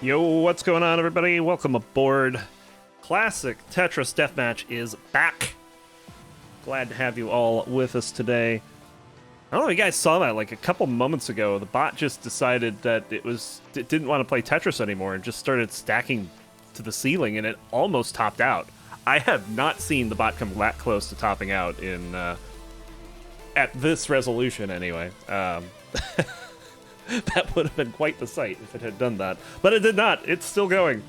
Yo, what's going on, everybody? Welcome aboard. Classic Tetris Deathmatch is back. Glad to have you all with us today. I don't know if you guys saw that, like a couple moments ago, the bot just decided that it didn't want to play Tetris anymore and just started stacking to the ceiling, and it almost topped out. I have not seen the bot come that close to topping out in at this resolution anyway. That would have been quite the sight if it had done that. But it did not. It's still going.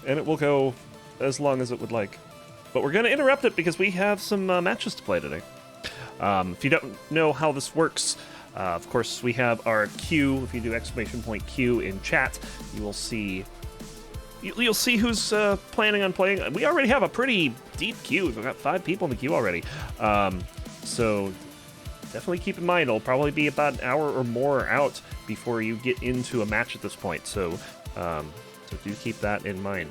And it will go as long as it would like. But we're going to interrupt it because we have some matches to play today. If you don't know how this works, of course, we have our queue. If you do !Q in chat, you will see... You'll see who's planning on playing. We already have a pretty deep queue. We've got 5 people in the queue already. So definitely keep in mind, it'll probably be about an hour or more out before you get into a match at this point. So do keep that in mind.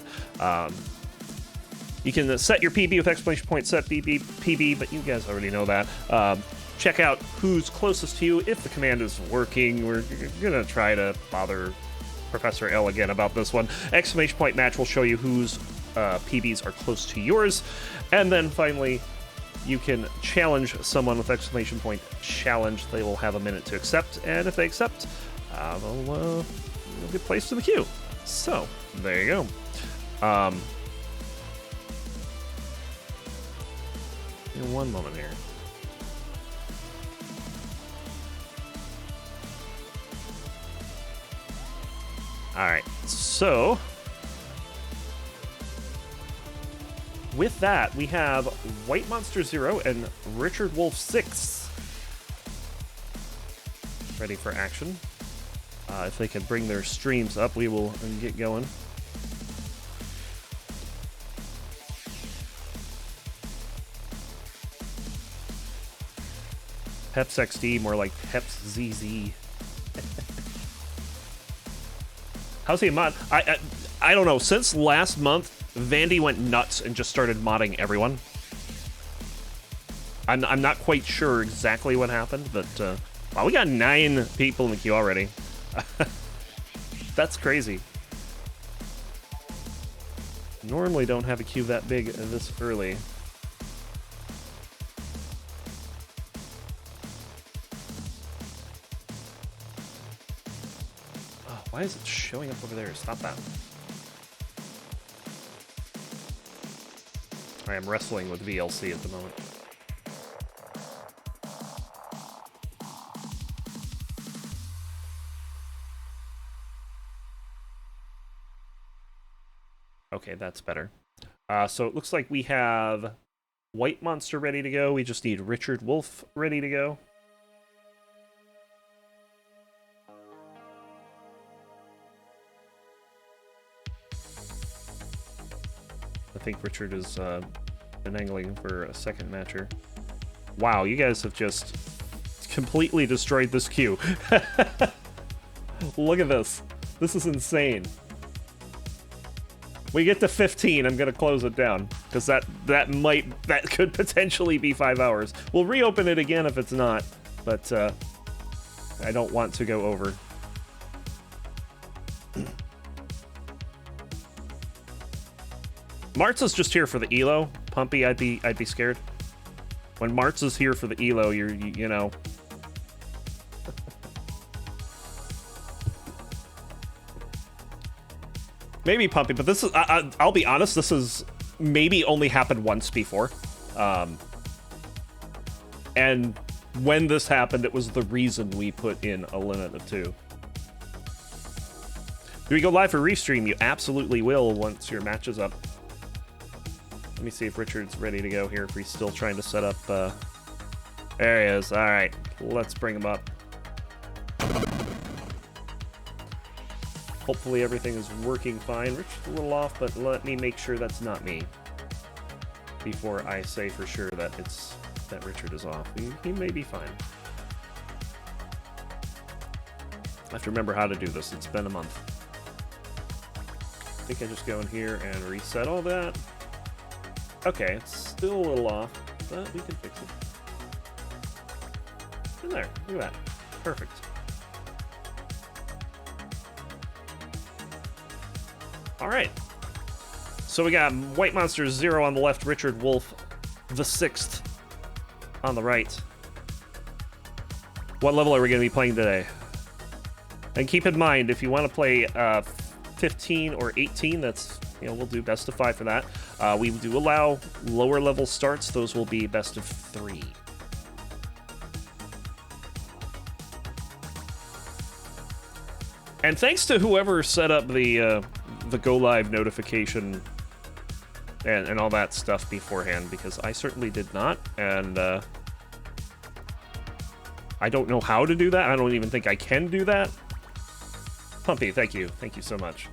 You can set your PB with !Set PB, but you guys already know that. Check out who's closest to you if the command is working. We're going to try to bother Professor L again about this one. !Match will show you whose PBs are close to yours. And then finally, you can challenge someone with !Challenge. They will have a minute to accept, and if they accept, they'll get placed in the queue. So, there you go. In one moment here. Alright, so with that, we have White Monster 0 and Richard Wolf 6 ready for action. If they can bring their streams up, we will get going. Peps XD, more like Peps ZZ. How's he mod? I don't know. Since last month, Vandy went nuts and just started modding everyone. I'm not quite sure exactly what happened, but wow, we got 9 people in the queue already. That's crazy. Normally don't have a queue that big this early. Oh, why is it showing up over there? Stop that. I am wrestling with VLC at the moment. Okay, that's better. So it looks like we have White Monster ready to go. We just need Richard Wolf ready to go. I think Richard is been angling for a second matcher. Wow, you guys have just completely destroyed this queue. Look at this. This is insane. We get to 15, I'm gonna close it down because that could potentially be 5 hours. We'll reopen it again if it's not, but I don't want to go over. Martz is just here for the elo. Pumpy, I'd be scared. When Martz is here for the elo, you know. Maybe Pumpy, but this is, I'll be honest, this has maybe only happened once before. And when this happened, it was the reason we put in a limit of 2. Do we go live for restream? You absolutely will once your match is up. Let me see if Richard's ready to go here, if he's still trying to set up, there he is. All right, let's bring him up. Hopefully everything is working fine. Richard's a little off, but let me make sure that's not me before I say for sure that Richard is off. He may be fine. I have to remember how to do this. It's been a month. I think I just go in here and reset all that. Okay, it's still a little off, but we can fix it. In there, look at that. Perfect. All right. So we got White Monster 0 on the left, Richard Wolf the 6th on the right. What level are we going to be playing today? And keep in mind, if you want to play 15 or 18, that's, you know, we'll do best of 5 for that. We do allow lower level starts. Those will be best of 3. And thanks to whoever set up the go live notification and all that stuff beforehand, because I certainly did not, and I don't know how to do that. I don't even think I can do that. Pumpy, thank you so much.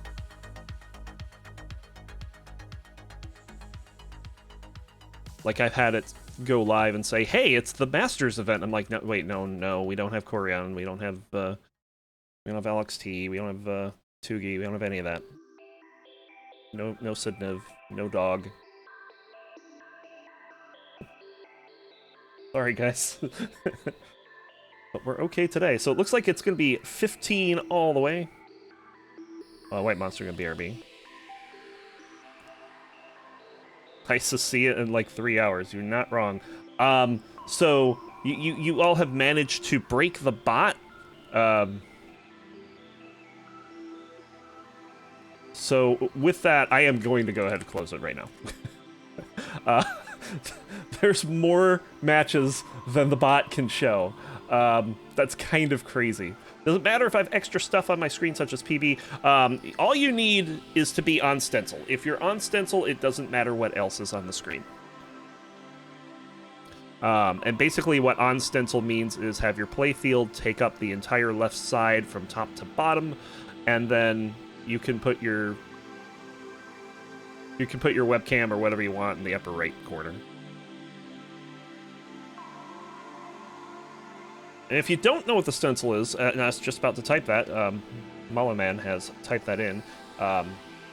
Like, I've had it go live and say, hey, it's the Masters event. I'm like, no, wait, no, we don't have Corian, we don't have Alex T, we don't have Tugi, we don't have any of that. No Sidnev, no dog. Sorry, guys. But we're okay today. So it looks like it's going to be 15 all the way. White Monster going to BRB. Nice to see it in like 3 hours. You're not wrong. So you all have managed to break the bot. So with that, I am going to go ahead and close it right now. There's more matches than the bot can show. That's kind of crazy. Doesn't matter if I have extra stuff on my screen, such as PB. All you need is to be on stencil. If you're on stencil, it doesn't matter what else is on the screen. And basically what on stencil means is have your playfield take up the entire left side from top to bottom, and then you can put your webcam or whatever you want in the upper right corner. And if you don't know what the stencil is, and I was just about to type that, Mullerman has typed that in,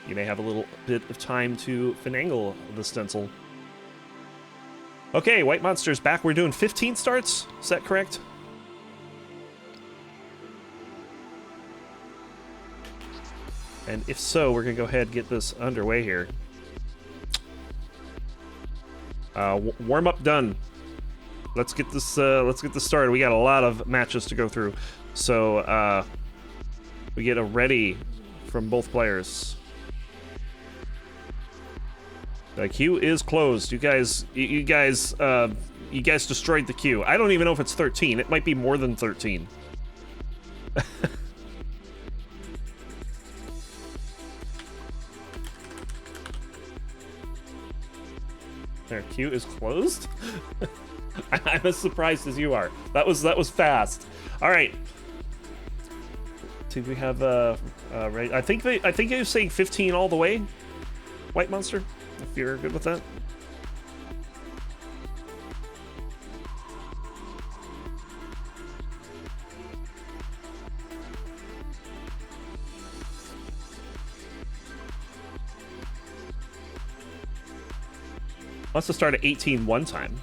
you may have a little bit of time to finagle the stencil. Okay, White Monster's back. We're doing 15 starts? Is that correct? And if so, we're going to go ahead and get this underway here. Warm-up done. Let's get this started. We got a lot of matches to go through. So, we get a ready from both players. The queue is closed. You guys destroyed the queue. I don't even know if it's 13. It might be more than 13. Their queue is closed? I'm as surprised as you are. That was fast. All right. Do we have right? I think he was saying 15 all the way. White Monster, if you're good with that. Wants to start at 18 one time.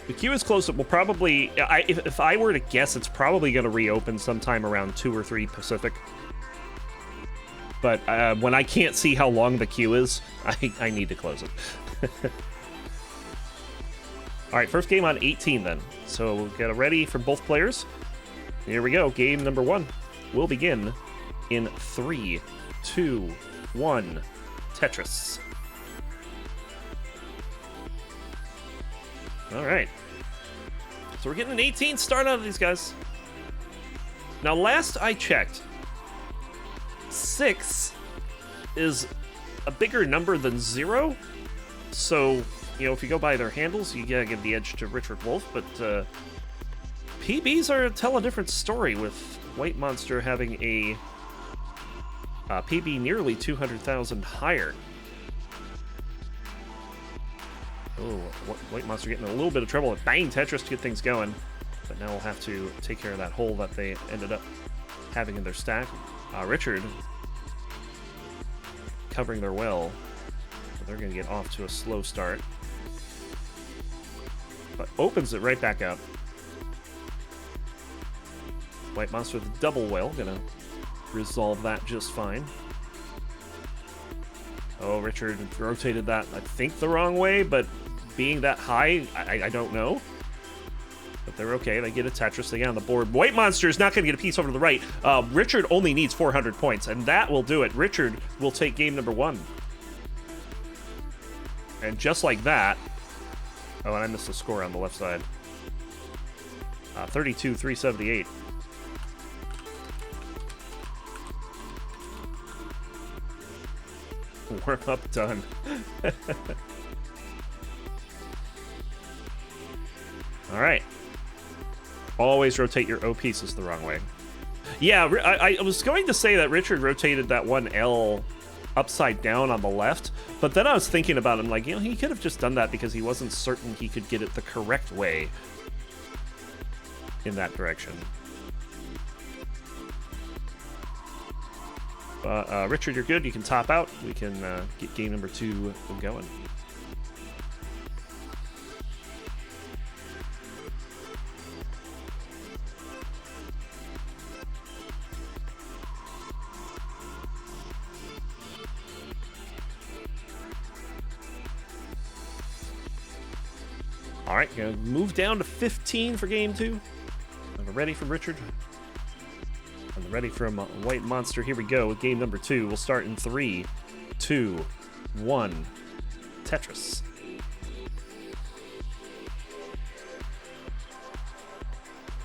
The queue is close. It will probably, if I were to guess, it's probably going to reopen sometime around 2 or 3 Pacific. But when I can't see how long the queue is, I need to close it. All right, first game on 18 then. So we'll get it ready for both players. Here we go. Game number 1 will begin in 3, 2, 1. Tetris. All right. So we're getting an 18 start out of these guys. Now, last I checked, 6 is a bigger number than 0. So, you know, if you go by their handles, you gotta give the edge to Richard Wolf. But PBs tell a different story, with White Monster having a PB nearly 200,000 higher. Oh, White Monster getting a little bit of trouble at banging Tetris to get things going. But now we'll have to take care of that hole that they ended up having in their stack. Richard covering their well. So they're going to get off to a slow start. but opens it right back up. White monster with a double whale, gonna resolve that just fine. Oh, Richard rotated that, I think, the wrong way, but being that high, I don't know. But they're okay. They get a Tetris. They get on the board. White monster is not going to get a piece over to the right. Richard only needs 400 points, and that will do it. Richard will take game number 1. And just like that... Oh, and I missed the score on the left side. 32-378. Warm up done. All right. Always rotate your O pieces the wrong way. Yeah, I was going to say that Richard rotated that one L upside down on the left, but then I was thinking about him like, you know, he could have just done that because he wasn't certain he could get it the correct way in that direction. Richard, you're good. You can top out. We can get game number 2 going. All right, gonna move down to 15 for game 2. I'm ready from Richard. I'm ready from White Monster. Here we go with game number 2. We'll start in 3, 2, 1. Tetris.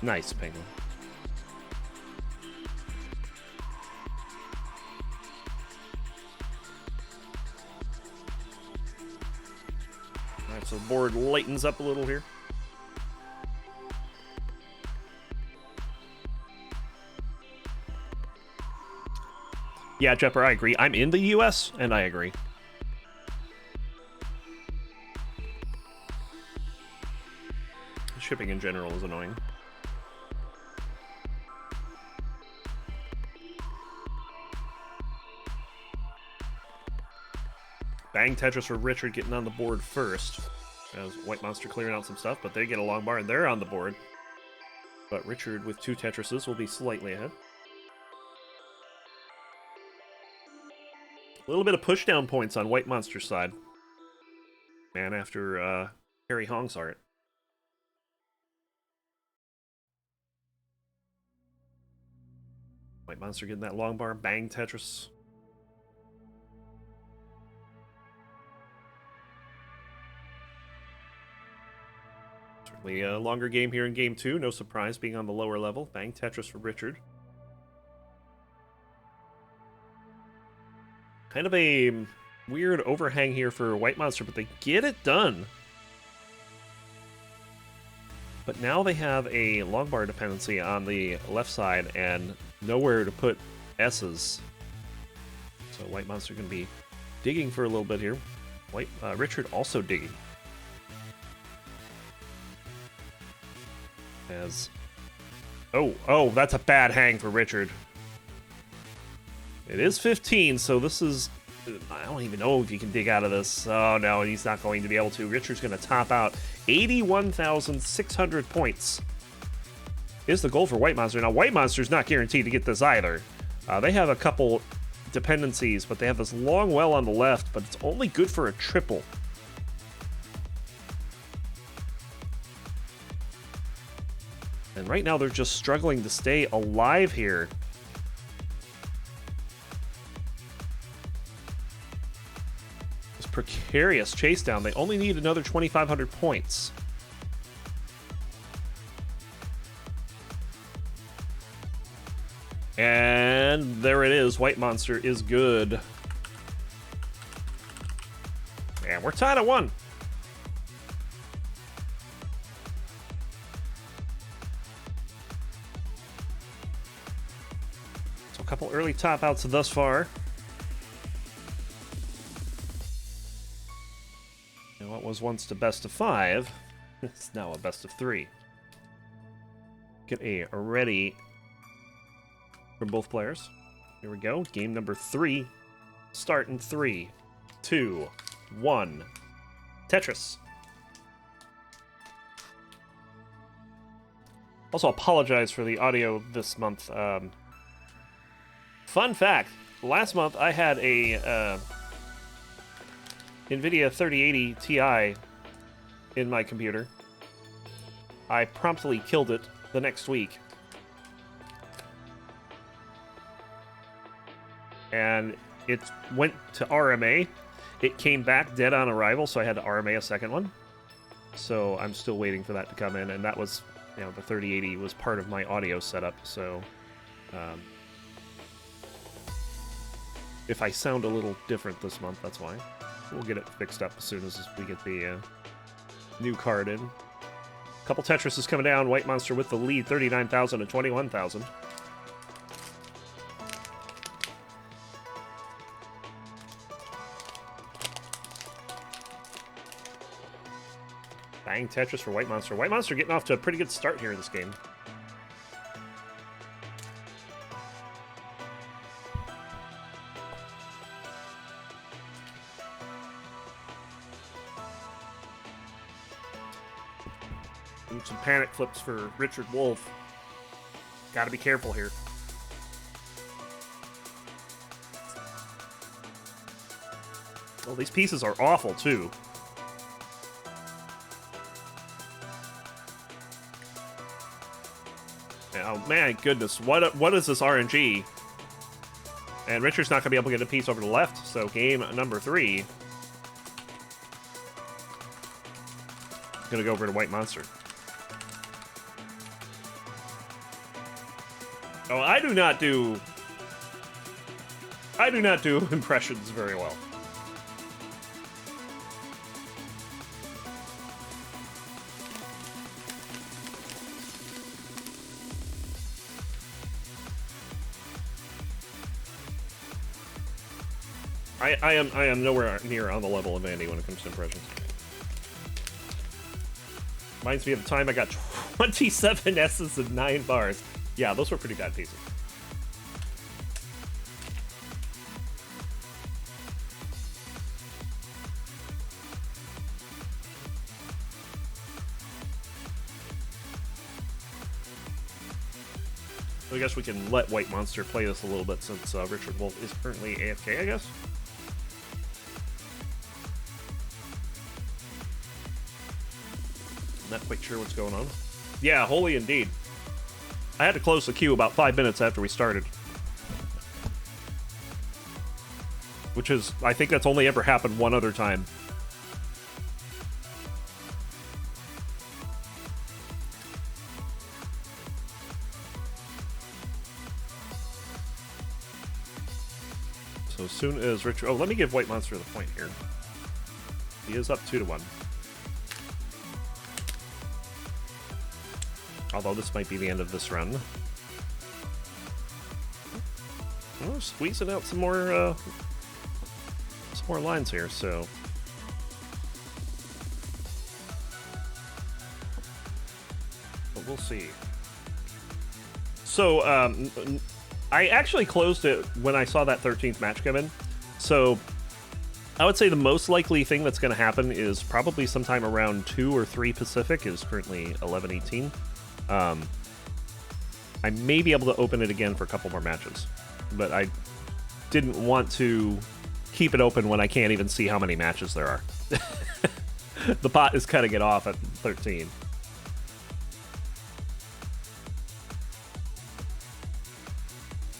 Nice, Penguin. Alright, so the board lightens up a little here. Yeah, Jepper, I agree. I'm in the US, and I agree. Shipping in general is annoying. Bang Tetris for Richard getting on the board first. As White Monster clearing out some stuff, but they get a long bar and they're on the board. But Richard with 2 Tetrises will be slightly ahead. A little bit of pushdown points on White Monster's side. Man, after Harry Hong's art. White Monster getting that long bar. Bang Tetris. Certainly a longer game here in game 2. No surprise being on the lower level. Bang Tetris for Richard. Kind of a weird overhang here for White Monster, but they get it done. But now they have a long bar dependency on the left side and nowhere to put S's. So White Monster can be digging for a little bit here. Richard also digging. As oh, that's a bad hang for Richard. It is 15, so this is... I don't even know if you can dig out of this. Oh, no, he's not going to be able to. Richard's going to top out 81,600 points. Is the goal for White Monster. Now, White Monster's not guaranteed to get this either. They have a couple dependencies, but they have this long well on the left, but it's only good for a triple. And right now, they're just struggling to stay alive here. Precarious Chasedown. They only need another 2,500 points. And there it is. White Monster is good. And we're tied at 1. So a couple early top outs thus far. What was once the best of 5, it's now a best of 3. Get a ready from both players. Here we go. Game number 3. Start in 3, 2, 1. Tetris. Also, apologize for the audio this month. Fun fact, last month I had a NVIDIA 3080 Ti in my computer. I promptly killed it the next week. And it went to RMA. It came back dead on arrival, so I had to RMA a second one. So I'm still waiting for that to come in, and that was, you know, the 3080 was part of my audio setup, so if I sound a little different this month, that's why. We'll get it fixed up as soon as we get the new card in. Couple Tetris is coming down. White Monster with the lead, 39,000 to 21,000. Bang Tetris for White Monster. White Monster getting off to a pretty good start here in this game. And some panic flips for Richard Wolf. Gotta be careful here. Well, these pieces are awful, too. Oh, man, goodness. What is this RNG? And Richard's not going to be able to get a piece over to the left, so game number 3. Going to go over to White Monster. Oh, I do not do impressions very well. I am nowhere near on the level of Andy when it comes to impressions. Reminds me of the time I got 27 S's and 9 bars. Yeah, those were pretty bad pieces. I guess we can let White Monster play this a little bit since Richard Wolf is currently AFK, I guess. Not quite sure what's going on. Yeah, holy indeed. I had to close the queue about 5 minutes after we started. Which is, I think that's only ever happened one other time. So as soon as Richard... Oh, let me give White Monster the point here. He is up 2-1. Although this might be the end of this run. Oh, squeezing out some more lines here, so... But we'll see. So, I actually closed it when I saw that 13th match come in. So, I would say the most likely thing that's going to happen is probably sometime around 2 or 3 Pacific. It is currently 11:18. I may be able to open it again for a couple more matches, but I didn't want to keep it open when I can't even see how many matches there are. The pot is cutting it off at 13.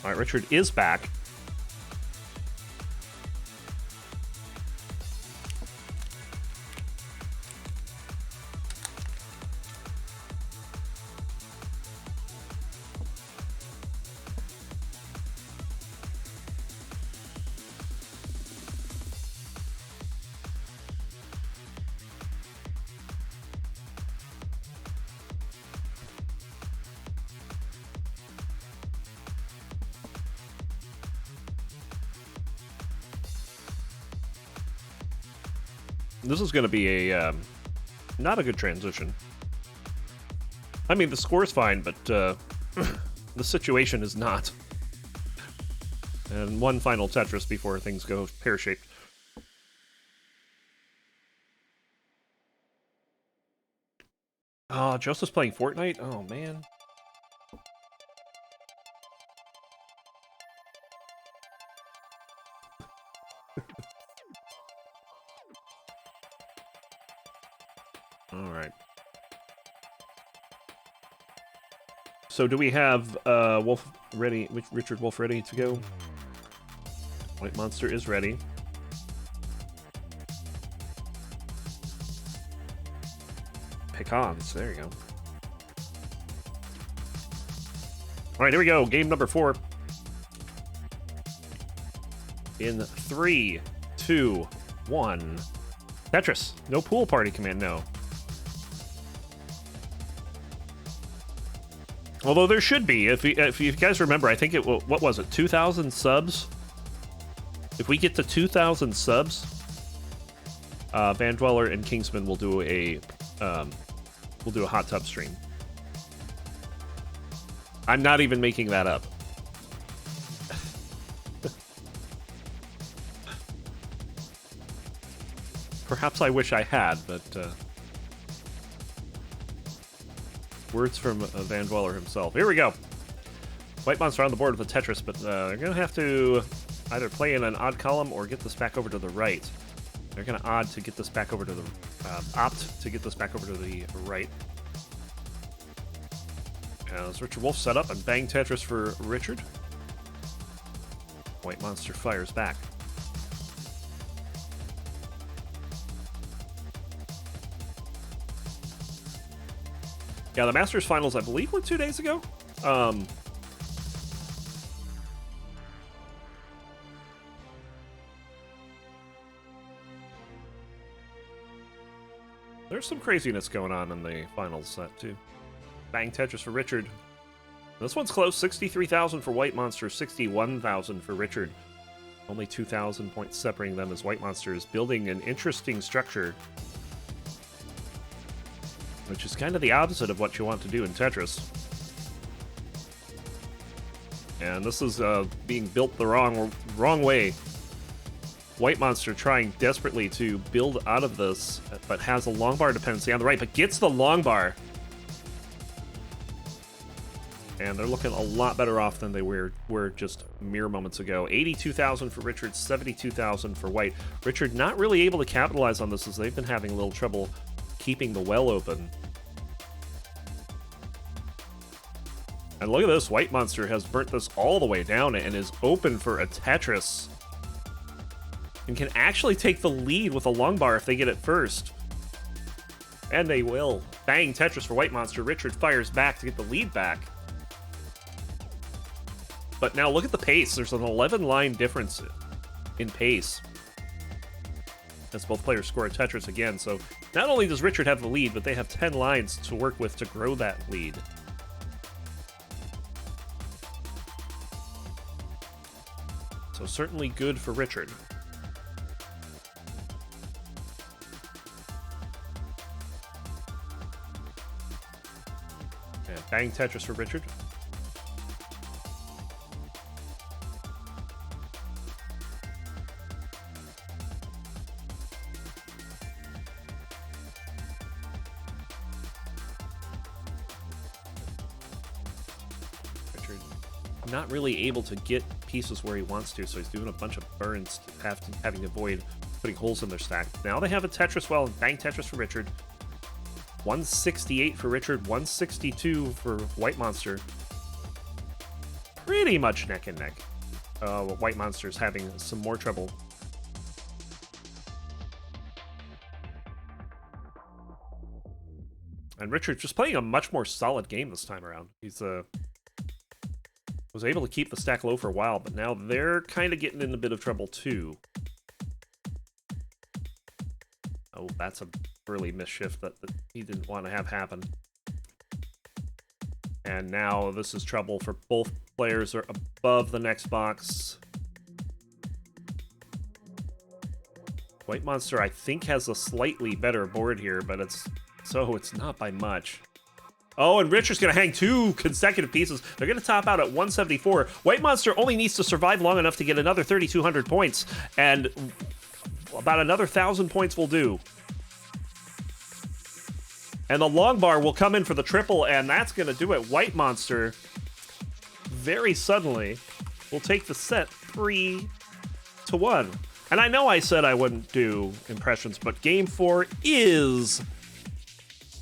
All right, Richard is back. This is going to be a not a good transition. I mean, the score's fine, but the situation is not. And one final Tetris before things go pear-shaped. Oh, Joseph's playing Fortnite? Oh, man. All right. So do we have Wolf ready? Richard Wolf ready to go? White Monster is ready. Pecans. There you go. All right, here we go. Game number 4. In 3, 2, 1. Tetris. No pool party command, no. Although there should be. If you guys remember, I think it, what was it, 2,000 subs? If we get to 2,000 subs, Vandweller and Kingsman will do a hot tub stream. I'm not even making that up. Perhaps I wish I had, but words from Vandweller himself. Here we go. White Monster on the board with a Tetris, but they're going to have to either play in an odd column or get this back over to the right. They're going to opt to get this back over to the right. As Richard Wolf set up and bang Tetris for Richard. White Monster fires back. Yeah, the Masters Finals, I believe, were 2 days ago. There's some craziness going on in the finals set, too. Bang Tetris for Richard. This one's close. 63,000 for White Monster, 61,000 for Richard. Only 2,000 points separating them as White Monster is building an interesting structure, which is kind of the opposite of what you want to do in Tetris. And this is being built the wrong way. White Monster trying desperately to build out of this, but has a long bar dependency on the right, but gets the long bar. And they're looking a lot better off than they were just mere moments ago. 82,000 for Richard, 72,000 for White. Richard not really able to capitalize on this as they've been having a little trouble keeping the well open. And look at this, White Monster has burnt this all the way down and is open for a Tetris. And can actually take the lead with a long bar if they get it first. And they will. Bang Tetris for White Monster. Richard fires back to get the lead back. But now look at the pace. There's an 11-line difference in pace as both players score a Tetris again. So not only does Richard have the lead, but they have 10 lines to work with to grow that lead. So certainly good for Richard. And bang Tetris for Richard. Not really able to get pieces where he wants to, so he's doing a bunch of burns, having to avoid putting holes in their stack. Now they have a Tetris well, and bang Tetris for Richard. 168 for Richard, 162 for White Monster. Pretty much neck and neck. White Monster's having some more trouble. And Richard just playing a much more solid game this time around. He's was able to keep the stack low for a while, but now they're kind of getting in a bit of trouble too. Oh, that's a early mischief that he didn't want to have happen. And now this is trouble for both players are above the next box. White Monster, I think, has a slightly better board here, but it's not by much. Oh, and Richard's going to hang 2 consecutive pieces. They're going to top out at 174. White Monster only needs to survive long enough to get another 3,200 points, and about another 1,000 points will do. And the long bar will come in for the triple, and that's going to do it. White Monster, very suddenly, will take the set 3-1. And I know I said I wouldn't do impressions, but Game 4 is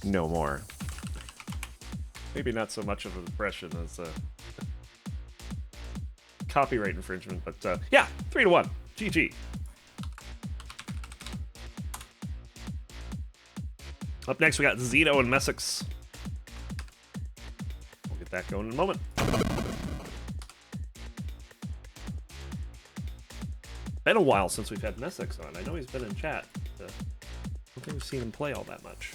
no more. Maybe not so much of an impression as a copyright infringement, but yeah, 3-1. GG. Up next, we got Zeno and Messicks. We'll get that going in a moment. Been a while since we've had Messicks on. I know he's been in chat. But I don't think we've seen him play all that much.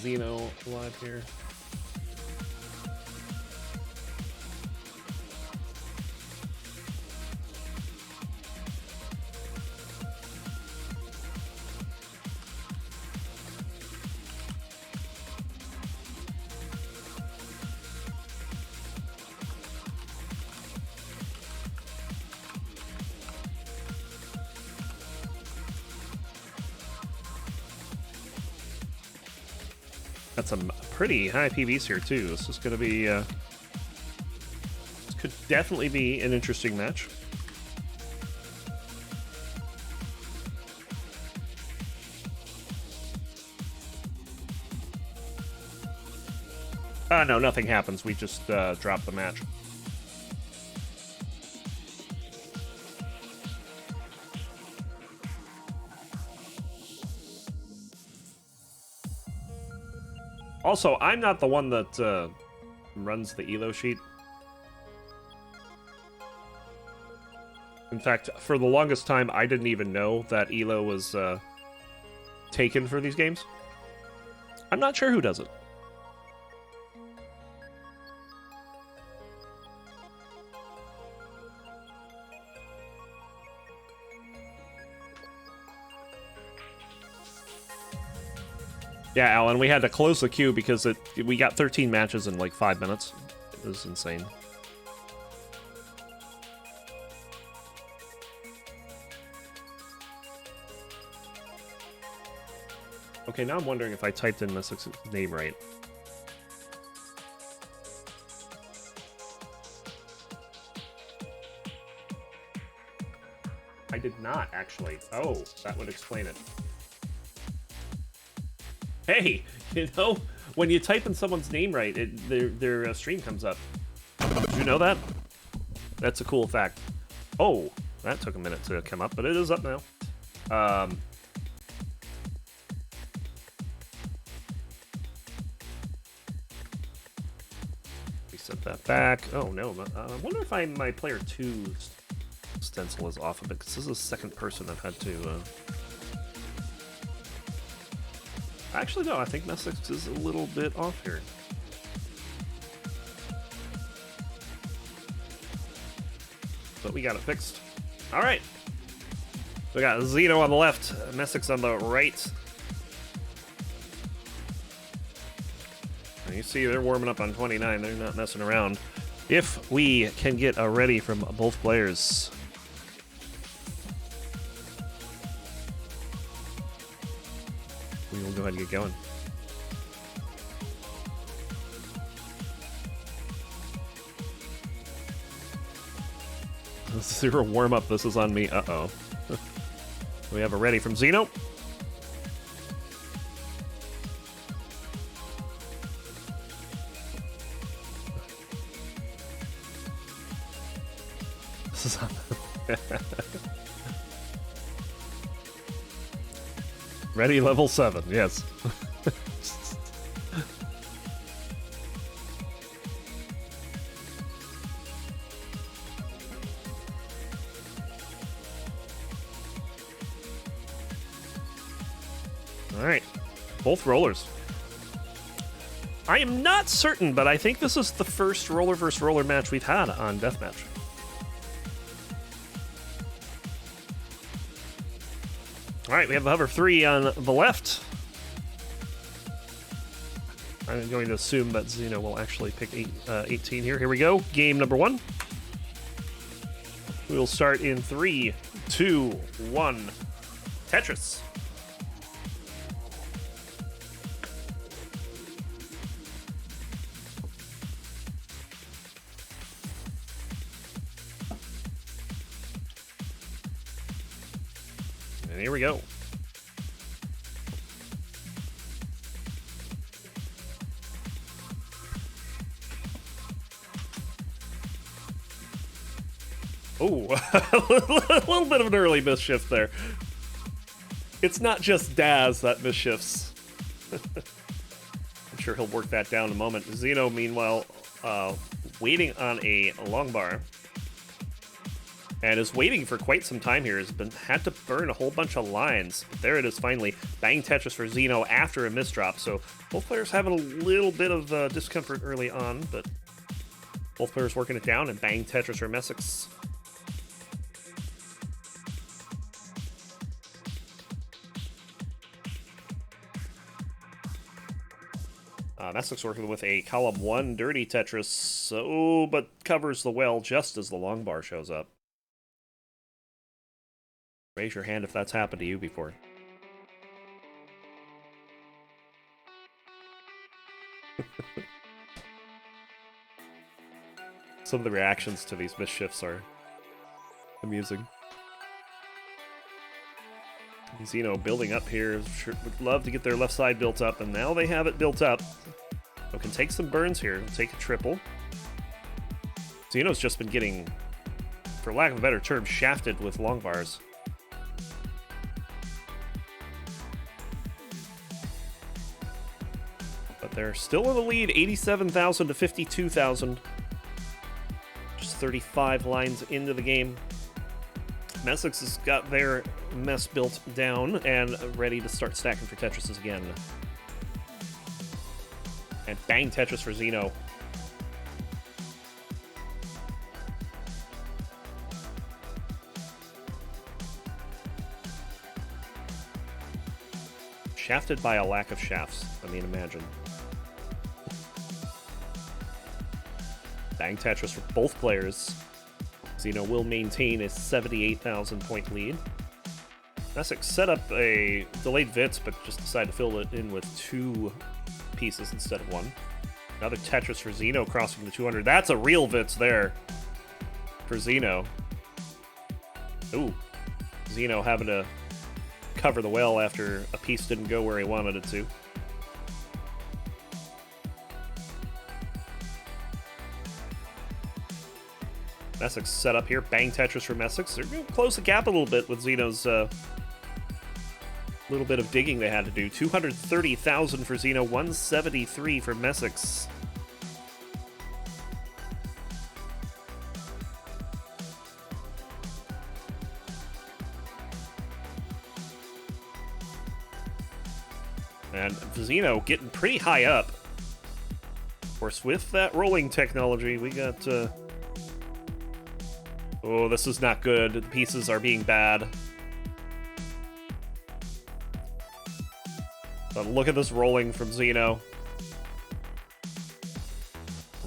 Zeno live here. Got some pretty high PVs here too. This is going to be, this could definitely be an interesting match. No, nothing happens. We just drop the match. Also, I'm not the one that runs the ELO sheet. In fact, for the longest time, I didn't even know that ELO was taken for these games. I'm not sure who does it. Yeah, Alan, we had to close the queue because we got 13 matches in like 5 minutes. It was insane. Okay, now I'm wondering if I typed in Messicks' name right. I did not, actually. Oh, that would explain it. Hey, you know, when you type in someone's name right, their stream comes up. Did you know that? That's a cool fact. Oh, that took a minute to come up, but it is up now. We set that back. Oh, no. I wonder if my player 2 stencil is off of it, because this is the second person I've had to... Actually, no, I think Messicks is a little bit off here. But we got it fixed. All right. We got Zeno on the left, Messicks on the right. And you see they're warming up on 29. They're not messing around. If we can get a ready from both players... we will go ahead and get going. Zero warm-up. This is on me. Uh-oh. We have a ready from Zeno. This is on... Ready, level 7, yes. Alright, both rollers. I am not certain, but I think this is the first roller versus roller match we've had on Deathmatch. All right, we have the hover 3 on the left. I'm going to assume that Zeno will actually pick 18 here. Here we go. Game number 1. We will start in 3, 2, 1. Tetris. And here we go. Oh, a little bit of an early misshift there. It's not just Daz that misshifts. I'm sure he'll work that down in a moment. Zeno, meanwhile, waiting on a long bar. And is waiting for quite some time here. Has had to burn a whole bunch of lines. But there it is finally. Bang Tetris for Zeno after a misdrop. So both players having a little bit of discomfort early on, but both players working it down. And bang Tetris for Messicks. Messicks working with a column 1 dirty Tetris, so but covers the well just as the long bar shows up. Raise your hand if that's happened to you before. Some of the reactions to these misshifts are amusing. Zeno building up here. Sure would love to get their left side built up, and now they have it built up. So can take some burns here. Take a triple. Zeno's just been getting, for lack of a better term, shafted with long bars. But they're still in the lead, 87,000 to 52,000. Just 35 lines into the game. Messicks has got their mess built down and ready to start stacking for Tetrises again. And bang Tetris for Zeno. Shafted by a lack of shafts. I mean, imagine. Bang Tetris for both players. Zeno will maintain a 78,000 point lead. Messicks set up a delayed Vitz, but just decided to fill it in with 2 pieces instead of 1. Another Tetris for Zeno crossing the 200. That's a real Vitz there for Zeno. Ooh. Zeno having to cover the well after a piece didn't go where he wanted it to. Messicks set up here. Bang Tetris for Messicks. They're going to close the gap a little bit with Zeno's little bit of digging they had to do. 230,000 for Zeno, 173 for Messicks. And Zeno getting pretty high up. Of course, with that rolling technology, we got... Oh, this is not good. The pieces are being bad. But look at this rolling from Zeno.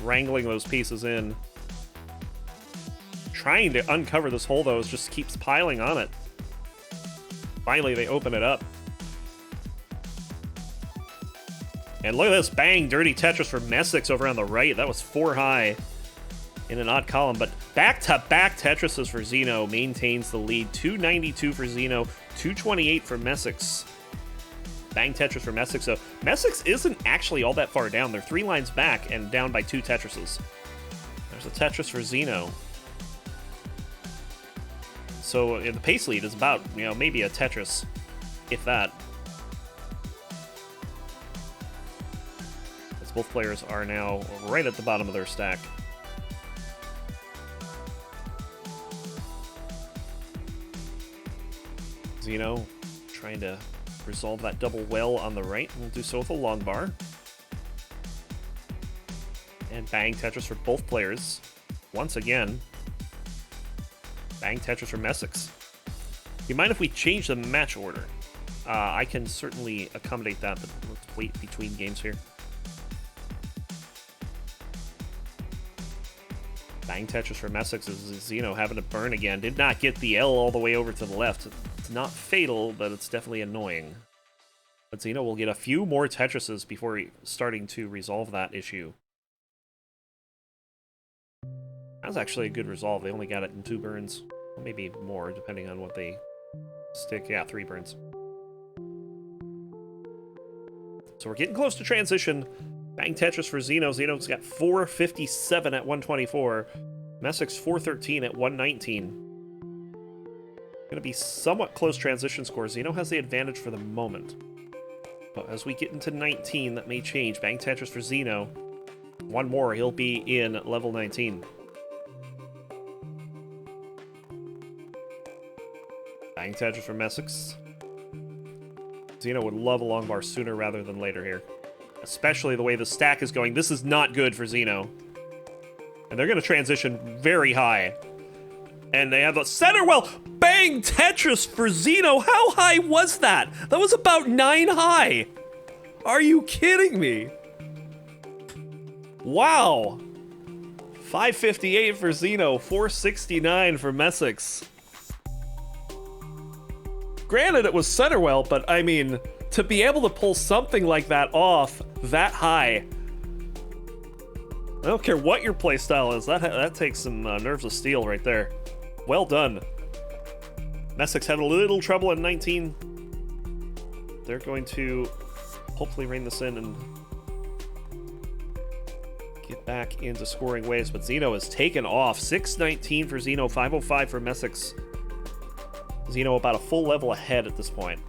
Wrangling those pieces in. Trying to uncover this hole, though, just keeps piling on it. Finally, they open it up. And look at this. Bang! Dirty Tetris for Messicks over on the right. That was 4 high in an odd column. But back-to-back Tetrises for Zeno maintains the lead. 292 for Zeno, 228 for Messicks. Bang Tetris for Messicks. So Messicks isn't actually all that far down. They're 3 lines back and down by 2 Tetrises. There's a Tetris for Zeno. So the pace lead is about, maybe a Tetris, if that. As both players are now right at the bottom of their stack. Zeno trying to resolve that double well on the right. We'll do so with a long bar. And bang Tetris for both players. Once again. Bang Tetris for Messicks. You mind if we change the match order? I can certainly accommodate that, but let's wait between games here. Bang Tetris for Messicks is Zeno having to burn again. Did not get the L all the way over to the left. It's not fatal, but it's definitely annoying. But Zeno will get a few more Tetrises before starting to resolve that issue. That was actually a good resolve. They only got it in 2 burns. Maybe more, depending on what they stick. Yeah, 3 burns. So we're getting close to transition. Bang Tetris for Zeno. Zeno's got 457 at 124. Messicks 413 at 119. Gonna be somewhat close transition score. Zeno has the advantage for the moment. But as we get into 19, that may change. Bang Tetris for Zeno. One more, he'll be in level 19. Bang Tetris for Messicks. Zeno would love a long bar sooner rather than later here. Especially the way the stack is going. This is not good for Zeno. And they're going to transition very high. And they have the center well. Bang Tetris for Zeno. How high was that? That was about 9 high. Are you kidding me? Wow. 558 for Zeno. 469 for Messicks. Granted, it was center well, but I mean, to be able to pull something like that off that high, I don't care what your playstyle is, that takes some nerves of steel right there. Well done. Messicks had a little trouble in 19. They're going to hopefully rein this in and get back into scoring ways, but Zeno is taken off. 619 for Zeno, 505 for Messicks. Zeno about a full level ahead at this point.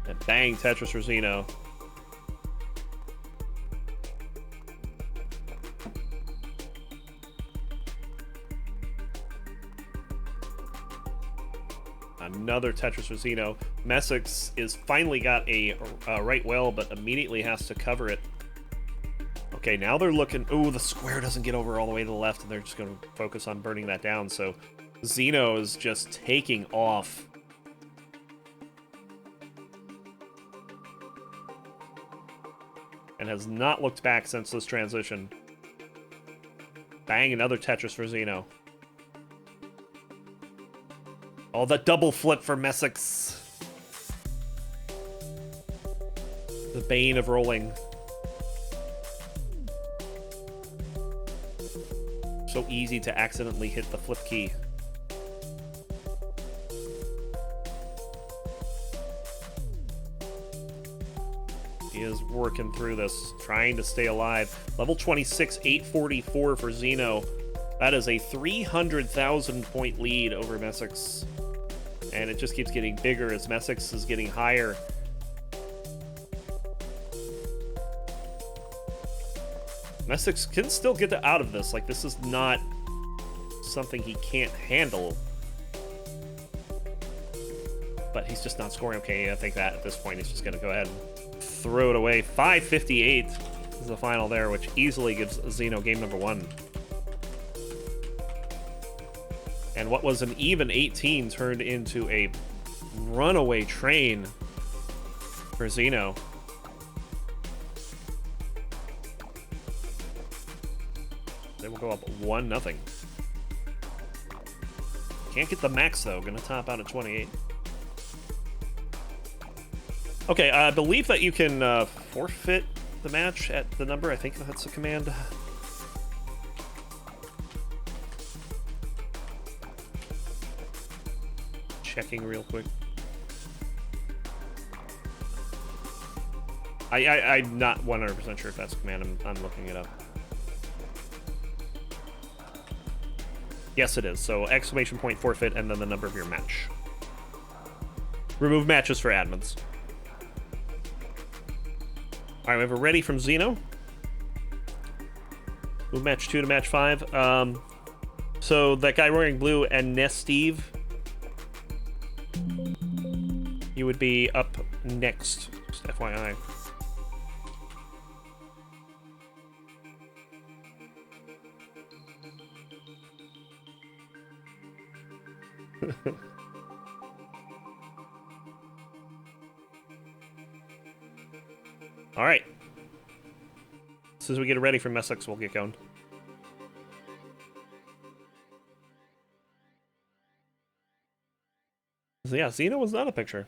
And bang Tetris for Zeno. Another Tetris for Zeno. Messicks is finally got a right well, but immediately has to cover it. Okay, now they're looking... Ooh, the square doesn't get over all the way to the left, and they're just going to focus on burning that down. So Zeno is just taking off. And has not looked back since this transition. Bang, another Tetris for Zeno. Oh, the double flip for Messicks. The bane of rolling. So easy to accidentally hit the flip key. He is working through this, trying to stay alive. Level 26, 844 for Zeno. That is a 300,000 point lead over Messicks. And it just keeps getting bigger as Messicks is getting higher. Messicks can still get out of this. Like, this is not something he can't handle. But he's just not scoring. Okay, I think that at this point he's just going to go ahead and throw it away. 558 is the final there, which easily gives Zeno game number 1. And what was an even 18 turned into a runaway train for Zeno. They will go up 1-0. Can't get the max, though. Gonna top out at 28. Okay, I believe that you can forfeit the match at the number. I think that's a command. Checking real quick. I'm not 100% sure if that's a command. I'm looking it up. Yes, it is. So exclamation point forfeit and then the number of your match. Remove matches for admins. All right, we have a ready from Zeno. Move match 2 to match 5. So that guy wearing blue and Nestive, you would be up next. Just FYI. All right. As soon as we get it ready for Messicks, we'll get going. So yeah, Zeno was not a picture.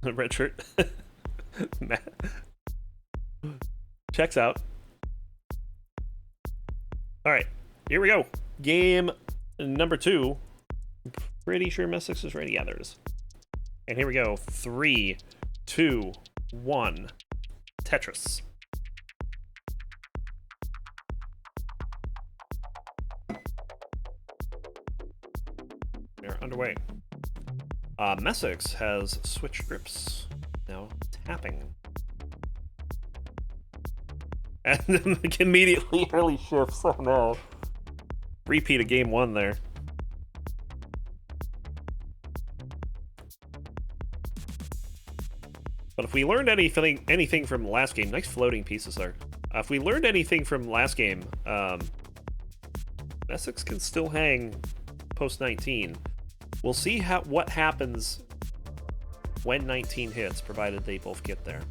Red shirt. Checks out. All right, here we go. Game number 2. I'm pretty sure Messicks is ready. Yeah, there it is. And here we go. 3, 2, 1. Tetris. We're underway. Messicks has switched grips. Now tapping. And then immediately early shifts. Oh no. Repeat of game 1 there. But if we learned anything from last game, nice floating pieces there. If we learned anything from last game, Messicks can still hang post 19. We'll see what happens when 19 hits, provided they both get there.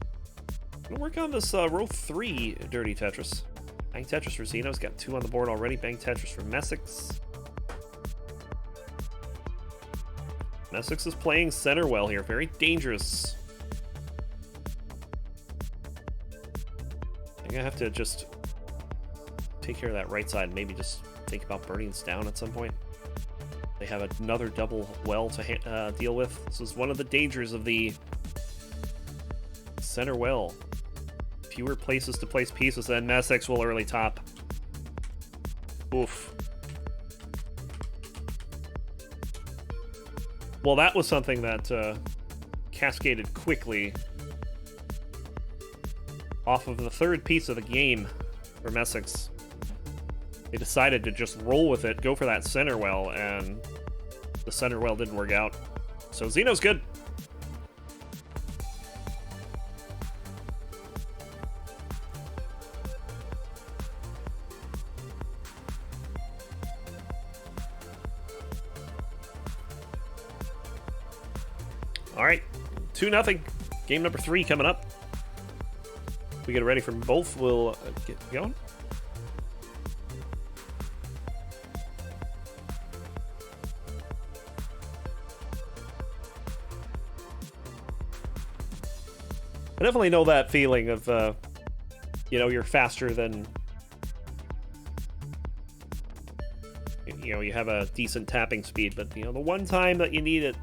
I'm gonna work on this row 3 Dirty Tetris. Bang Tetris for Zeno's got 2 on the board already. Bang Tetris for Messicks. Messicks is playing center well here, very dangerous. I'm gonna have to just take care of that right side and maybe just think about burning this down at some point. They have another double well to deal with. This is one of the dangers of the center well. Fewer places to place pieces, then Messicks will early top. Oof. Well, that was something that cascaded quickly off of the third piece of the game for Messicks. They decided to just roll with it, go for that center well, and the center well didn't work out. So Zeno's good. All right, 2-0. Game number 3 coming up. We get it ready from both. We'll get going. I definitely know that feeling of, you're faster than, you have a decent tapping speed, but, the one time that you need it,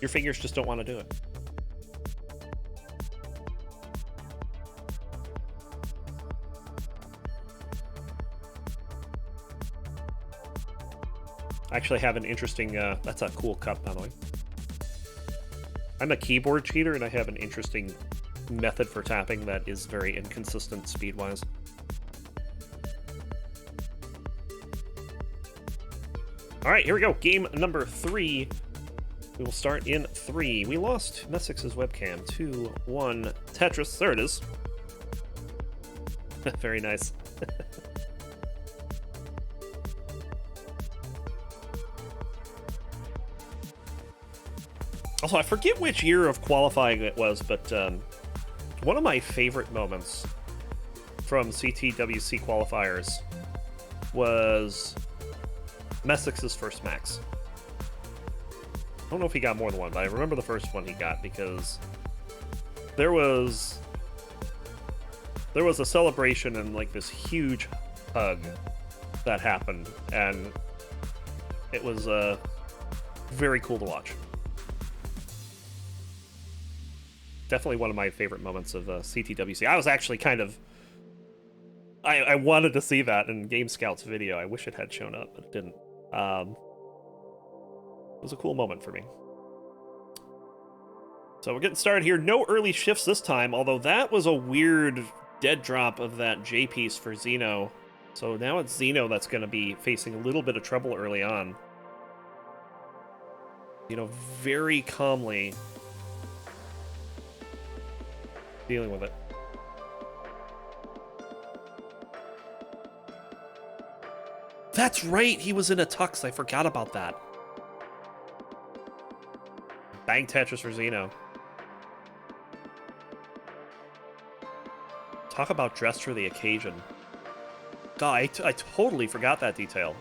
your fingers just don't want to do it. I actually have an interesting, that's a cool cup, by the way. I'm a keyboard cheater, and I have an interesting method for tapping that is very inconsistent speed-wise. All right, here we go. Game number 3. We will start in 3. We lost Messicks' webcam. 2, 1, Tetris. There it is. Very nice. Also, I forget which year of qualifying it was, but one of my favorite moments from CTWC qualifiers was Messicks' first max. I don't know if he got more than one, but I remember the first one he got because there was a celebration and like this huge hug that happened, and it was very cool to watch. Definitely one of my favorite moments of CTWC. I was actually kind of... I wanted to see that in Game Scout's video. I wish it had shown up, but it didn't. It was a cool moment for me. So we're getting started here. No early shifts this time, although that was a weird dead drop of that J piece for Zeno. So now it's Zeno that's going to be facing a little bit of trouble early on. Very calmly dealing with it. That's right, he was in a tux. I forgot about that. Bang Tetris for Zeno. Talk about dressed for the occasion. God, I totally forgot that detail.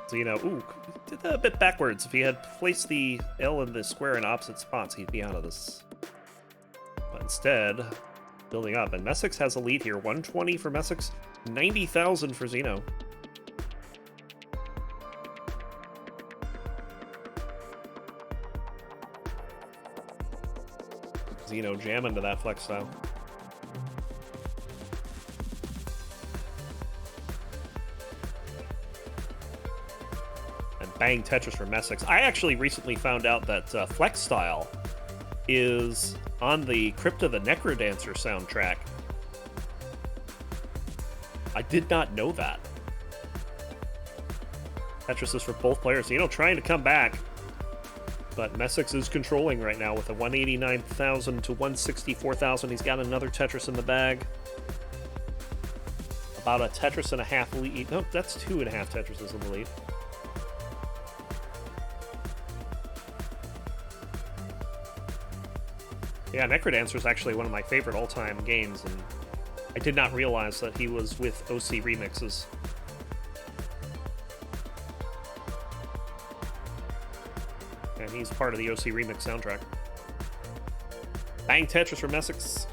Zeno, ooh, did that a bit backwards. If he had placed the L and the square in opposite spots, he'd be out of this. But instead, building up. And Messicks has a lead here. 120 for Messicks, 90,000 for Zeno. Zeno jamming to that flex style. And bang Tetris for Messicks. I actually recently found out that flex style is on the Crypta the Necrodancer soundtrack. I did not know that. Tetris is for both players. Zeno trying to come back. But Messicks is controlling right now with a 189,000 to 164,000. He's got another Tetris in the bag. About a Tetris and a half lead. No, that's 2.5 Tetrises in the lead. Yeah, Necrodancer is actually one of my favorite all-time games, and I did not realize that he was with OC Remixes. And he's part of the OC Remix soundtrack. Bang Tetris for Messicks.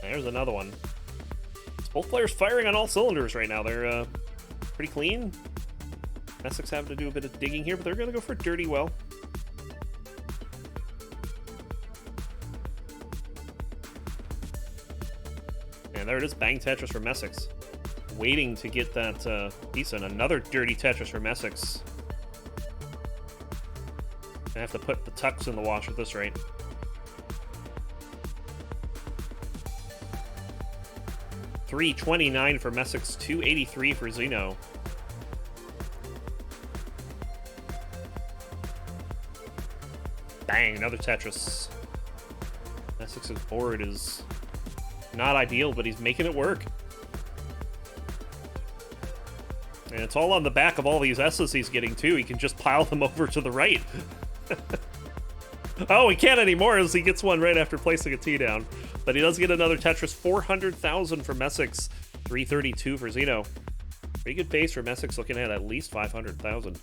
There's another one. It's both players firing on all cylinders right now. They're pretty clean. Messicks having to do a bit of digging here, but they're going to go for Dirty Well. And there it is, Bang Tetris for Messicks. Waiting to get that piece in. Another dirty Tetris for Messicks. I have to put the tucks in the wash at this rate. $329 for Messicks, $283 for Zeno. Bang, another Tetris. Messicks' board is not ideal, but he's making it work. And it's all on the back of all these S's he's getting, too. He can just pile them over to the right. Oh, he can't anymore as he gets one right after placing a T down. But he does get another Tetris. 400,000 for Messicks. 332 for Zeno. Pretty good base for Messicks, looking at least 500,000.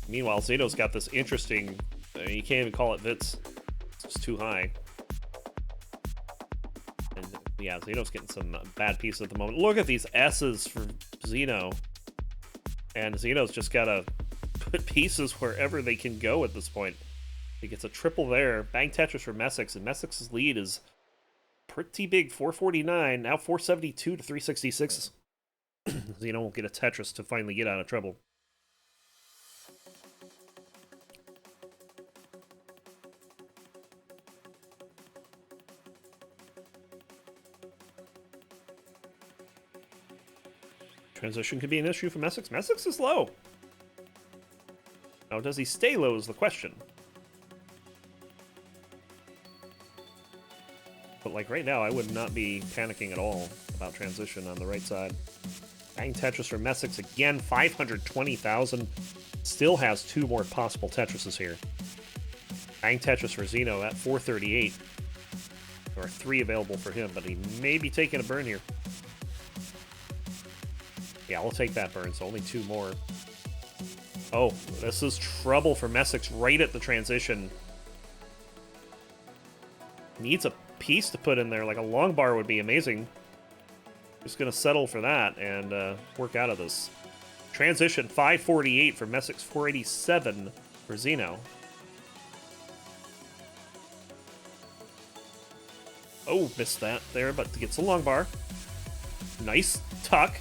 Meanwhile, Zeno's got this interesting... you can't even call it Vits. It's too high. And yeah, Zeno's getting some bad pieces at the moment. Look at these S's for Zeno. And Zeno's just got to put pieces wherever they can go at this point. He gets a triple there. Bang Tetris for Messicks. And Messicks' lead is pretty big. 449. Now 472 to 366. Zeno will get a Tetris to finally get out of trouble. Transition could be an issue for Messicks. Messicks is low. Now, does he stay low is the question. But like right now, I would not be panicking at all about transition on the right side. Bang Tetris for Messicks again, 520,000. Still has 2 more possible Tetrises here. Bang Tetris for Zeno at 438. There are 3 available for him, but he may be taking a burn here. Yeah, we'll take that burn, so only 2 more. Oh, this is trouble for Messicks right at the transition. Needs a piece to put in there, like a long bar would be amazing. Just going to settle for that and work out of this. Transition, 548 for Messicks, 487 for Zeno. Oh, missed that there, but gets a long bar. Nice tuck.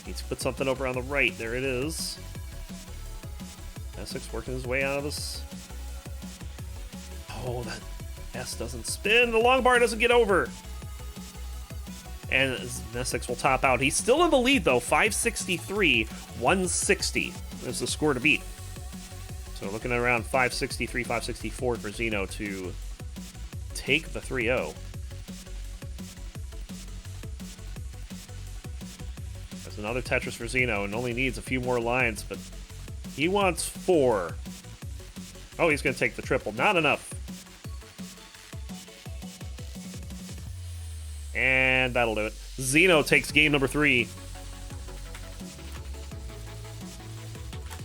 Needs to put something over on the right. There it is. Messicks working his way out of this. Oh, that S doesn't spin. The long bar doesn't get over. And Messicks will top out. He's still in the lead, though. 563, 160 is the score to beat. So looking at around 563, 564 for Zeno to take the 3-0. There's another Tetris for Zeno, and only needs a few more lines, but he wants 4. Oh, he's going to take the triple. Not enough. And that'll do it. Zeno takes game number 3.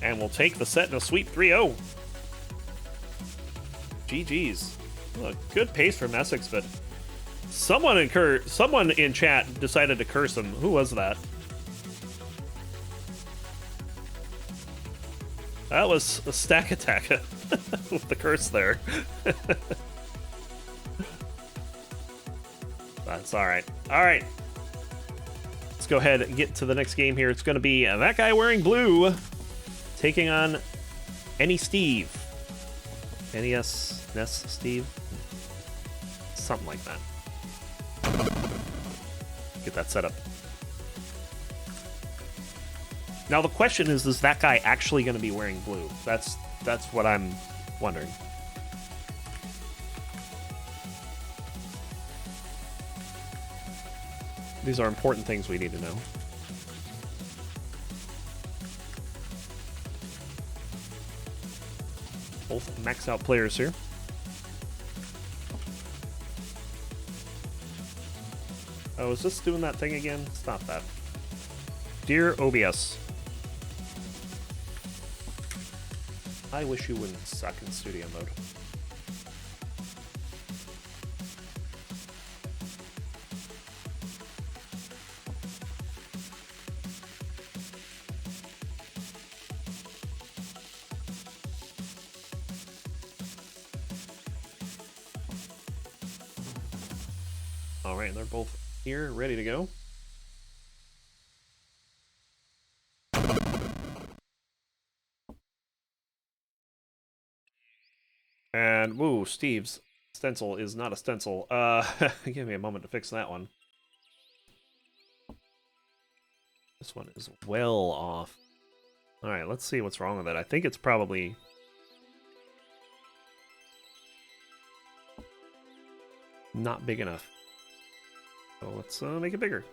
And we'll take the set in a sweep 3-0. GG's. Well, good pace for Messicks, but someone in chat decided to curse him. Who was that? That was a Stack Attack with the curse there. That's all right. All right. Let's go ahead and get to the next game here. It's going to be that guy wearing blue taking on Steve. NES Steve? Something like that. Get that set up. Now the question is that guy actually going to be wearing blue? That's what I'm wondering. These are important things we need to know. Both max out players here. Oh, is this doing that thing again? Stop that. Dear OBS. I wish you wouldn't suck in studio mode. Alright, they're both here, ready to go. And, woo, Steve's stencil is not a stencil. Give me a moment to fix that one. This one is well off. Alright, let's see what's wrong with it. I think it's probably... not big enough. So let's make it bigger.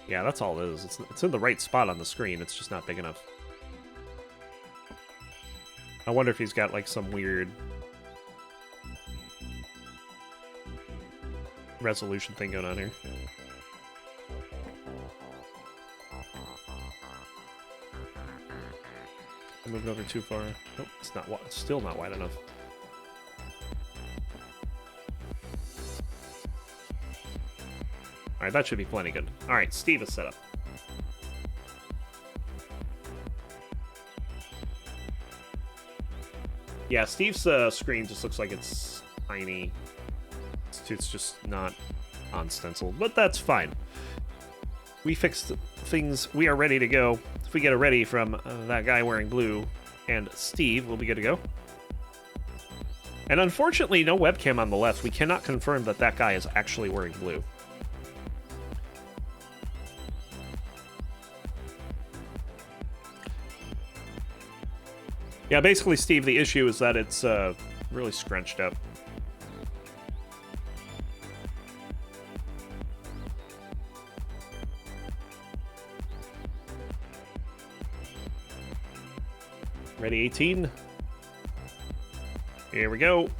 Yeah, that's all it is. It's in the right spot on the screen. It's just not big enough. I wonder if he's got like some weird resolution thing going on here. I moved over too far. Nope, it's not. It's still not wide enough. Alright, that should be plenty good. Alright, Steve is set up. Yeah, Steve's screen just looks like it's tiny. It's just not on stencil, but that's fine. We fixed things. We are ready to go. If we get a ready from that guy wearing blue and Steve, we'll be good to go. And unfortunately, no webcam on the left. We cannot confirm that that guy is actually wearing blue. Yeah, basically, Steve, the issue is that it's really scrunched up. Ready, 18? Here we go.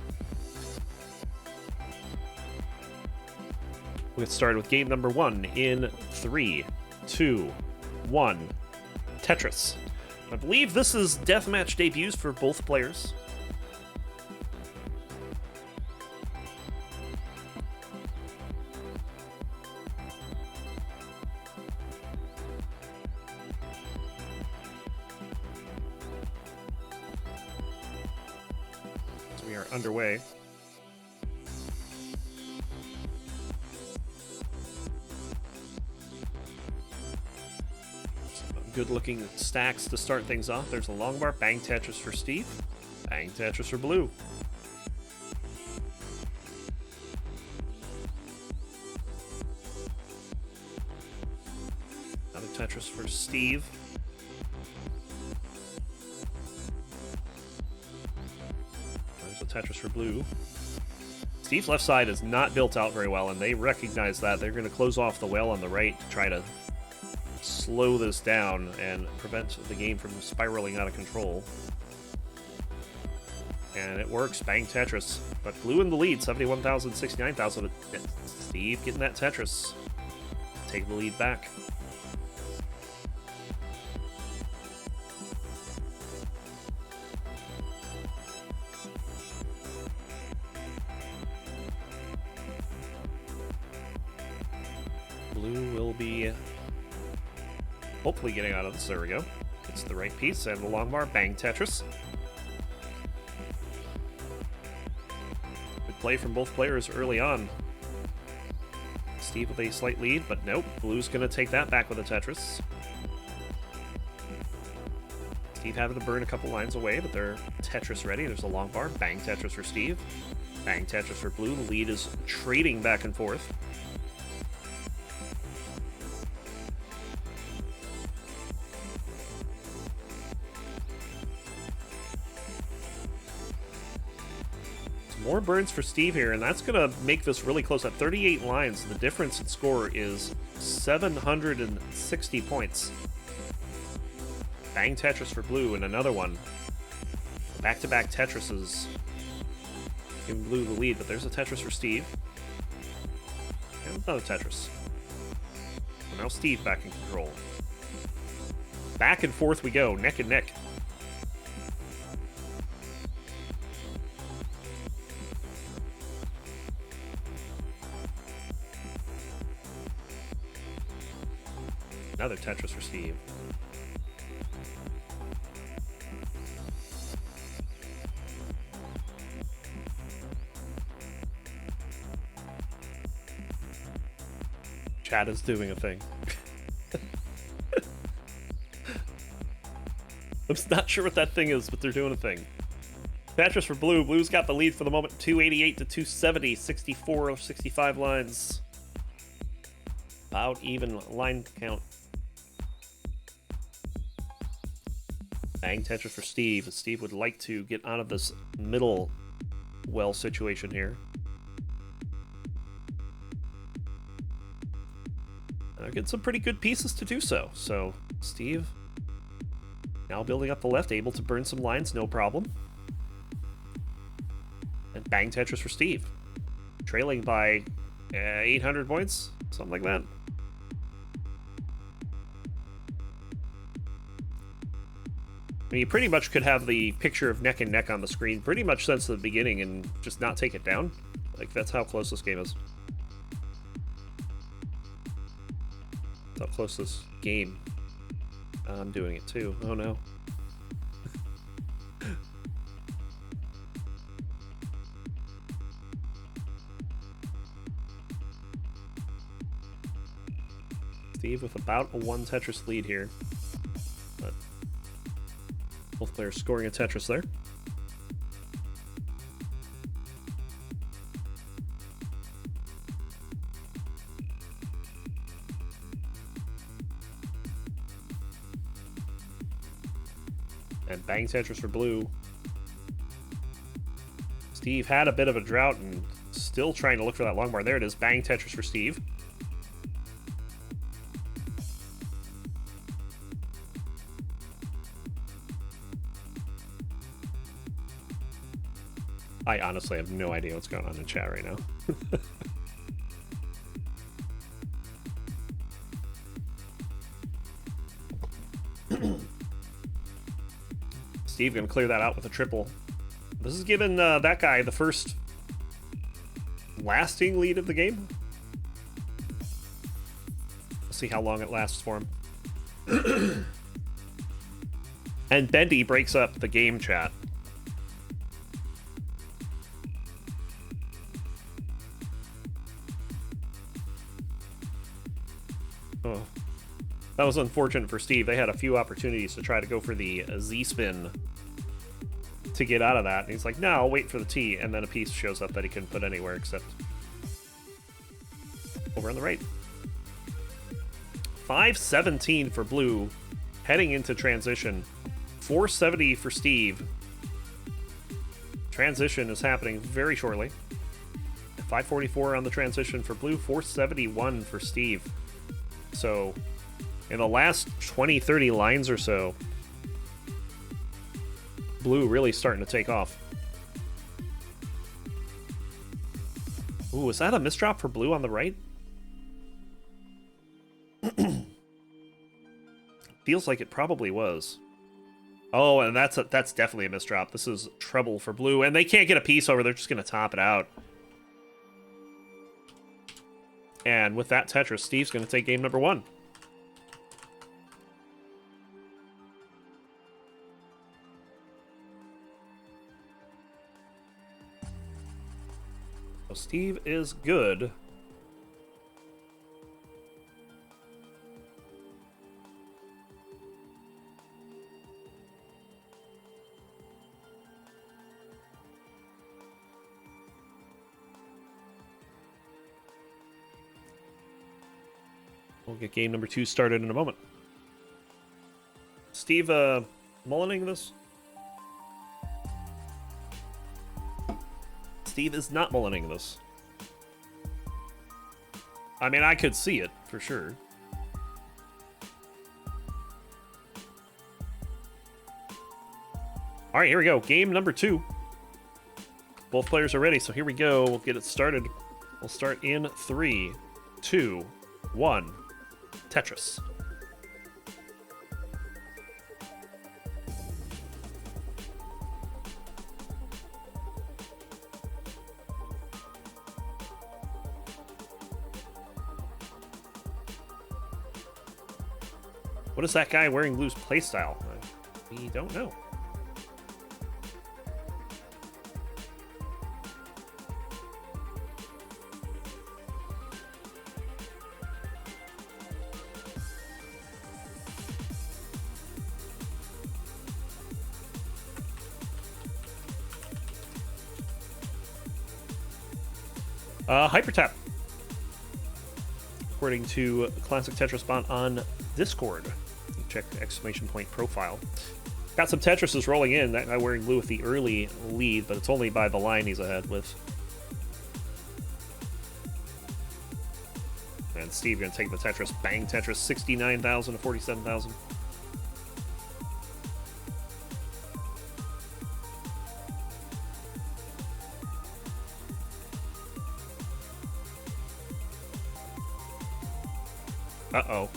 We'll get started with game number 1 in 3, 2, 1. Tetris. I believe this is deathmatch debuts for both players. So we are underway. good-looking stacks to start things off. There's a long bar. Bang Tetris for Steve. Bang Tetris for Blue. Another Tetris for Steve. There's a Tetris for Blue. Steve's left side is not built out very well, and they recognize that. They're going to close off the well on the right to try to slow this down and prevent the game from spiraling out of control. And it works. Bang Tetris. But Blue in the lead, 71,000, 69,000. Steve getting that Tetris. Take the lead back. Blue will be hopefully getting out of this. There we go. It's the right piece and the long bar. Bang Tetris. Good play from both players early on. Steve with a slight lead, but nope. Blue's going to take that back with a Tetris. Steve having to burn a couple lines away, but they're Tetris ready. There's a long bar. Bang Tetris for Steve. Bang Tetris for Blue. The lead is trading back and forth. More burns for Steve here, and that's going to make this really close. At 38 lines, the difference in score is 760 points. Bang Tetris for Blue, and another one. Back-to-back Tetrises. Giving Blue the lead, but there's a Tetris for Steve. And another Tetris. So now Steve back in control. Back and forth we go, neck and neck. Another Tetris for Steve. Chat is doing a thing. I'm not sure what that thing is, but they're doing a thing. Tetris for Blue. Blue's got the lead for the moment. 288 to 270. 64 of 65 lines. About even line count. Bang Tetris for Steve. Steve would like to get out of this middle well situation here. Get some pretty good pieces to do so. So Steve now building up the left, able to burn some lines, no problem. And Bang Tetris for Steve. Trailing by 800 points, something like that. I mean, you pretty much could have the picture of neck and neck on the screen pretty much since the beginning and just not take it down. Like, that's how close this game is. That's how close this game. I'm doing it too. Oh no. Steve with about a 1 Tetris lead here. But both players scoring a Tetris there. And Bang Tetris for Blue. Steve had a bit of a drought and still trying to look for that long bar. There it is. Bang Tetris for Steve. I honestly have no idea what's going on in chat right now. Steve gonna clear that out with a triple. This is giving that guy the first lasting lead of the game. We'll see how long it lasts for him. And Bendy breaks up the game chat. Oh. That was unfortunate for Steve. They had a few opportunities to try to go for the Z-spin to get out of that. And he's like, no, I'll wait for the T. And then a piece shows up that he couldn't put anywhere except over on the right. 517 for Blue, heading into transition. 470 for Steve. Transition is happening very shortly. 544 on the transition for Blue, 471 for Steve. So, in the last 20, 30 lines or so, Blue really starting to take off. Ooh, is that a misdrop for Blue on the right? Feels like it probably was. Oh, and that's definitely a misdrop. This is treble for Blue, and they can't get a piece over. They're just going to top it out. And with that Tetris, Steve's going to take game number 1. So Steve is good. We'll get game number 2 started in a moment. Steve, mullining this? Steve is not mullining this. I mean, I could see it, for sure. Alright, here we go. Game number 2. Both players are ready, so here we go. We'll get it started. We'll start in 3, 2, 1. Tetris. What is that guy wearing Blue's playstyle? We don't know. Hyper tap. According to Classic Tetris Bot on Discord. Check exclamation point profile. Got some Tetrises rolling in. That guy wearing Blue with the early lead, but it's only by the line he's ahead with. And Steve gonna take the Tetris. Bang Tetris, 69,000 to 47,000. Uh-oh.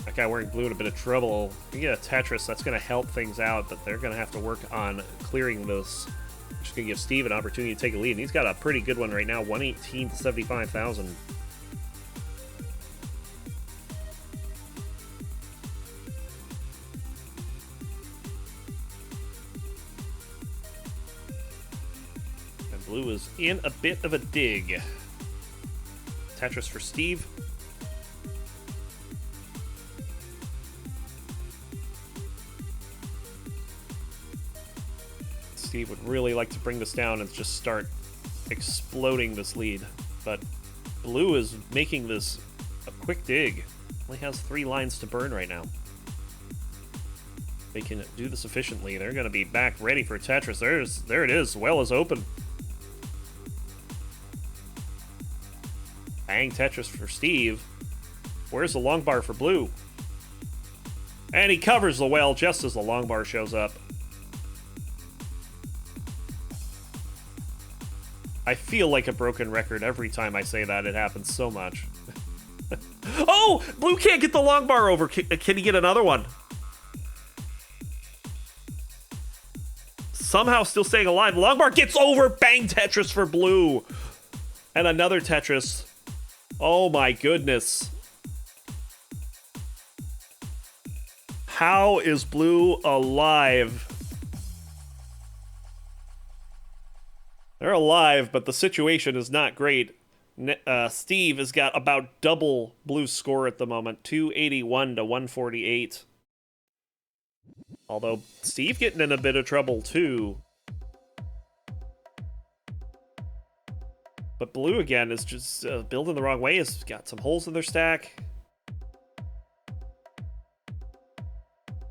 That guy wearing Blue in a bit of trouble. You get a Tetris, that's going to help things out, but they're going to have to work on clearing this. Which is going to give Steve an opportunity to take a lead. And he's got a pretty good one right now, 118 to 75,000. And Blue is in a bit of a dig. Tetris for Steve. Steve would really like to bring this down and just start exploding this lead. But Blue is making this a quick dig. Only has 3 lines to burn right now. They can do this efficiently. They're going to be back ready for Tetris. There it is. Well is open. Bang Tetris for Steve. Where's the long bar for Blue? And he covers the well just as the long bar shows up. I feel like a broken record every time I say that. It happens so much. Oh! Blue can't get the long bar over. Can he get another one? Somehow still staying alive. Long bar gets over. Bang Tetris for Blue. And another Tetris. Oh my goodness. How is Blue alive? They're alive, but the situation is not great. Steve has got about double Blue's score at the moment, 281 to 148. Although Steve getting in a bit of trouble too. But Blue again is just building the wrong way. Has got some holes in their stack.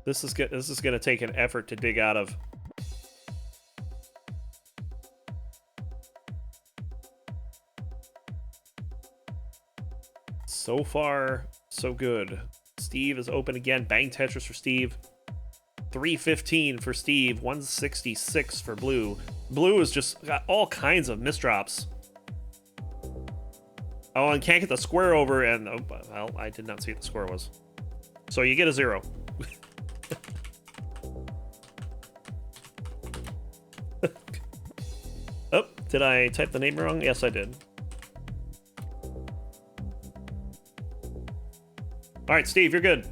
This is going to take an effort to dig out of. So far, so good. Steve is open again. Bang Tetris for Steve. 315 for Steve. 166 for Blue. Blue has just got all kinds of misdrops. Oh, and can't get the square over, and oh, well, I did not see what the score was. So you get a 0. Oh, did I type the name wrong? Yes, I did. All right, Steve, you're good.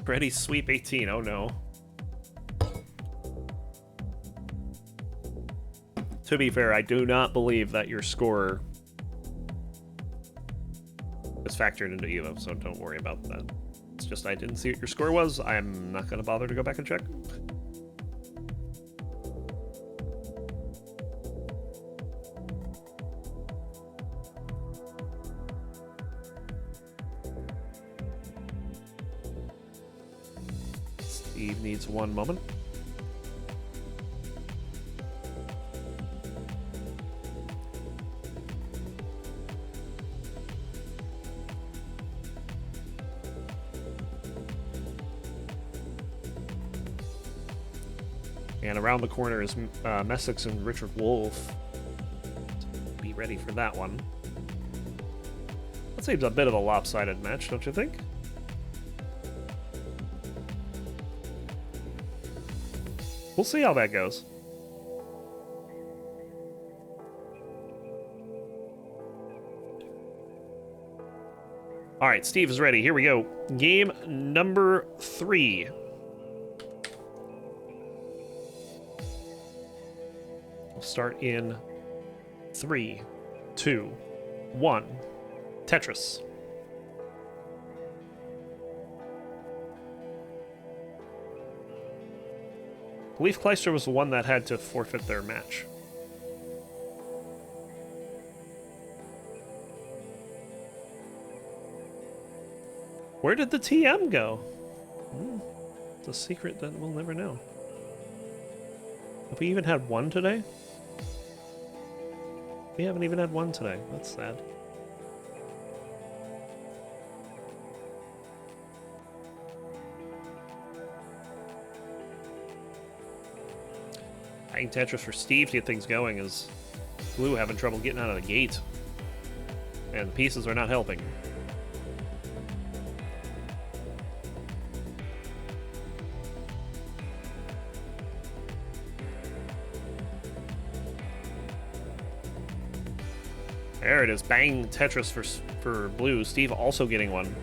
Ready, sweep 18. Oh no. To be fair, I do not believe that your score is factored into Evo, so don't worry about that. It's just I didn't see what your score was. I'm not going to bother to go back and check. Steve needs one moment. And around the corner is Messicks and Richard Wolf. Be ready for that one. That seems a bit of a lopsided match, don't you think? We'll see how that goes. All right, Steve is ready. Here we go. Game number 3. We'll start in 3, 2, 1. Tetris. Leaf Kleister was the one that had to forfeit their match. Where did the TM go? It's a secret that we'll never know. Have we even had one today? We haven't even had one today. That's sad. Bang Tetris for Steve to get things going is Blue having trouble getting out of the gate. And the pieces are not helping. There it is. Bang Tetris for Blue. Steve also getting one.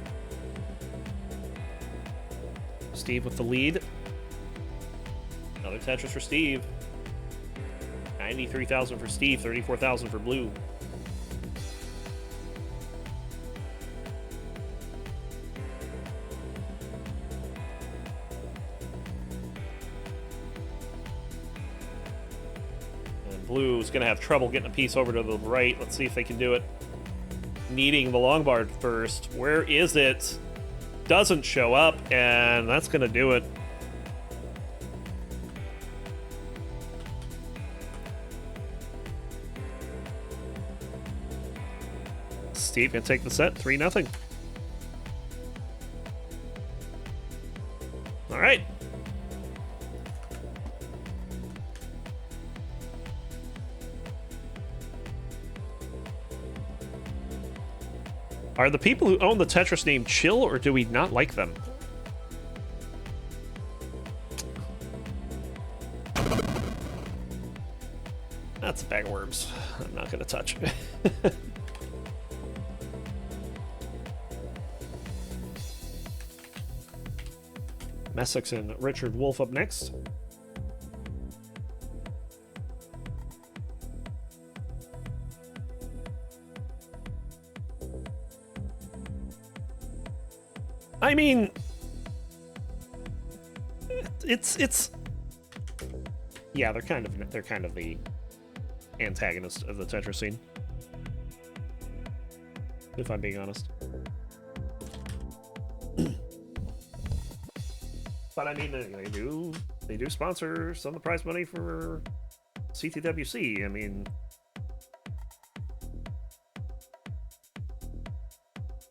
Steve with the lead. Another Tetris for Steve. 93,000 for Steve, 34,000 for Blue. And Blue is going to have trouble getting a piece over to the right. Let's see if they can do it. Needing the long bar first. Where is it? Doesn't show up, and that's going to do it. Steve can take the set, 3-0. All right. Are the people who own the Tetris name chill, or do we not like them? That's a bag of worms. I'm not going to touch. Messicks and Richard Wolf up next. I mean, it's yeah, they're kind of the antagonist of the Tetris scene, if I'm being honest. But I mean, they do sponsor some of the prize money for CTWC. I mean,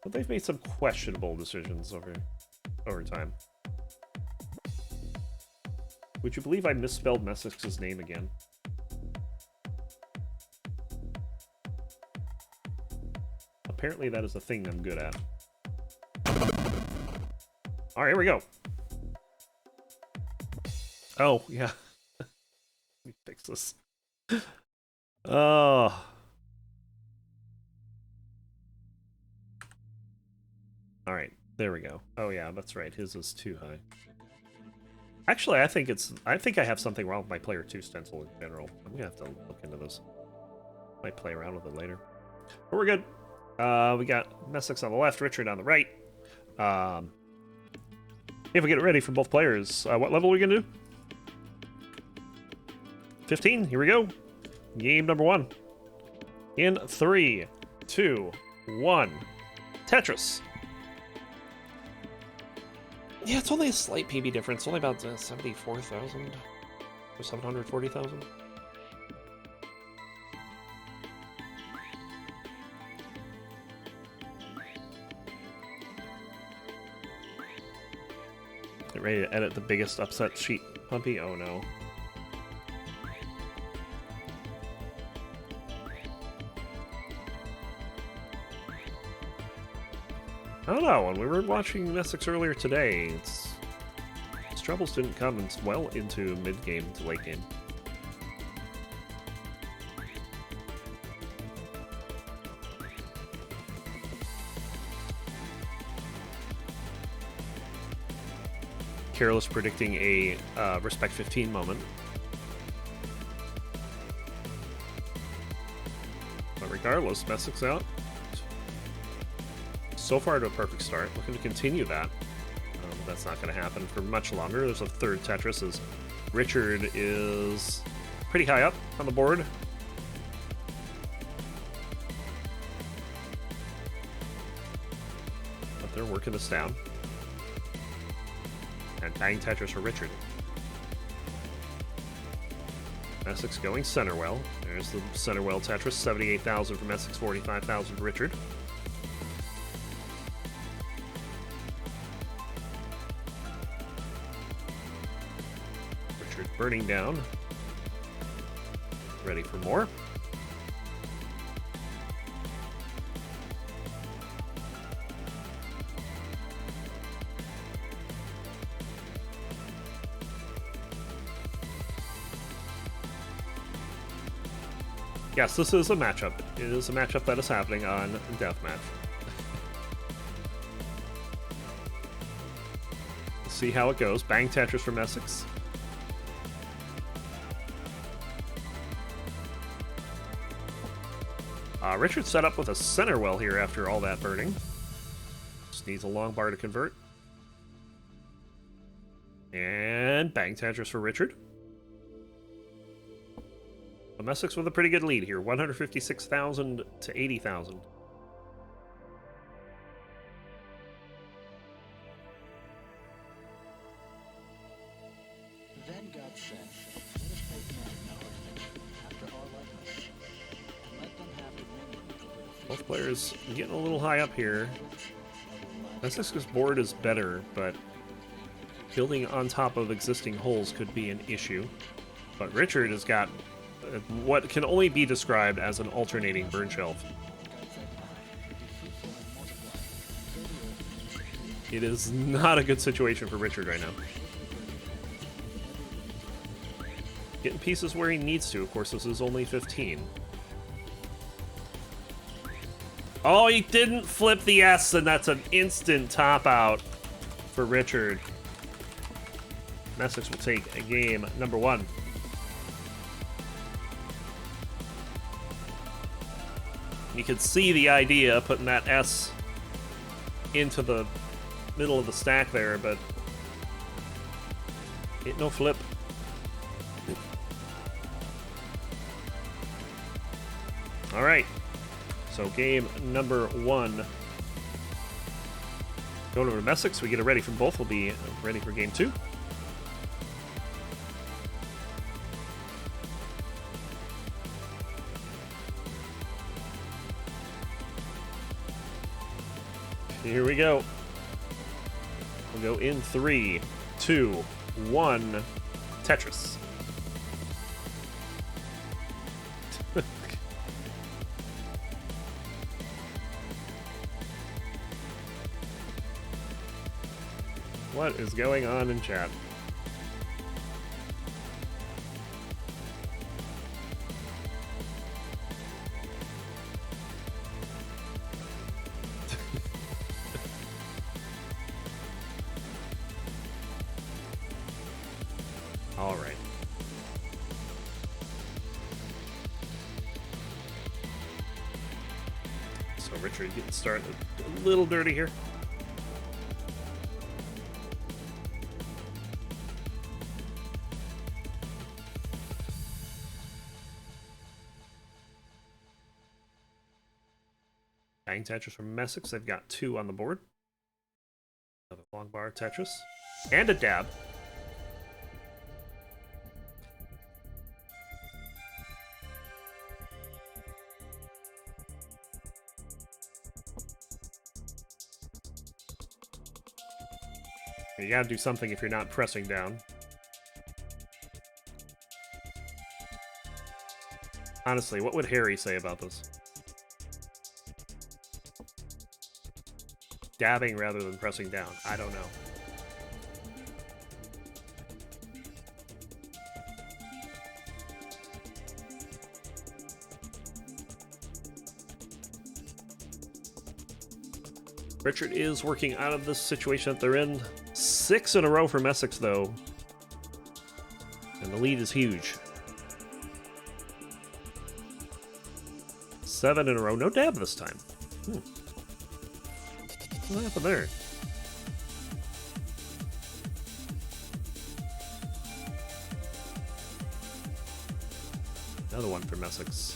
but they've made some questionable decisions over time. Would you believe I misspelled Messicks' name again? Apparently that is a thing I'm good at. Alright, here we go. Oh, yeah. Let me fix this. Oh. Alright, there we go. Oh yeah, that's right. His is too high. Actually, I think I have something wrong with my player 2 stencil in general. I'm gonna have to look into this. Might play around with it later. But we're good. We got Messicks on the left, Richard on the right. If we get it ready for both players, what level are we gonna do? 15, here we go. Game number 1. In 3, 2, 1. Tetris. Yeah, it's only a slight PB difference. Only about 74,000 or 740,000. Get ready to edit the biggest upset sheet, Pumpy? Oh no. I don't know, when we were watching Messicks earlier today, his troubles didn't come well into mid-game to late game. Careless predicting a Respect 15 moment. But regardless, Messicks out. So far to a perfect start. Looking to continue that. That's not going to happen for much longer. There's a third Tetris as Richard is pretty high up on the board. But they're working this down. And bang Tetris for Richard. Messicks going center well. There's the center well Tetris. 78,000 for Messicks, 45,000 for Richard. Burning down. Ready for more. Yes, this is a matchup. It is a matchup that is happening on Deathmatch. Let's see how it goes. Bang Tetris for Messicks. Richard set up with a center well here after all that burning. Just needs a long bar to convert. And bang Tetris for Richard. Messicks with a pretty good lead here, 156,000 to 80,000. Both players getting a little high up here. Messicks' board is better, but building on top of existing holes could be an issue. But Richard has got what can only be described as an alternating burn shelf. It is not a good situation for Richard right now. Getting pieces where he needs to. Of course, this is only 15. Oh, he didn't flip the S, and that's an instant top out for Richard. Messicks will take a game number 1. You can see the idea of putting that S into the middle of the stack there, but it no flip. All right, so game number 1. Going over to Messicks, we get it ready for both. We'll be ready for game 2. Here we go. We'll go in 3, 2, 1. Tetris. What is going on in chat? All right. So Richard getting started a little dirty here. Bang Tetris from Messicks. They've got 2 on the board. Another long bar Tetris. And a dab. You gotta do something if you're not pressing down. Honestly, what would Harry say about this? Dabbing rather than pressing down. I don't know. Richard is working out of this situation that they're in. 6 in a row for Messicks, though. And the lead is huge. 7 in a row. No dab this time. What happened there? Another one for Messicks.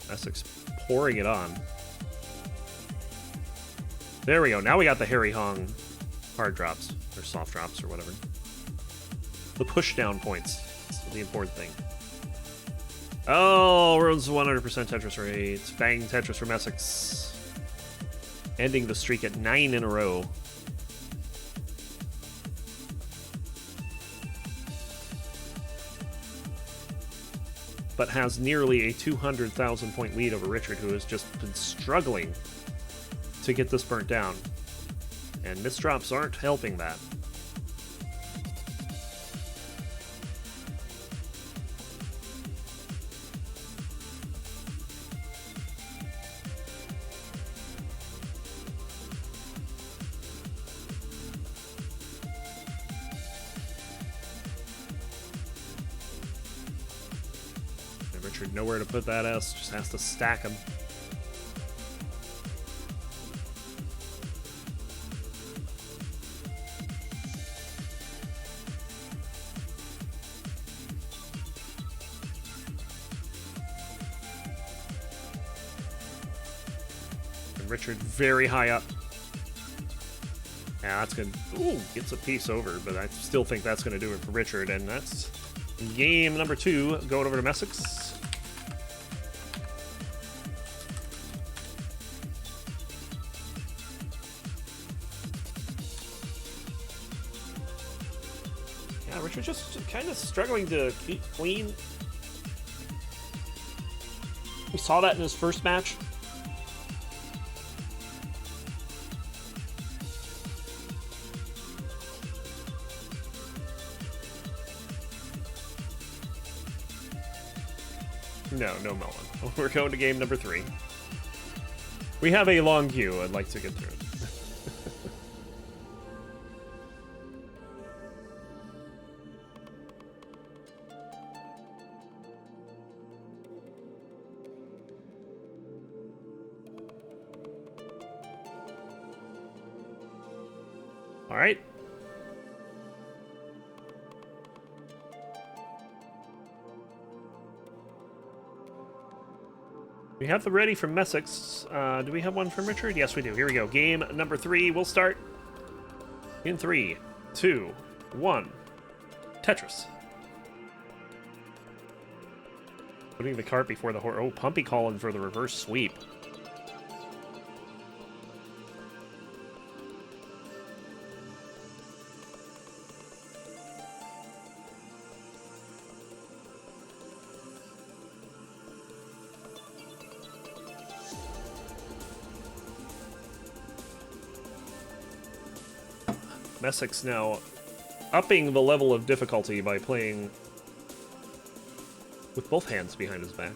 Messicks pouring it on. There we go. Now we got the Harry Hong hard drops, or soft drops, or whatever. The push down points. That's the important thing. Oh, ruins 100% Tetris rate. Bang Tetris for Messicks. Ending the streak at 9 in a row. But has nearly a 200,000 point lead over Richard, who has just been struggling to get this burnt down. And misdrops aren't helping that. Richard nowhere to put that S, just has to stack them. And Richard very high up. Yeah, that's gonna, ooh, gets a piece over, but I still think that's gonna do it for Richard, and that's game number 2, going over to Messicks. Yeah, Richard just kind of struggling to keep clean. We saw that in his first match. No melon. We're going to game number 3. We have a long queue. I'd like to get through it. All right. We have the ready from Messicks. Do we have one from Richard? Yes, we do. Here we go. Game number 3. We'll start in 3, 2, 1. Tetris. Putting the cart before the horse. Oh, Pumpy calling for the reverse sweep. Messicks now upping the level of difficulty by playing with both hands behind his back.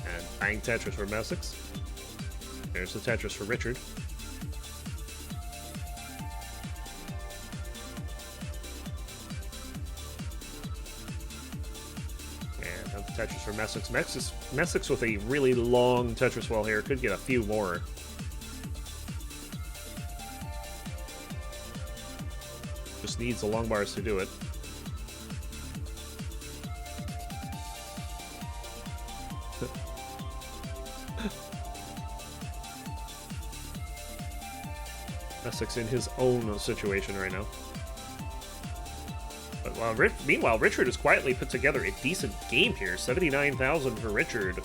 And bang Tetris for Messicks. There's the Tetris for Richard. Tetris for Messicks. Messicks with a really long Tetris well here. Could get a few more. Just needs the long bars to do it. Messicks in his own situation right now. But meanwhile, Richard has quietly put together a decent game here. 79,000 for Richard.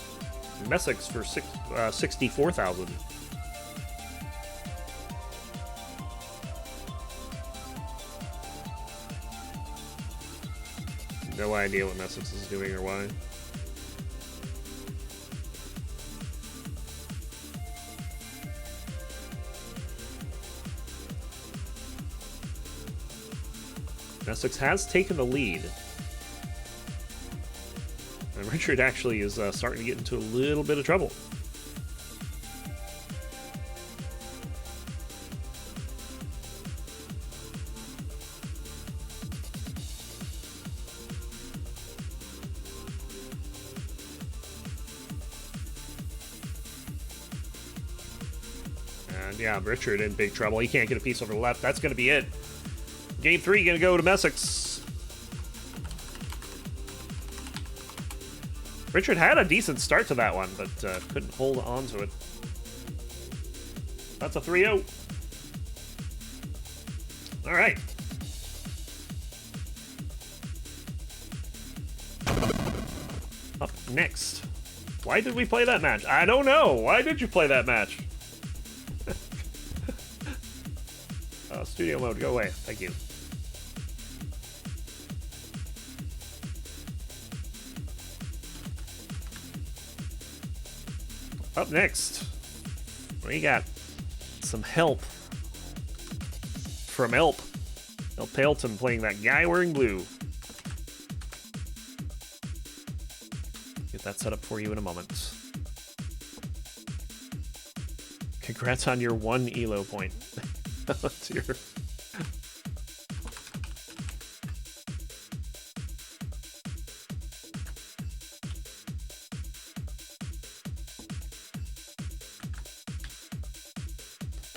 Messicks for 64,000. No idea what Messicks is doing or why. Messicks has taken the lead. And Richard actually is starting to get into a little bit of trouble. And yeah, Richard in big trouble. He can't get a piece over the left. That's going to be it. Game 3 gonna go to Messicks. Richard had a decent start to that one, but couldn't hold on to it. That's a 3-0. All right. Up next. Why did we play that match? I don't know. Why did you play that match? Studio mode, go away. Thank you. Up next, we got some help from Elp. Elp Paleton playing that guy wearing blue. Get that set up for you in a moment. Congrats on your 1 elo point. That's your...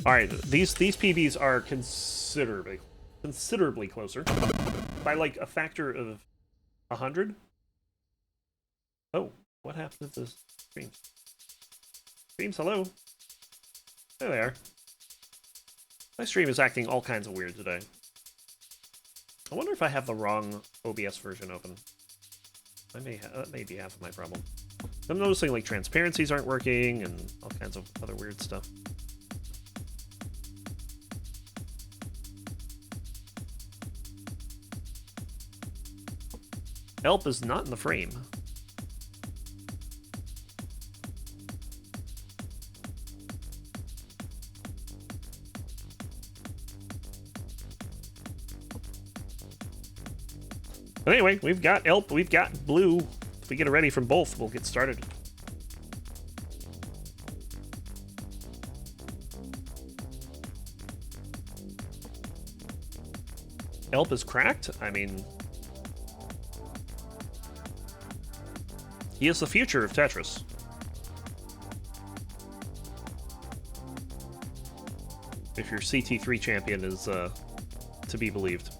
All right, these PBs are considerably closer by like a factor of 100. Oh, what happened to the stream? Streams, hello. There they are. My stream is acting all kinds of weird today. I wonder if I have the wrong OBS version open. That may be half of my problem. I'm noticing like transparencies aren't working and all kinds of other weird stuff. Elp is not in the frame. But anyway, we've got Elp, we've got Blue. If we get it ready from both, we'll get started. Elp is cracked? I mean... he is the future of Tetris. If your CT3 champion is to be believed.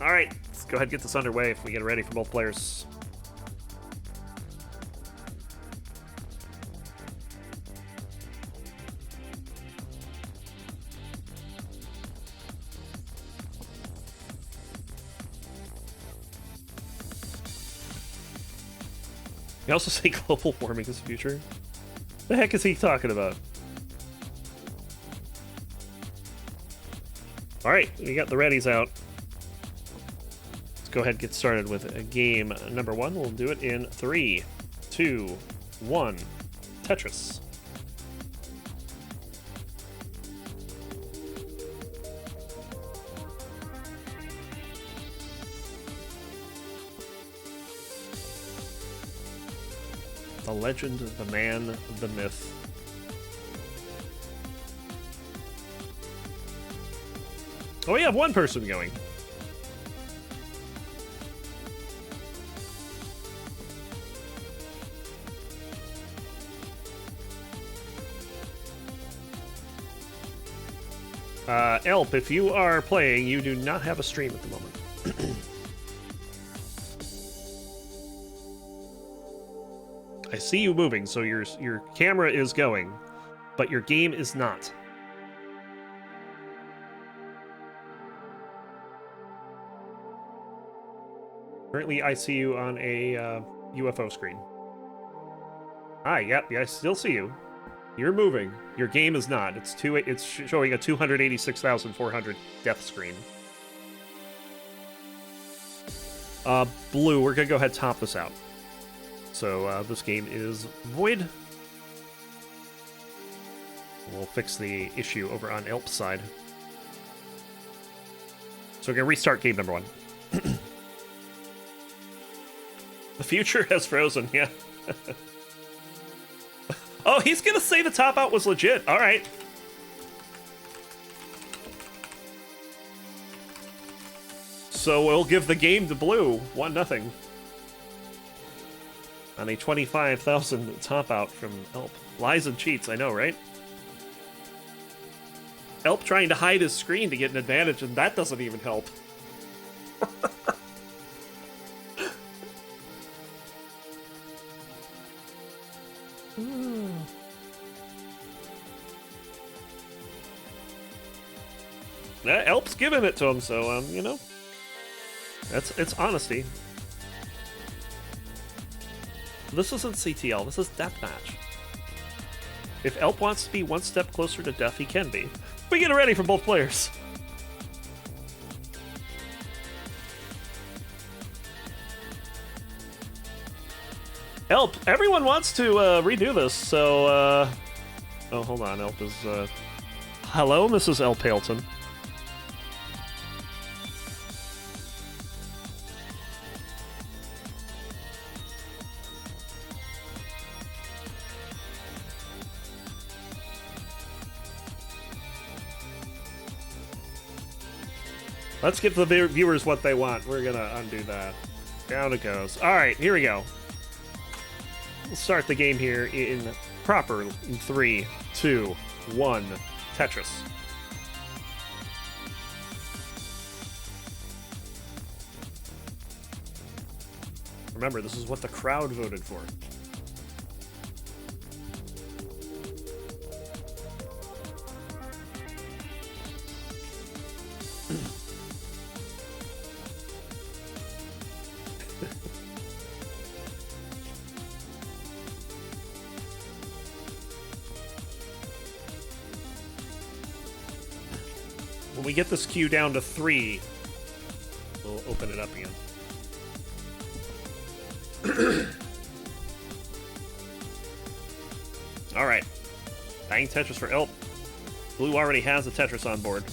All right, let's go ahead and get this underway if we get it ready for both players. You also say global warming is the future? The heck is he talking about? Alright, we got the readies out. Let's go ahead and get started with game number 1. We'll do it in 3, 2, 1. Tetris. The legend, the man, the myth. Oh, we have one person going. Elp, if you are playing, you do not have a stream at the moment. I see you moving, so your camera is going, but your game is not. Currently, I see you on a UFO screen. Ah, yep, I still see you. You're moving. Your game is not. It's showing a 286,400 death screen. Blue, we're gonna go ahead and top this out. So this game is void. We'll fix the issue over on Elp's side. So we're gonna restart game number 1. The future has frozen, yeah. Oh, he's gonna say the top out was legit. All right. So we'll give the game to Blue, 1-0. On a 25,000 top out from Elp. Lies and cheats, I know, right? Elp trying to hide his screen to get an advantage, and that doesn't even help. Elp's giving it to him, so, you know, it's honesty. This isn't CTL, this is Deathmatch. If Elp wants to be one step closer to death, he can be. We get it ready for both players. Elp, everyone wants to redo this, so, oh, hold on, Elp is, hello, Mrs. L. Paleton. Let's give the viewers what they want. We're gonna undo that. Down it goes. All right, here we go. We'll start the game here in proper in 3, 2, 1. Tetris. Remember, this is what the crowd voted for. When we get this queue down to 3, we'll open it up again. Alright. Bang Tetris for Elp. Blue already has a Tetris on board.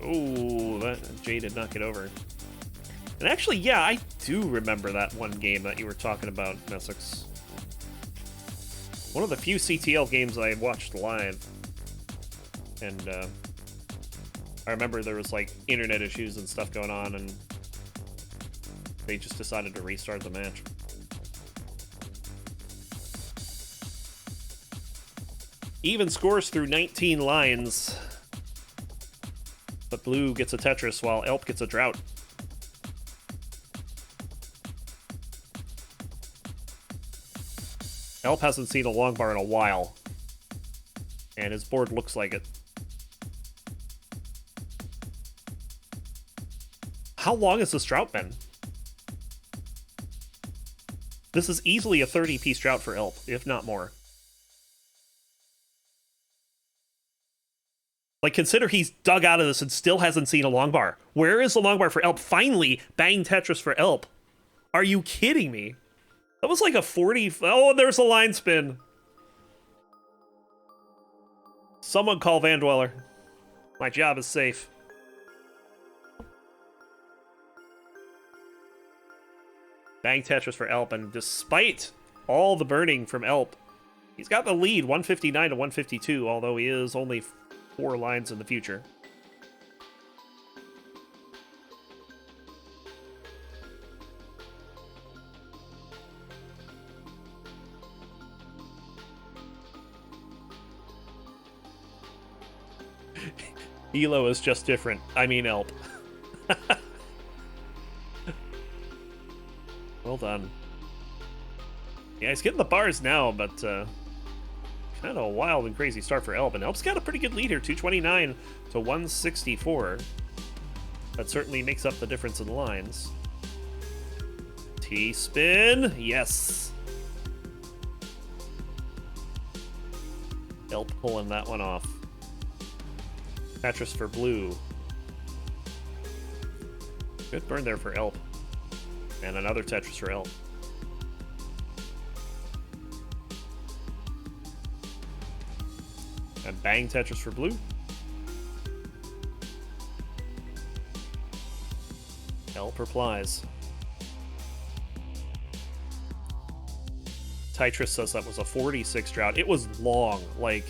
Oh, that Jay did not get over. And actually, yeah, I do remember that one game that you were talking about, Messicks. One of the few CTL games I watched live. And I remember there was like internet issues and stuff going on, and they just decided to restart the match. Even scores through 19 lines. But Blue gets a Tetris while Elp gets a Drought. Elp hasn't seen a long bar in a while. And his board looks like it. How long has this drought been? This is easily a 30-piece drought for Elp, if not more. Like, consider he's dug out of this and still hasn't seen a long bar. Where is the long bar for Elp? Finally, bang Tetris for Elp. Are you kidding me? That was like a 40... Oh, there's a line spin. Someone call vandweller. My job is safe. Bang Tetris for Elp, and despite all the burning from Elp, he's got the lead, 159 to 152, although he is only 4 lines in the future. Elo is just different. I mean Elp. Well done. Yeah, he's getting the bars now, but kind of a wild and crazy start for Elp. And Elp's got a pretty good lead here, 229 to 164. That certainly makes up the difference in lines. T-spin, yes. Elp pulling that one off. Tetris for Blue. Good burn there for Elp. And another Tetris for Elp. And bang Tetris for Blue. Elp replies. Titras says that was a 46 drought. It was long. Like,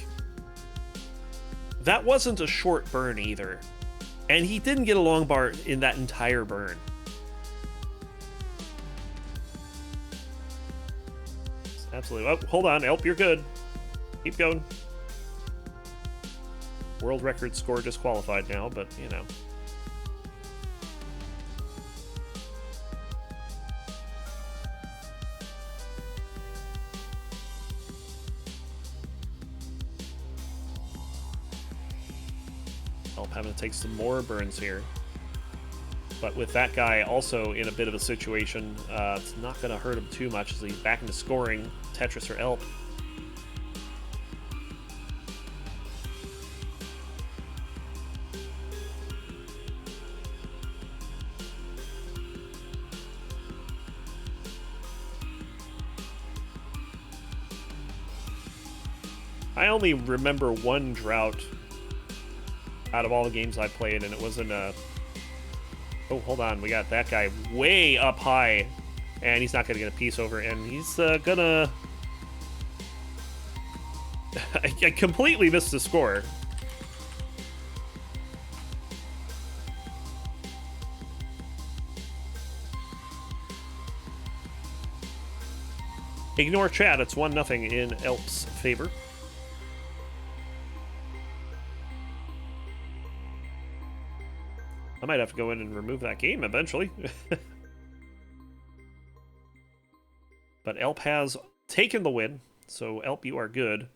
that wasn't a short burn either. And he didn't get a long bar in that entire burn. Absolutely. Oh, hold on, Elp, you're good. Keep going. World record score disqualified now, but, you know. Elp having to take some more burns here. But with that guy also in a bit of a situation, it's not going to hurt him too much as he's back into scoring. Tetris or Elp. I only remember one drought out of all the games I played, and it was in a... Oh, hold on. We got that guy way up high, and he's not going to get a piece over, and he's gonna... I completely missed the score. Ignore chat. It's 1-0 in Elp's favor. I might have to go in and remove that game eventually. But Elp has taken the win, so Elp, you are good.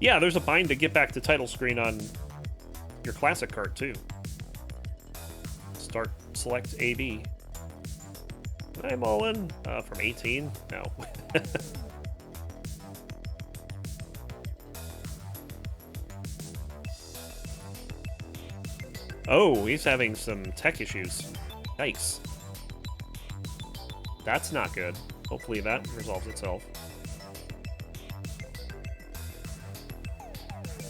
Yeah, there's a bind to get back to title screen on your classic cart, too. Start, select AB. I'm all in from 18. No. Oh, he's having some tech issues. Yikes. That's not good. Hopefully that resolves itself.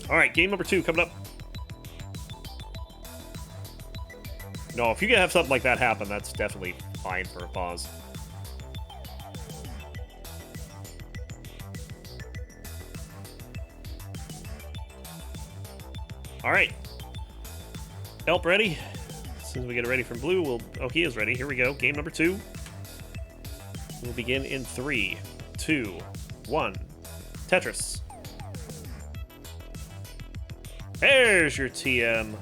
Alright, game number 2 coming up. No, if you can have something like that happen, that's definitely fine for a pause. Alright. Help ready? As soon as we get it ready from blue, we'll... Oh, he is ready. Here we go. Game number 2. We'll begin in 3, 2, 1. Tetris. There's your TM.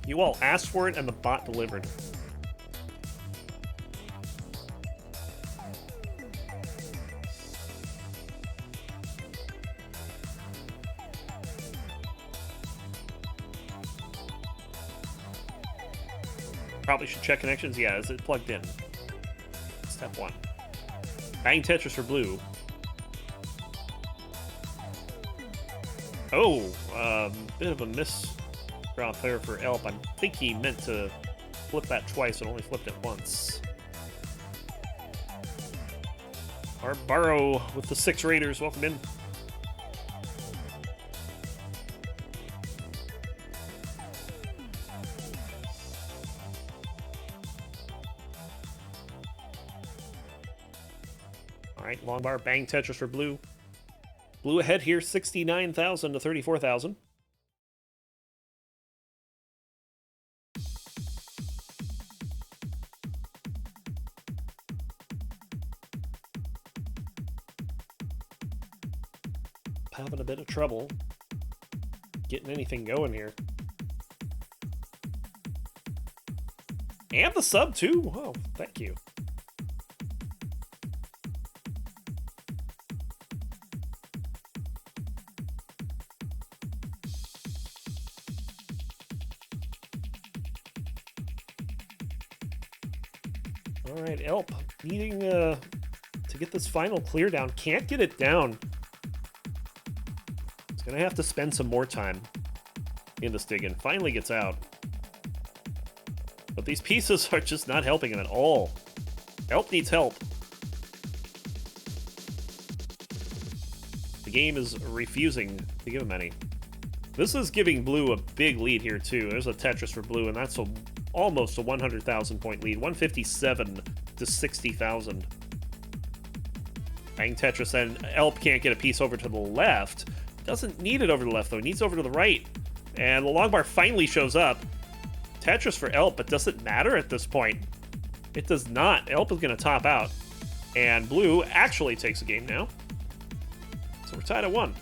You all asked for it, and the bot delivered. Probably should check connections. Yeah, is it plugged in? Step 1. Bang Tetris for blue. Oh, bit of a miss there for Elp. I think he meant to flip that twice and only flipped it once. Our Burrow with the 6 Raiders. Welcome in. Alright, long bar, bang Tetris for blue. Blue ahead here, 69,000 to 34,000. Having a bit of trouble getting anything going here. And the sub too. Oh, thank you. All right, Elp needing to get this final clear down. Can't get it down. Gonna have to spend some more time in this dig, and finally gets out. But these pieces are just not helping him at all. Elp needs help. The game is refusing to give him any. This is giving blue a big lead here too. There's a Tetris for blue, and that's almost a 100,000 point lead. 157 to 60,000. Bang Tetris, and Elp can't get a piece over to the left. Doesn't need it over to the left, though. He needs over to the right. And the long bar finally shows up. Tetris for Elp, but does it matter at this point? It does not. Elp is going to top out. And blue actually takes the game now. So we're tied at 1.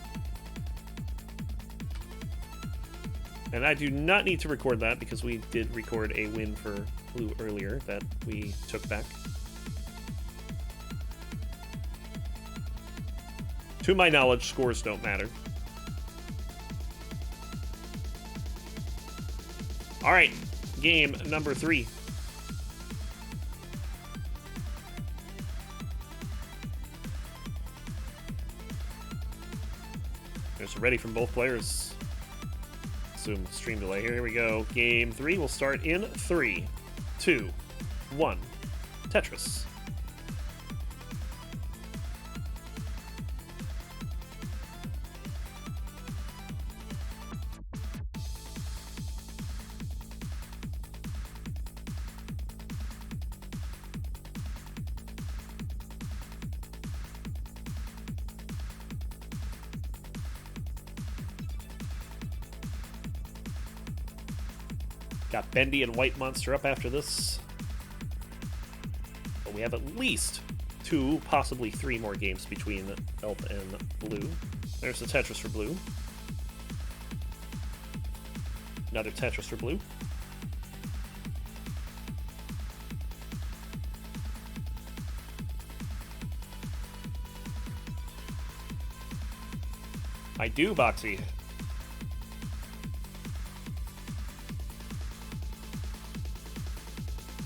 And I do not need to record that because we did record a win for blue earlier that we took back. To my knowledge, scores don't matter. All right, game number 3. There's a ready from both players. Assume stream delay here. Here we go. Game 3 will start in 3, 2, 1. Tetris. Got Bendy and White Monster up after this. But we have at least 2, possibly 3 more games between Elp and blue. There's the Tetris for blue. Another Tetris for blue. I do, Boxy.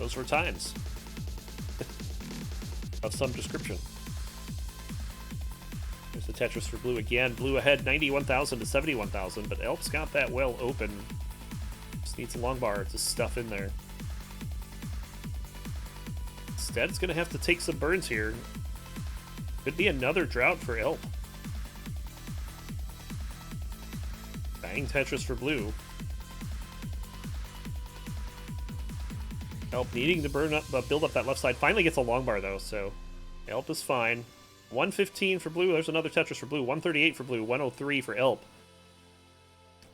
Those were times of some description. There's the Tetris for blue again. Blue ahead 91,000 to 71,000, but Elp's got that well open. Just needs a long bar to stuff in there. Instead, it's going to have to take some burns here. Could be another drought for Elp. Bang Tetris for blue. Elp needing to build up that left side. Finally gets a long bar though, so Elp is fine. 115 for blue. There's another Tetris for blue. 138 for blue. 103 for Elp.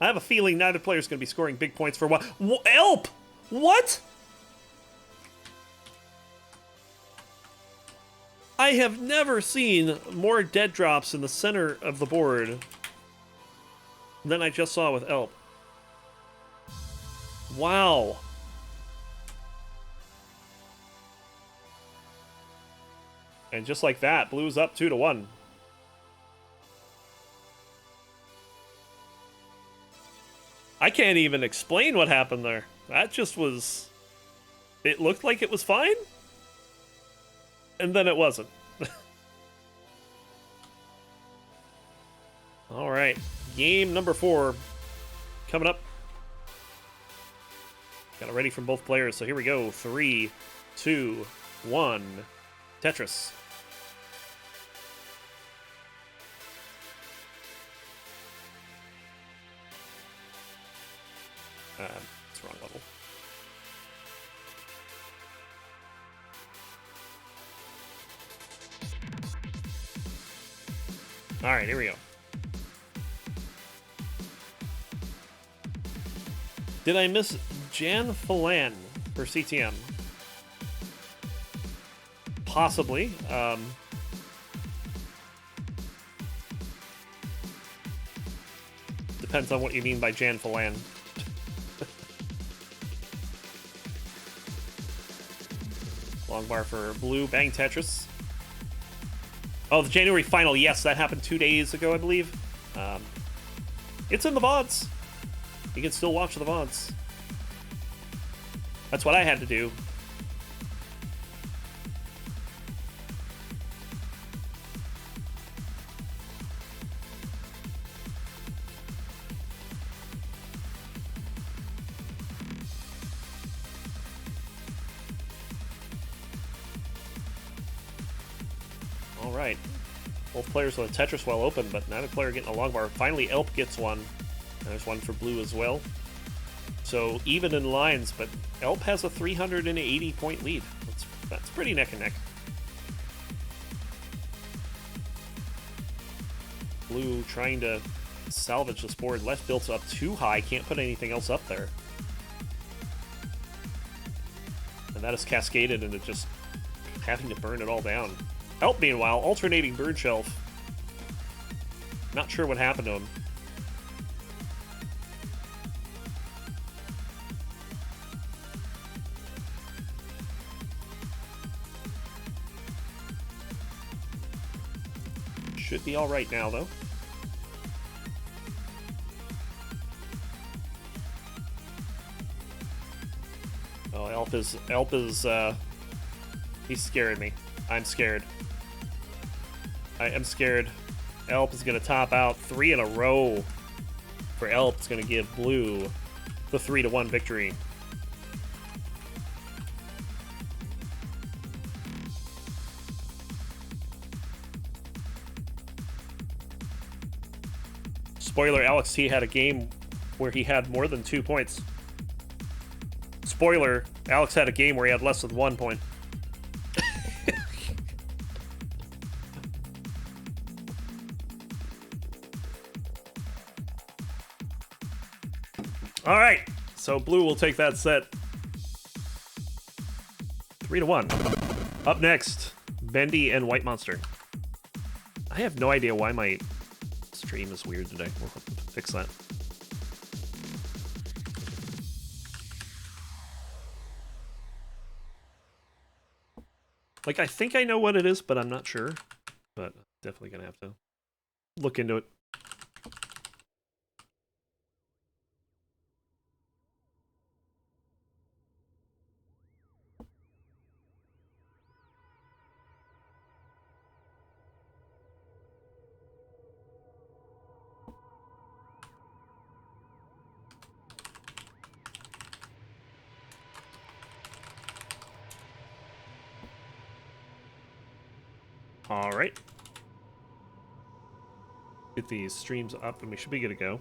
I have a feeling neither player is going to be scoring big points for one. Elp! What? I have never seen more dead drops in the center of the board than I just saw with Elp. Wow. And just like that, blue's up 2-1. I can't even explain what happened there. That just was... It looked like it was fine, and then it wasn't. All right, game number 4 coming up. Got it ready from both players, so here we go. 3, 2, 1, Tetris. It's wrong level. All right, here we go. Did I miss Jan Phelan for CTM? Possibly. Depends on what you mean by Jan Phelan. Long bar for blue. Bang Tetris. Oh, the January final. Yes, that happened 2 days ago, I believe. It's in the VODs. You can still watch the VODs. That's what I had to do. All right. Both players with a Tetris well open, but neither player getting a long bar. Finally, Elp gets one. And there's one for blue as well. So even in lines, but Elp has a 380-point lead. That's pretty neck and neck. Blue trying to salvage this board. Left built up too high. Can't put anything else up there. And that is cascaded into just having to burn it all down. Elp, meanwhile, alternating burn shelf. Not sure what happened to him. Should be all right now, though. Oh, Elp is, he's scaring me. I'm scared. I am scared. Elp is going to top out 3 in a row. For Elp, it's going to give blue the 3-1 victory. Spoiler, Alex T had a game where he had more than 2 points. Spoiler, Alex had a game where he had less than 1 point. All right, so blue will take that set. 3-1. Up next, Bendy and White Monster. I have no idea why my stream is weird today. We'll have to fix that. Like, I think I know what it is, but I'm not sure. But definitely gonna have to look into it. All right. Get these streams up and we should be good to go.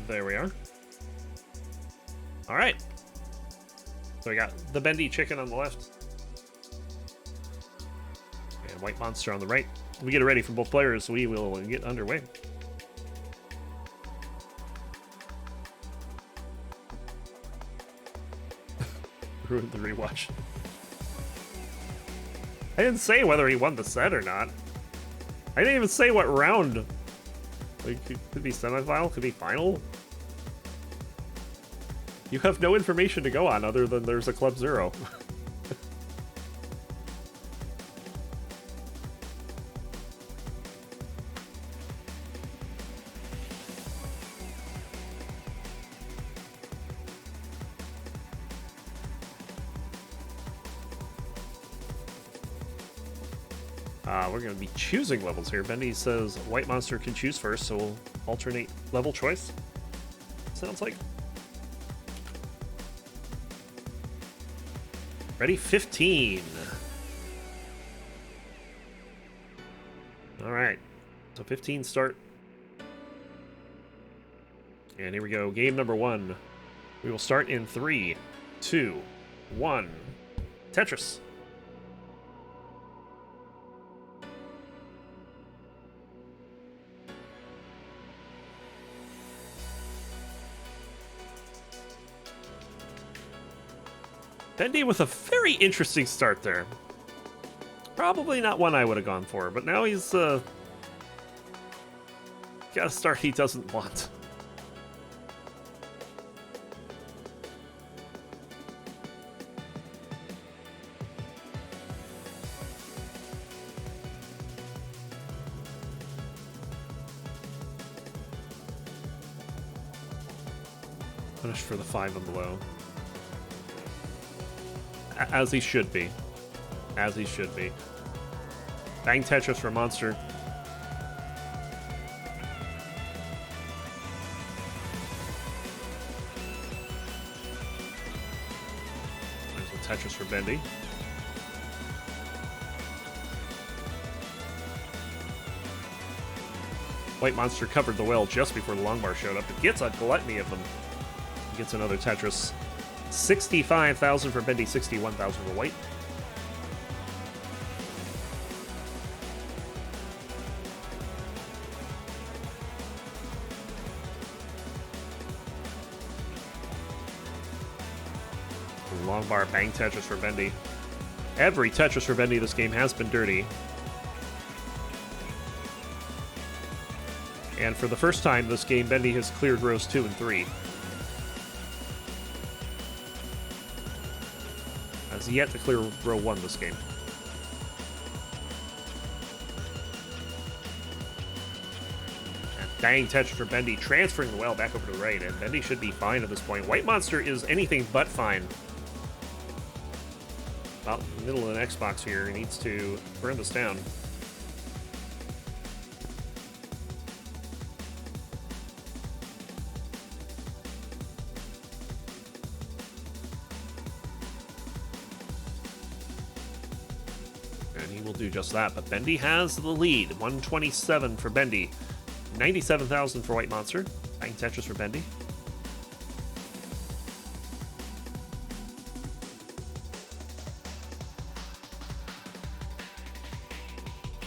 There we are. All right. So we got the Bendy chicken on the left. And White Monster on the right. We get it ready for both players, we will get underway. Ruined the rewatch. I didn't say whether he won the set or not. I didn't even say what round. Like, it could be semifinal, could be final. You have no information to go on other than there's a Club Zero. We're going to be choosing levels here. Bendy says White Monster can choose first, so we'll alternate level choice. Sounds like. Ready? 15. All right. So 15 start. And here we go. Game number 1. We will start in 3, 2, 1. Tetris. Bendy with a very interesting start there. Probably not one I would have gone for, but now he's got a start he doesn't want. Punished for the 5 and below. As he should be. As he should be. Bang Tetris for Monster. There's the Tetris for Bendy. White Monster covered the well just before the long bar showed up. It gets a gluttony of them. Gets another Tetris. 65,000 for Bendy, 61,000 for White. Long bar bang Tetris for Bendy. Every Tetris for Bendy this game has been dirty. And for the first time this game, Bendy has cleared rows 2 and 3. Has yet to clear row 1 this game. And bang Tetris for Bendy, transferring the well back over to the right, and Bendy should be fine at this point. White Monster is anything but fine. About in the middle of an Xbox here, he needs to burn this down. Do just that, but Bendy has the lead. 127 for Bendy, 97,000 for White Monster. Bang Tetris for Bendy.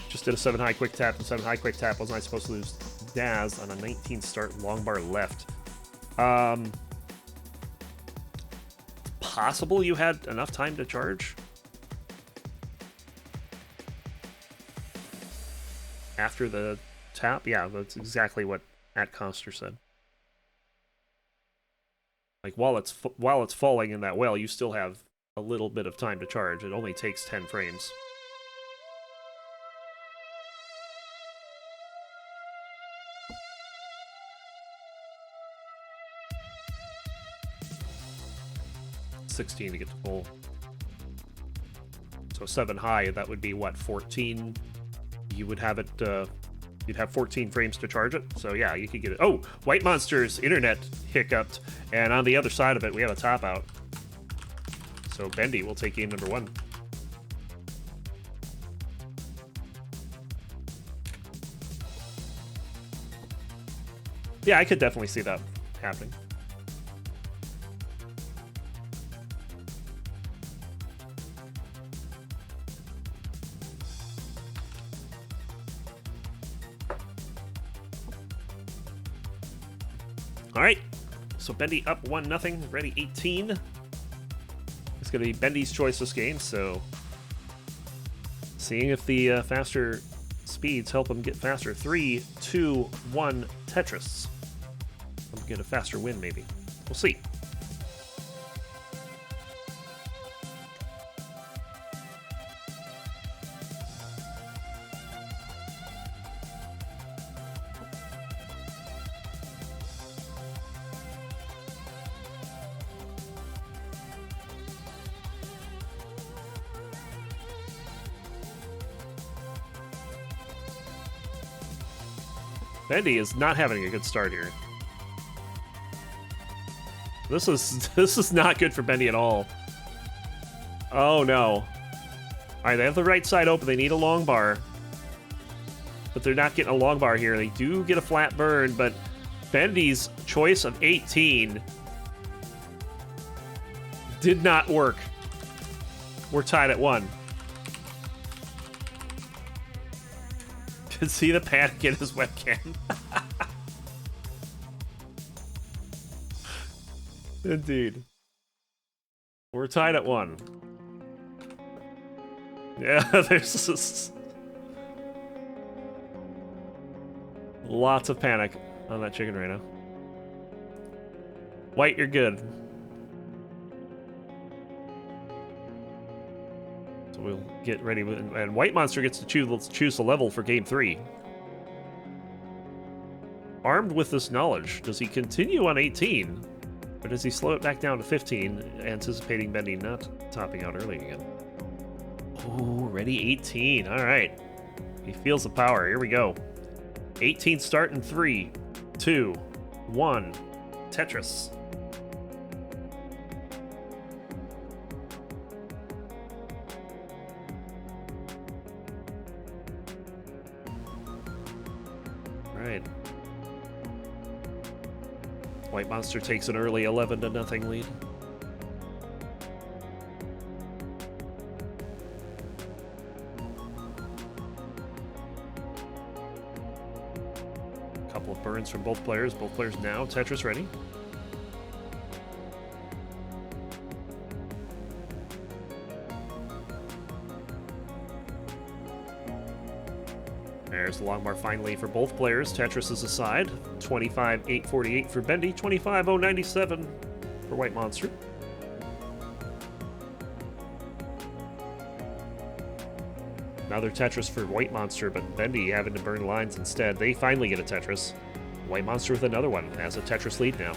Just did a 7 high quick tap, and 7 high quick tap. Wasn't I supposed to lose Daz on a 19 start long bar left? Possible you had enough time to charge after the tap? Yeah, that's exactly what @Coster said. Like, while it's falling in that well, you still have a little bit of time to charge. It only takes 10 frames. $16 to get to full. So 7 high, that would be what, 14 you would have it, you'd have 14 frames to charge it. So yeah, you could get it. Oh, White Monster's internet hiccuped, and on the other side of it, we have a top out. So Bendy will take game number 1. Yeah, I could definitely see that happening. All right, so Bendy up 1-0, ready 18. It's going to be Bendy's choice this game, so seeing if the faster speeds help him get faster. 3, 2, 1, Tetris. I'll get a faster win, maybe. We'll see. Bendy is not having a good start here. This is not good for Bendy at all. Oh no. All right, they have the right side open. They need a long bar, but they're not getting a long bar here. They do get a flat burn, but Bendy's choice of 18 did not work. We're tied at 1. Can see the panic in his webcam. Indeed. We're tied at 1. Yeah, there's just lots of panic on that chicken right now. White, you're good. So we'll get ready with, and White Monster gets to choose the level for game 3. Armed with this knowledge, does he continue on 18? Or does he slow it back down to 15, anticipating Bendy not topping out early again? Oh, ready 18. All right. He feels the power. Here we go. 18 start in 3, 2, 1. Tetris. All right. White Monster takes an early 11-0 lead. Couple of burns from both players. Both players now. Tetris ready. There's the long bar finally for both players. Tetris is aside. 25-848 for Bendy. 25-097 for White Monster. Another Tetris for White Monster, but Bendy having to burn lines instead. They finally get a Tetris. White Monster with another one. Has a Tetris lead now.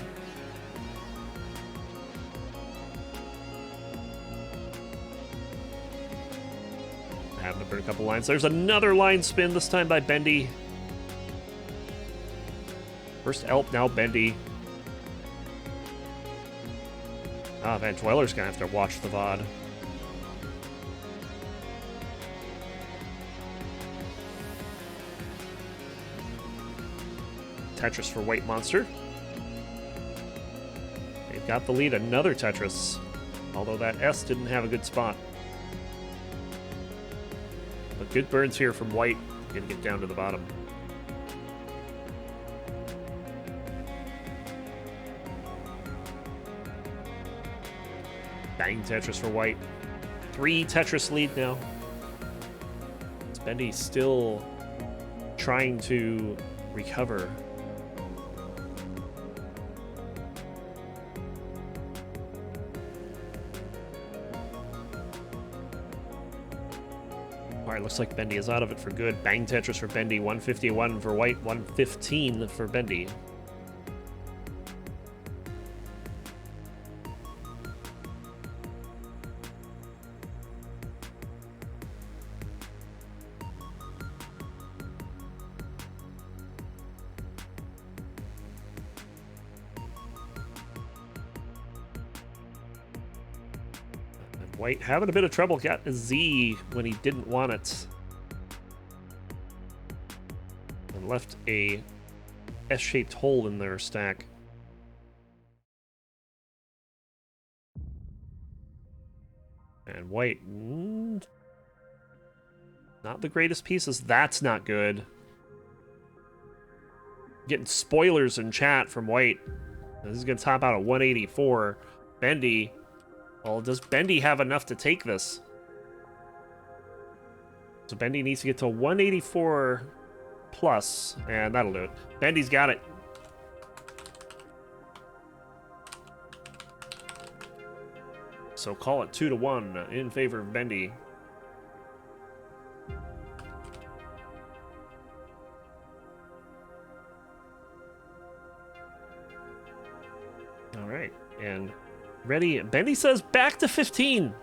Having to burn a couple lines. There's another line spin, this time by Bendy. First Elp, now Bendy. Ah, vandweller's gonna have to watch the VOD. Tetris for White Monster. They've got the lead. Another Tetris. Although that S didn't have a good spot. But good burns here from White. Gonna get down to the bottom. Bang Tetris for White. 3 Tetris lead now. It's Bendy still trying to recover. Alright, looks like Bendy is out of it for good. Bang Tetris for Bendy. 151 for White. 115 for Bendy. White having a bit of trouble. Got a Z when he didn't want it. And left a S-shaped hole in their stack. And White, not the greatest pieces. That's not good. Getting spoilers in chat from White. This is going to top out at 184. Bendy. Well, does Bendy have enough to take this? So Bendy needs to get to 184 plus, and that'll do it. Bendy's got it. So call it 2-1 in favor of Bendy. All right, and ready. Bendy says back to 15.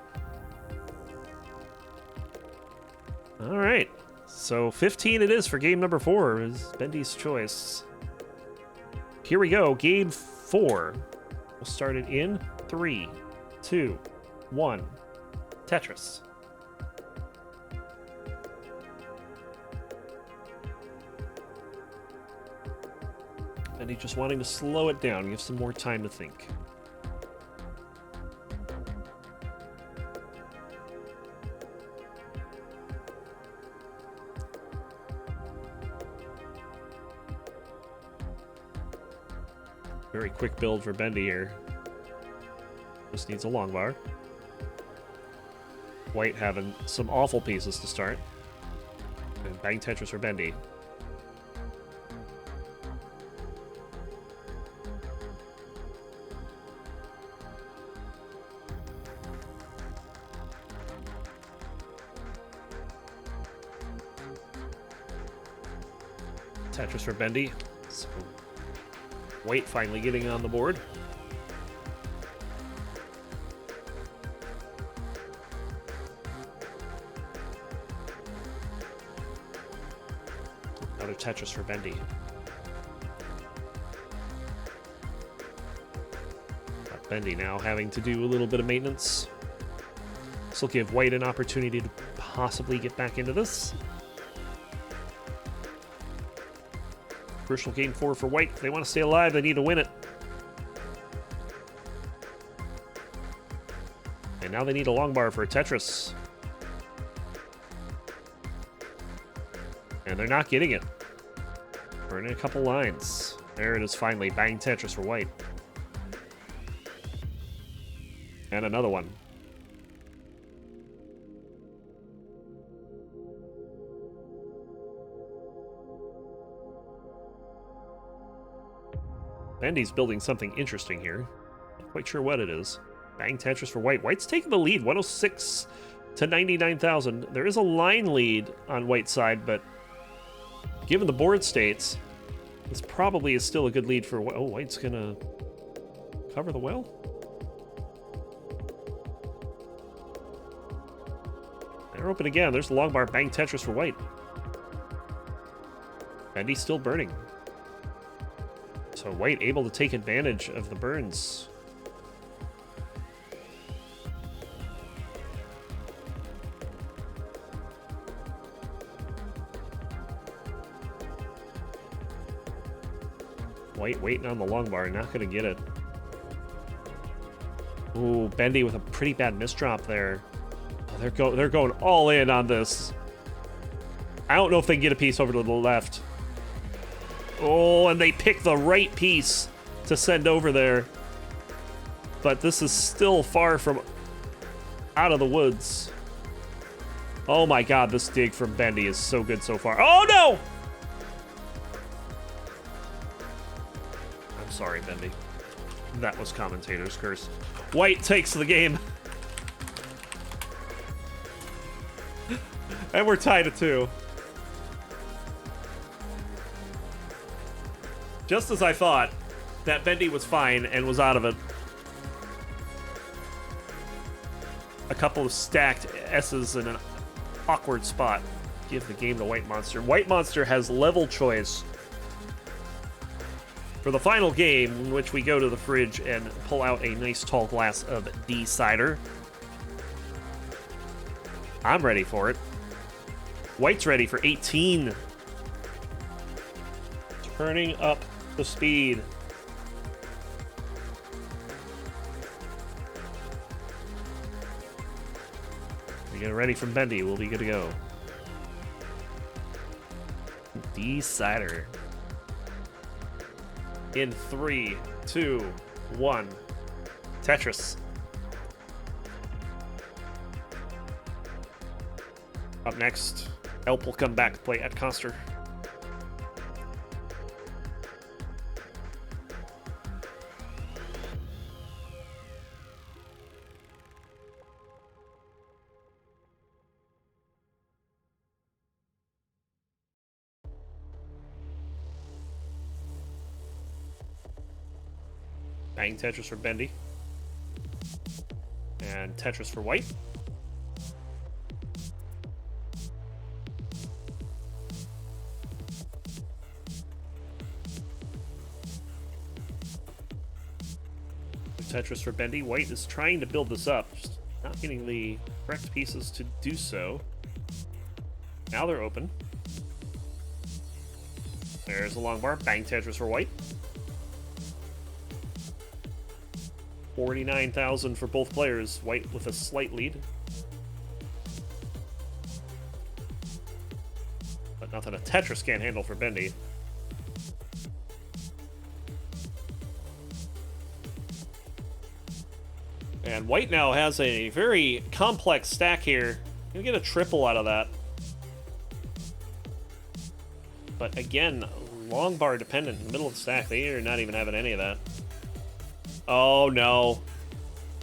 All right, so 15 it is for game number 4 is Bendy's choice. Here we go, game 4. We'll start it in 3, 2, 1. Tetris. Bendy just wanting to slow it down, give some more time to think. Very quick build for Bendy here. Just needs a long bar. White having some awful pieces to start. And bang Tetris for Bendy. Tetris for Bendy. So White finally getting on the board. Another Tetris for Bendy. But Bendy now having to do a little bit of maintenance. This will give White an opportunity to possibly get back into this. Crucial game 4 for White. If they want to stay alive, they need to win it. And now they need a long bar for a Tetris. And they're not getting it. We're in a couple lines. There it is finally. Bang Tetris for White. And another one. Bendy's building something interesting here. Not quite sure what it is. Bang Tetris for White. White's taking the lead, 106 to 99,000. There is a line lead on White's side, but given the board states, this probably is still a good lead for... Oh, White's gonna cover the well? They're open again. There's the long bar. Bang Tetris for White. Bendy's still burning. So White able to take advantage of the burns. White waiting on the long bar, not going to get it. Ooh, Bendy with a pretty bad misdrop there. Oh, they're going all in on this. I don't know if they can get a piece over to the left. Oh, and they pick the right piece to send over there. But this is still far from out of the woods. Oh my god, this dig from Bendy is so good so far. Oh no! I'm sorry, Bendy. That was commentator's curse. White takes the game. And we're tied at 2. Just as I thought, that Bendy was fine and was out of it. A couple of stacked S's in an awkward spot. Give the game to White Monster. White Monster has level choice for the final game, in which we go to the fridge and pull out a nice tall glass of D cider. I'm ready for it. White's ready for 18. Turning up the speed. We get ready from Bendy. We'll be good to go. Decider. In 3, 2, 1. Tetris. Up next, Elp will come back to play at Coster. Bang Tetris for Bendy. And Tetris for White. Tetris for Bendy. White is trying to build this up, just not getting the correct pieces to do so. Now they're open. There's a long bar. Bang Tetris for White. 49,000 for both players. White with a slight lead. But nothing a Tetris can't handle for Bendy. And White now has a very complex stack here. He'll get a triple out of that. But again, long bar dependent in the middle of the stack. They are not even having any of that. Oh no.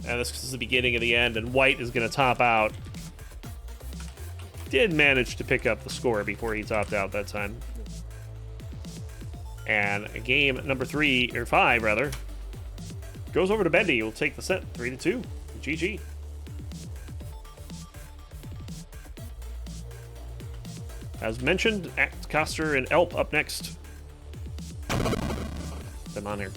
And this is the beginning of the end, and White is going to top out. Did manage to pick up the score before he topped out that time. And game number 5 rather, goes over to Bendy. He'll take the set 3-2. GG. As mentioned, Coster and Elp up next. Them on here.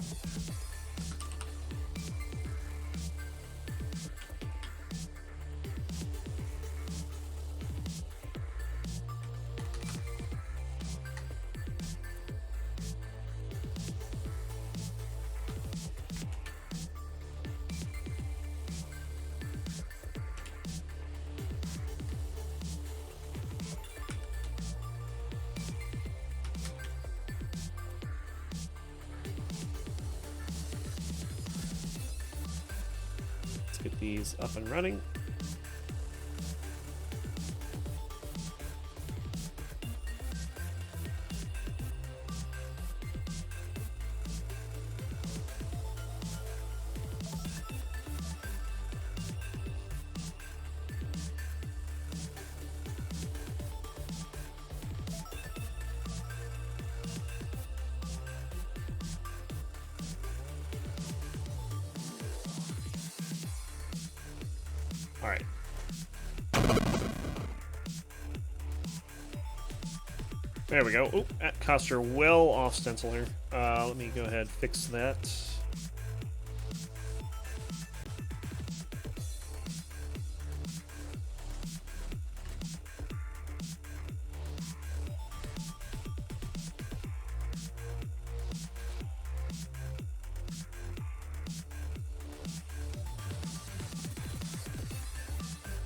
Get these up and running. All right. There we go. Oh, at Coster well off stencil here. Let me go ahead and fix that.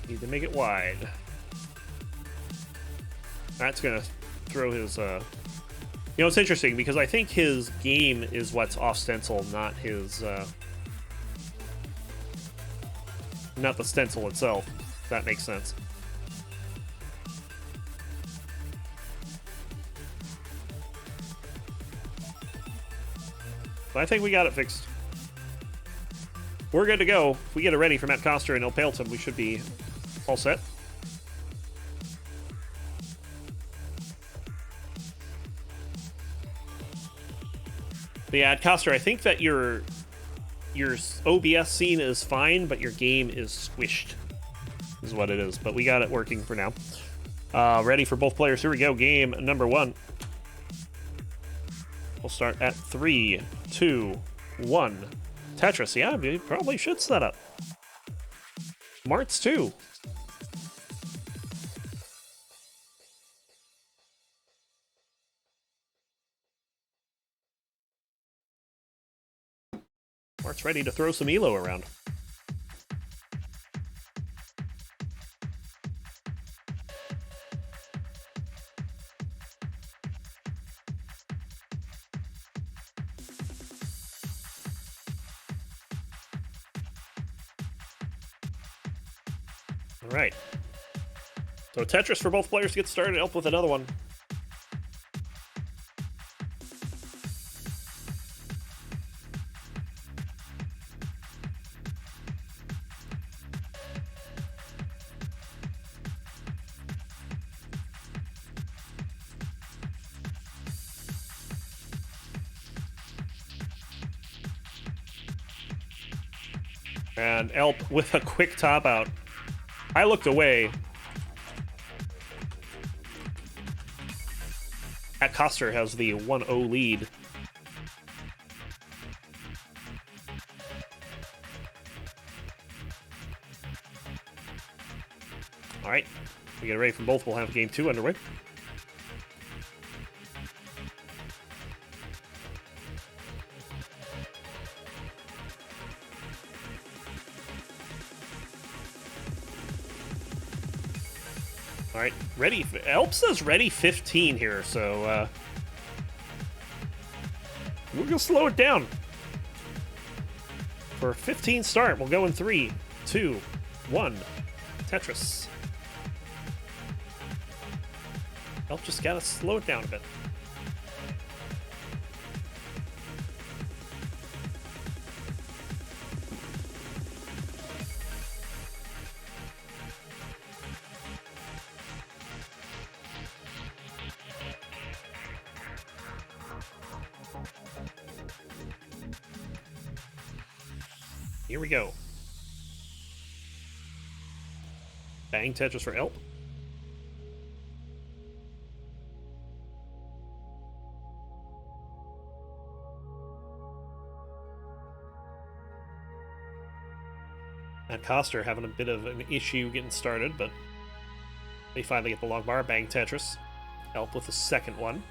Need to make it wide. That's gonna throw his you know, it's interesting because I think his game is what's off stencil, not his not the stencil itself, if that makes sense. But I think we got it fixed. We're good to go. If we get it ready for Matt Coster and Ilpaleton, we should be all set. But yeah, at Coster, I think that your OBS scene is fine, but your game is squished, is what it is. But we got it working for now. Ready for both players. Here we go. Game number 1. We'll start at 3, 2, 1. Tetris. Yeah, we probably should set up. Martz too. Martz ready to throw some Elo around. All right. So Tetris for both players to get started. Help with another one. And Elp with a quick top out. I looked away. At Coster has the 1-0 lead. All right, we get ready from both. We'll have game 2 underway. All right, ready. Elp says ready 15 here, so we're gonna slow it down. For a 15 start, we'll go in 3, 2, 1. Tetris. Elp just gotta slow it down a bit. Here we go. Bang Tetris for Elp. Matt Coster having a bit of an issue getting started, but they finally get the long bar. Bang Tetris. Elp with the second one.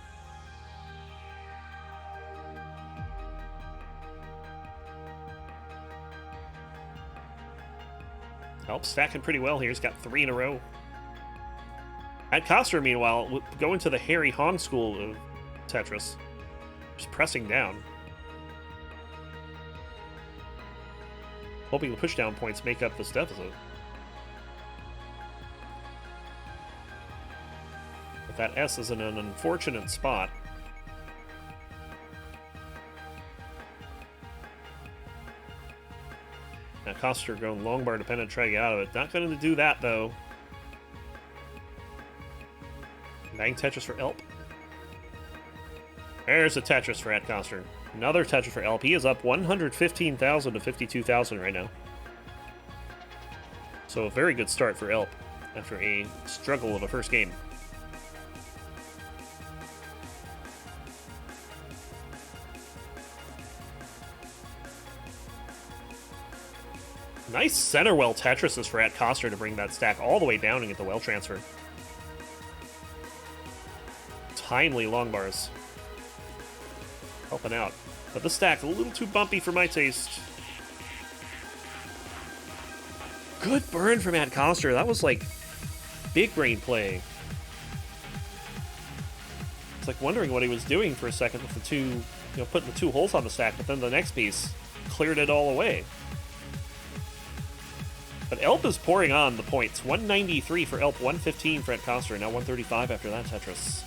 Elp stacking pretty well here. He's got 3 in a row. At Coster, meanwhile, going to the Harry Hong school of Tetris. Just pressing down. Hoping the pushdown points make up this deficit. But that S is in an unfortunate spot. Now Coster going long bar dependent, trying to get out of it. Not going to do that, though. Bang Tetris for Elp. There's a Tetris for Ed Coster. Another Tetris for Elp. He is up 115,000 to 52,000 right now. So a very good start for Elp after a struggle of a first game. Nice center well Tetrises for At Coster to bring that stack all the way down and get the well transfer. Timely long bars. Helping out. But the stack's a little too bumpy for my taste. Good burn from At Coster. That was like big brain play. It's like wondering what he was doing for a second with the two, putting the 2 holes on the stack, but then the next piece cleared it all away. But Elp is pouring on the points. 193 for Elp, 115 for At Coster, now 135 after that Tetris.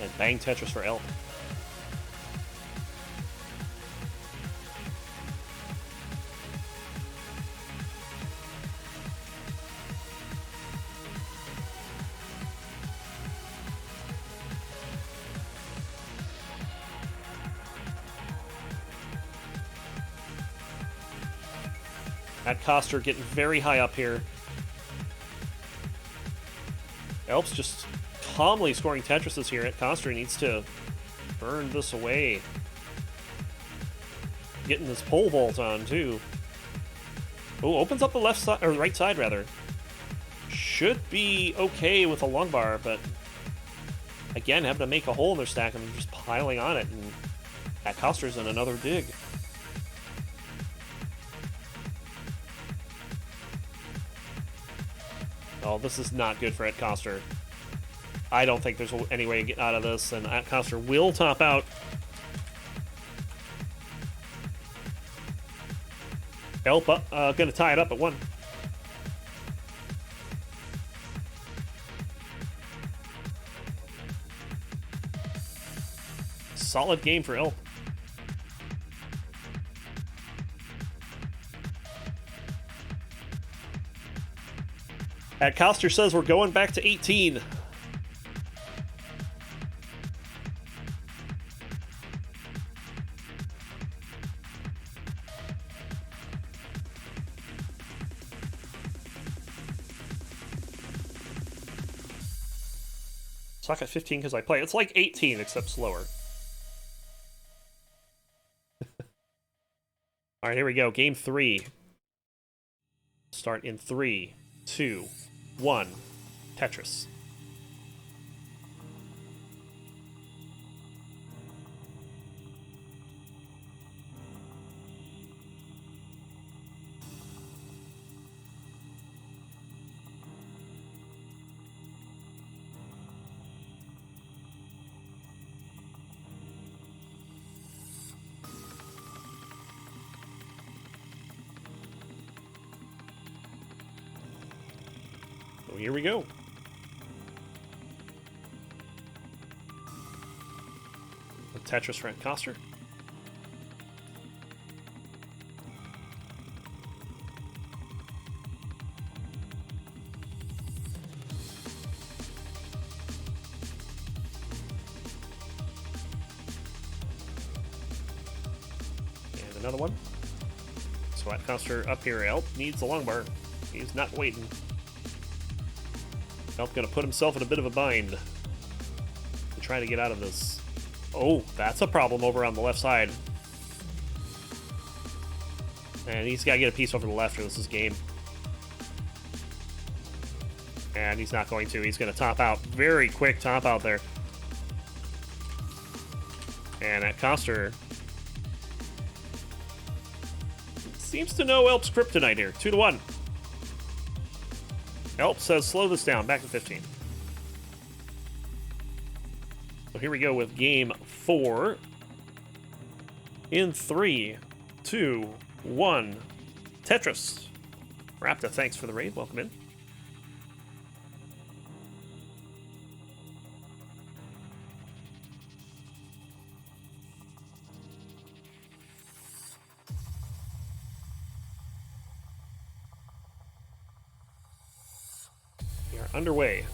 And bang Tetris for Elp. At Coster getting very high up here. Elp's just calmly scoring Tetrises here. At Coster needs to burn this away. Getting this pole vault on, too. Oh, opens up the left side, or right side, rather. Should be okay with a long bar, but again, having to make a hole in their stack and just piling on it, and that Coster's in another dig. Oh, this is not good for Ed Coster. I don't think there's any way to get out of this, and Ed Coster will top out. Elp gonna tie it up at 1. Solid game for Elp. At Coster says we're going back to 18. Suck at 15 because I play. It's like 18 except slower. All right, here we go. Game 3. Start in 3, 2, 1. Tetris. So here we go. Tetris for Coster. And another one. So at Coster up here, Elp needs a long bar. He's not waiting. Elp gonna put himself in a bit of a bind to try to get out of this. Oh, that's a problem over on the left side. And he's got to get a piece over the left or this is game. And he's not going to. He's going to top out. Very quick top out there. And at Coster seems to know Elp's kryptonite here. 2-1. Elp says slow this down. Back to 15. So here we go with game 4. In 3, 2, 1. Tetris. Rapta, thanks for the raid. Welcome in. We are underway.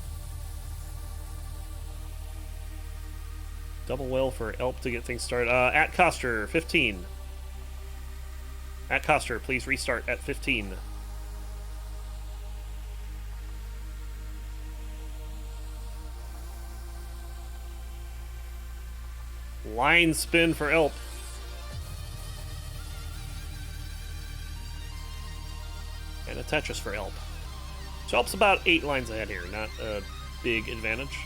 Double well for Elp to get things started. At Coster, 15. At Coster, please restart at 15. Line spin for Elp. And a Tetris for Elp. So Elp's about 8 lines ahead here, not a big advantage.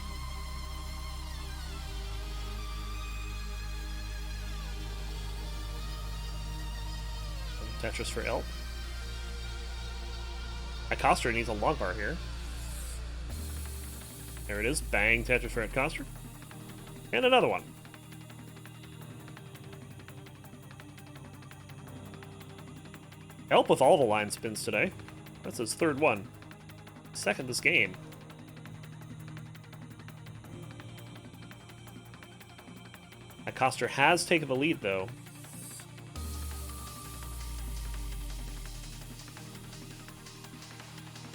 Tetris for Elp. Coster needs a long bar here. There it is. Bang, Tetris for Coster. And another one. Elp with all the line spins today. That's his 3rd one. 2nd this game. Coster has taken the lead, though.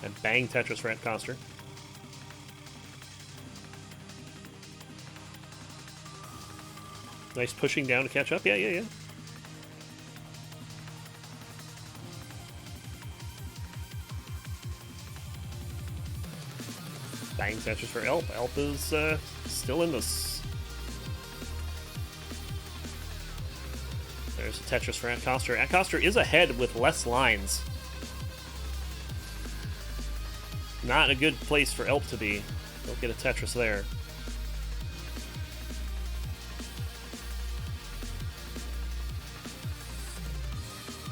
And bang Tetris for Coster. Nice pushing down to catch up. Yeah. Bang Tetris for Elp. Elp is still in this. There's a Tetris for Coster. Coster is ahead with less lines. Not a good place for Elp to be. He'll get a Tetris there.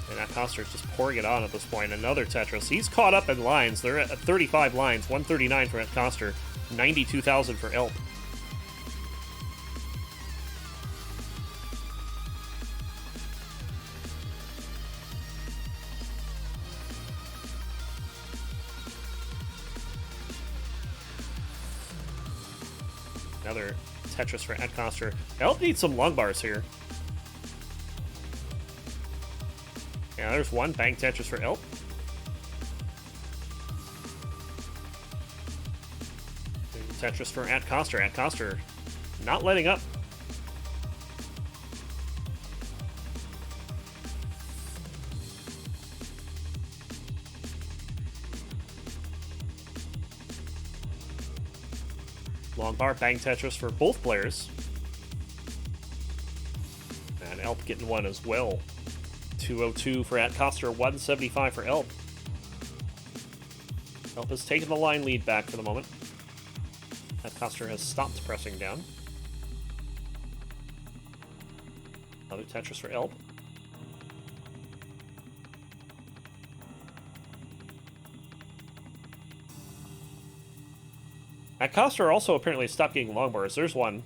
And Acosta's just pouring it on at this point. Another Tetris. He's caught up in lines. They're at 35 lines. 139 for Acosta. 92,000 for Elp. Another Tetris for Acosta. Elp needs some long bars here. Yeah, there's one bank Tetris for Elp. Tetris for Acosta. Acosta not letting up. Long bar, bang Tetris for both players. And Elp getting one as well. 202 for Acosta, 175 for Elp. Elp has taken the line lead back for the moment. Acosta has stopped pressing down. Another Tetris for Elp. Acosta also apparently stopped getting long bars. There's one.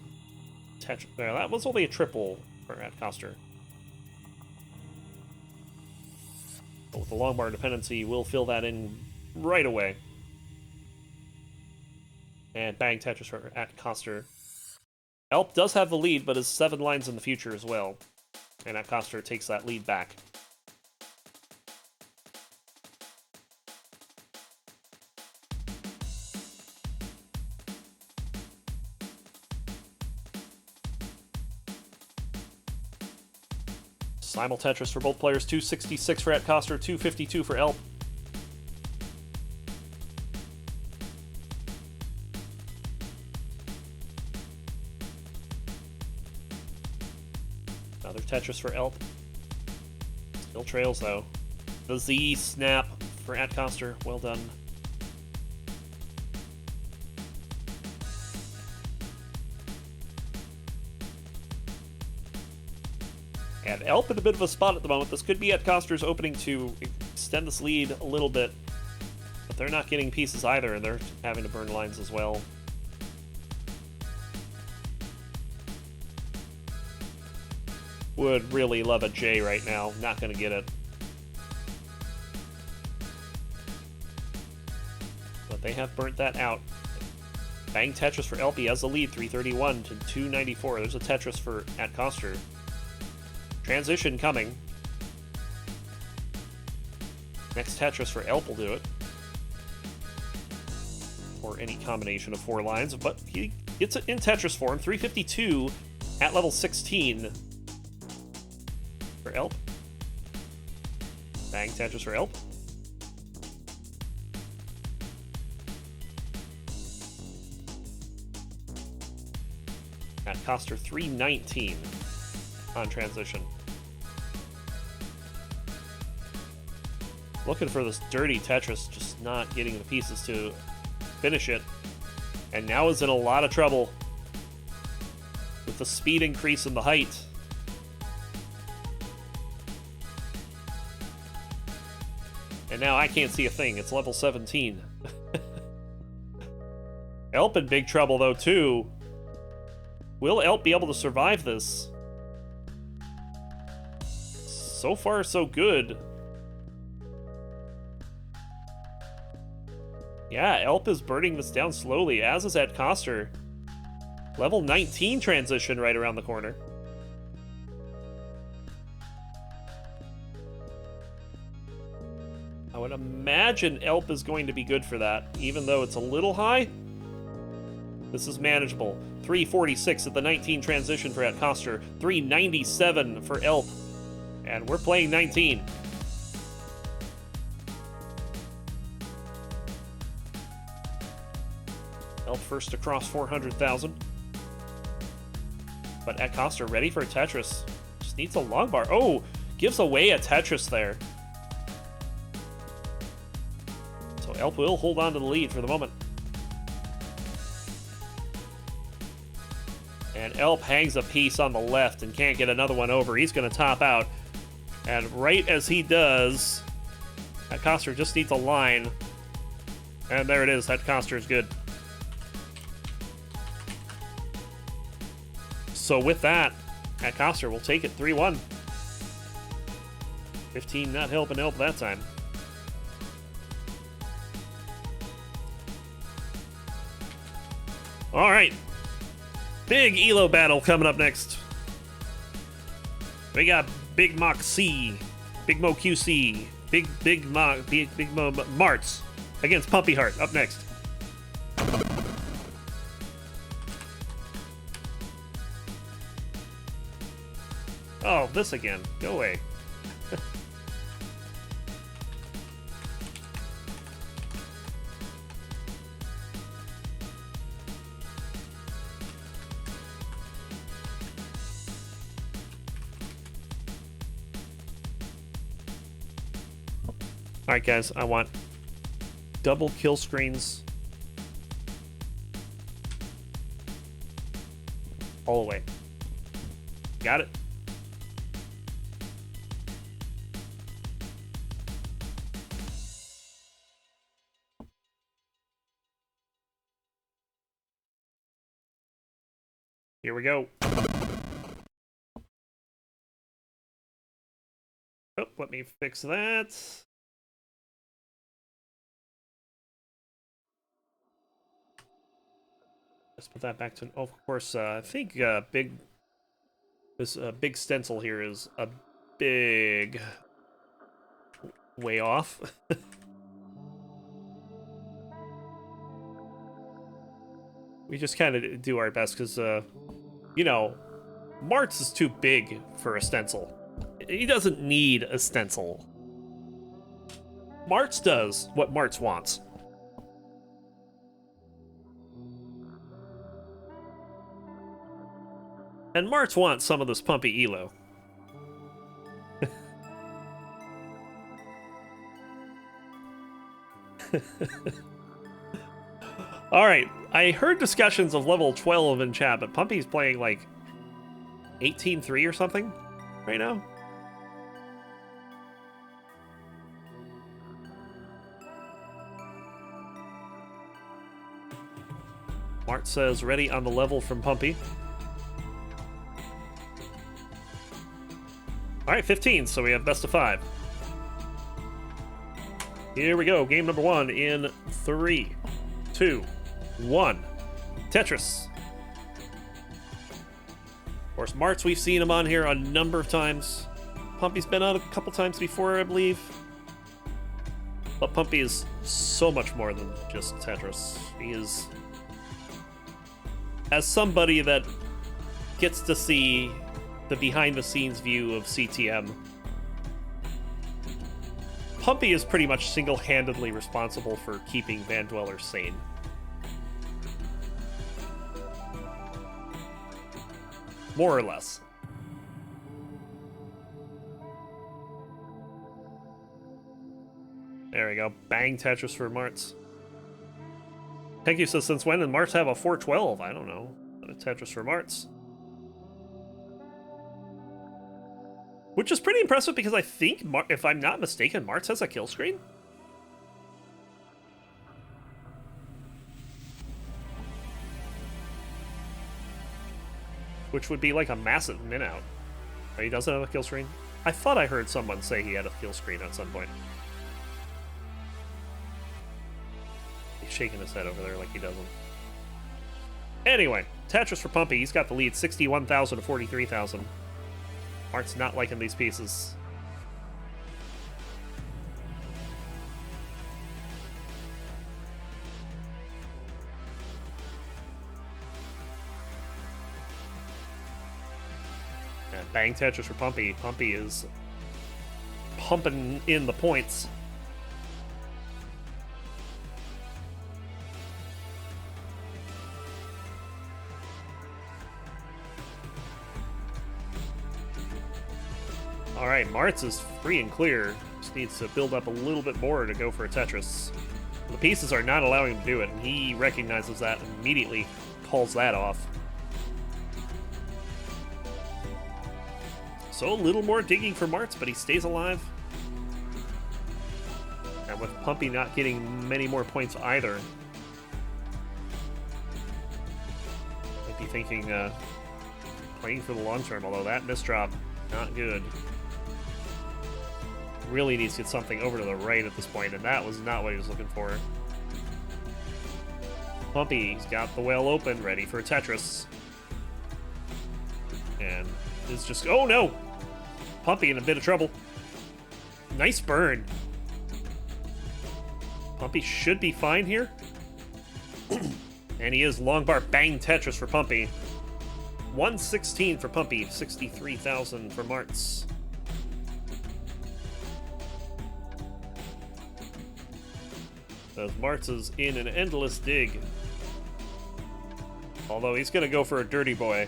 That was only a triple for Acosta. But with the long bar dependency, we'll fill that in right away. And bang Tetris for Acosta. Elp does have the lead, but is 7 lines in the future as well. And Acosta takes that lead back. Simul Tetris for both players, 266 for Acosta, 252 for Elp. Another Tetris for Elp. Still trails though. The Z snap for Acosta, well done. And Elp in a bit of a spot at the moment. This could be Acosta's opening to extend this lead a little bit. But they're not getting pieces either, and they're having to burn lines as well. Would really love a J right now. Not going to get it. But they have burnt that out. Bang Tetris for Elp. He has the lead, 331 to 294. There's a Tetris for Acosta. Transition coming. Next Tetris for Elp will do it. Or any combination of 4 lines, but he gets it in Tetris form. 352 at level 16 for Elp. Bang Tetris for Elp. Acosta 319 on transition. Looking for this dirty Tetris, just not getting the pieces to finish it. And now is in a lot of trouble with the speed increase and the height. And now I can't see a thing. It's level 17. Elp in big trouble, though, too. Will Elp be able to survive this? So far, so good. Yeah, Elp is burning this down slowly, as is Acosta. Level 19 transition right around the corner. I would imagine Elp is going to be good for that, even though it's a little high. This is manageable. 346 at the 19 transition for Acosta. 397 for Elp. And we're playing 19. Elp first across 400,000. But Acosta ready for a Tetris. Just needs a long bar. Oh, gives away a Tetris there. So Elf will hold on to the lead for the moment. And Elp hangs a piece on the left and can't get another one over. He's going to top out. And right as he does, that Coster just needs a line. And there it is. That Coster is good. So with that, that Coster will take it 3-1. 15 not helping Elp that time. All right. Big ELO battle coming up next. We got Big Mock C, Big Mo QC, Big Mo Martz against Pumpy Heart up next. Oh, this again. Go away. Alright guys, I want double kill screens all the way. Got it? Here we go. Oh, let me fix that. Let's put that back to... Oh, of course, I think this big stencil here is a big way off. We just kind of do our best because, you know, Martz is too big for a stencil. He doesn't need a stencil. Martz does what Martz wants. And Martz wants some of this Pumpy Elo. Alright, I heard discussions of level 12 in chat, but Pumpy's playing like 18-3 or something right now. Martz says ready on the level from Pumpy. Alright, 15, so we have best of 5. Here we go, game number 1 in 3, 2, 1. Tetris. Of course, Martz, we've seen him on here a number of times. Pumpy's been on a couple times before, I believe. But Pumpy is so much more than just Tetris. He is... As somebody that gets to see the behind-the-scenes view of CTM, Pumpy is pretty much single-handedly responsible for keeping vandweller sane. More or less. There we go. Bang Tetris for Martz. Thank you. So since when did Martz have a 412? I don't know. A Tetris for Martz. Which is pretty impressive because I think, if I'm not mistaken, Martz has a kill screen. Which would be like a massive min out. Oh, he doesn't have a kill screen? I thought I heard someone say he had a kill screen at some point. He's shaking his head over there like he doesn't. Anyway, Tetris for Pumpy. He's got the lead, 61,000 to 43,000. Martz not liking these pieces. And bang Tetris for Pumpy. Pumpy is pumping in the points. Alright, Martz is free and clear. Just needs to build up a little bit more to go for a Tetris. The pieces are not allowing him to do it, and he recognizes that and immediately pulls that off. So a little more digging for Martz, but he stays alive. And with Pumpy not getting many more points either, might be thinking playing for the long term, although that misdrop, not good. Really needs to get something over to the right at this point, and that was not what he was looking for. Pumpy's got the well open, ready for a Tetris. And is just... Oh, no! Pumpy in a bit of trouble. Nice burn. Pumpy should be fine here. And he is. Long bar bang Tetris for Pumpy. 116 for Pumpy, 63,000 for Martz. As Martz is in an endless dig. Although he's going to go for a dirty boy.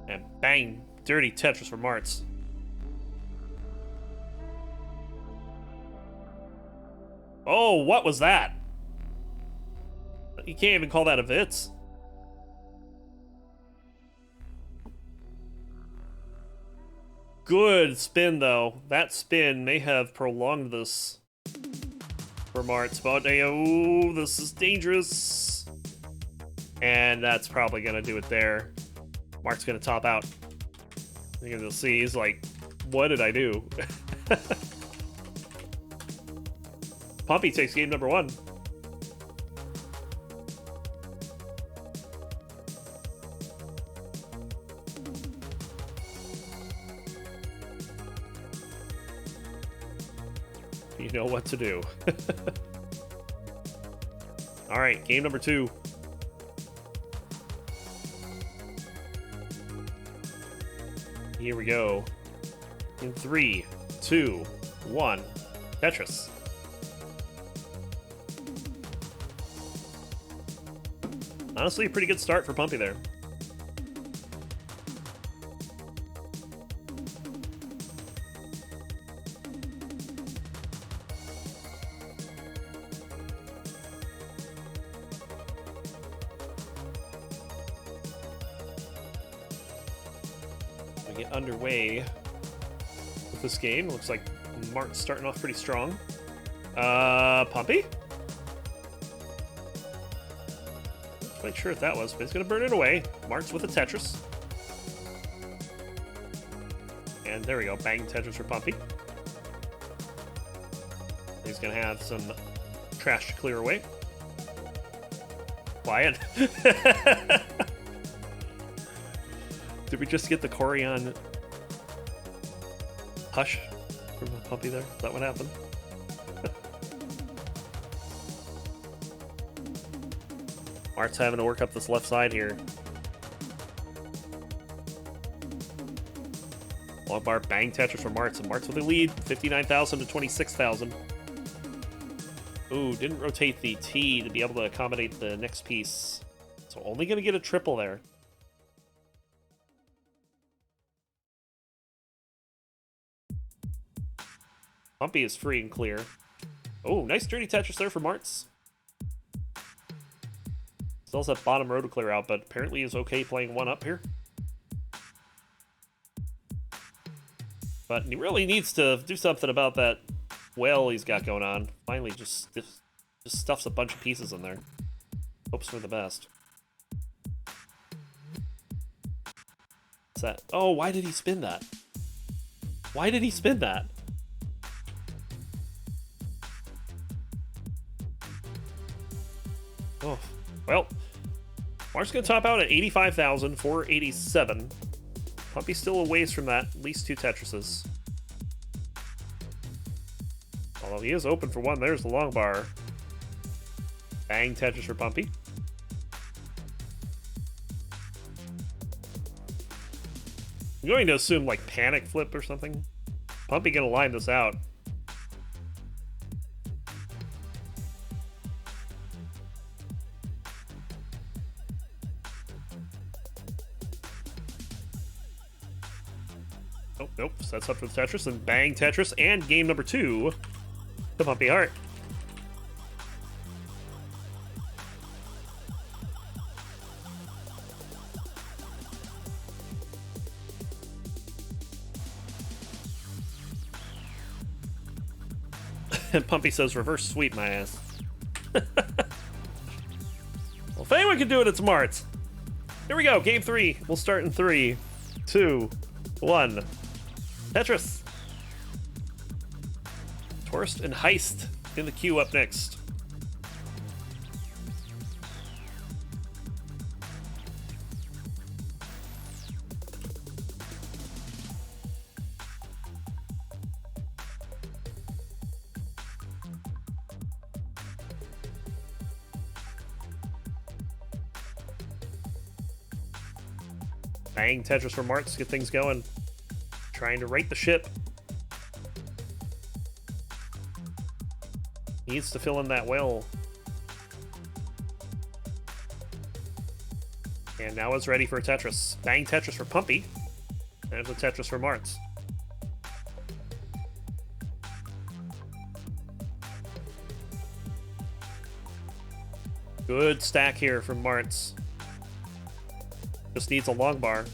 And bang, dirty Tetris for Martz. Oh, what was that? You can't even call that a Vitz. Good spin, though. That spin may have prolonged this for Martz. But, oh, this is dangerous. And that's probably going to do it there. Mart's going to top out. You're going to see, he's like, what did I do? Pumpy takes game number 1. You know what to do. All right, game number 2. Here we go. In 3, 2, 1, Tetris. Honestly, a pretty good start for Pumpy there. We get underway with this game. Looks like Mart's starting off pretty strong. Pumpy? Quite sure if that was, but he's gonna burn it away. Martz with a Tetris. And there we go, bang Tetris for Pumpy. He's gonna have some trash to clear away. Quiet. Did we just get the Corian hush from the Pumpy there? Is that what happened? Mart's having to work up this left side here. Long bar bang Tetris for Martz, and Martz with a lead, 59,000 to 26,000. Ooh, didn't rotate the T to be able to accommodate the next piece. So only going to get a triple there. Pumpy is free and clear. Oh, nice dirty Tetris there for Martz. Still has that bottom row to clear out, but apparently is okay playing one up here. But he really needs to do something about that whale he's got going on. Finally just stuffs a bunch of pieces in there. Hopes for the best. What's that? Oh, why did he spin that? Why did he spin that? Oh, well, Mart's going to top out at 85,487. Pumpy's still a ways from that, at least 2 Tetrises. Although he is open for one, there's the long bar. Bang Tetris for Pumpy. I'm going to assume like panic flip or something. Pumpy going to line this out. Oh, nope. Sets up for the Tetris, and bang Tetris, and game number 2, the Pumpy Heart. And Pumpy says, reverse sweep my ass. Well, if anyone can do it, it's Martz. Here we go, game 3. We'll start in 3, 2, 1. Tetris. Tourist and Heist in the queue up next. Bang Tetris for Martz, get things going. Trying to right the ship. Needs to fill in that well. And now it's ready for a Tetris. Bang Tetris for Pumpy. There's a Tetris for Martz. Good stack here from Martz. Just needs a long bar.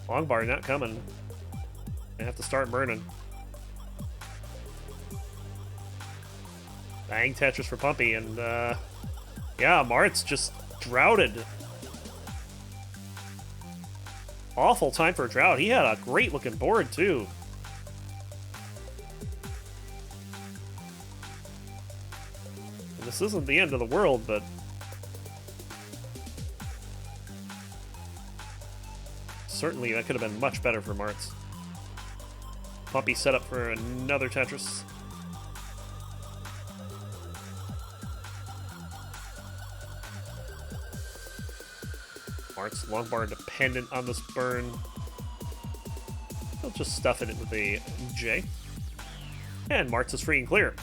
Long bar not coming. I have to start burning. Bang Tetris for Pumpy, and yeah, Martz just droughted. Awful time for a drought. He had a great looking board too. And this isn't the end of the world, but certainly that could have been much better for Martz. Pumpy set up for another Tetris. Martz, long bar dependent on this burn. He'll just stuff it with a J. And Martz is free and clear.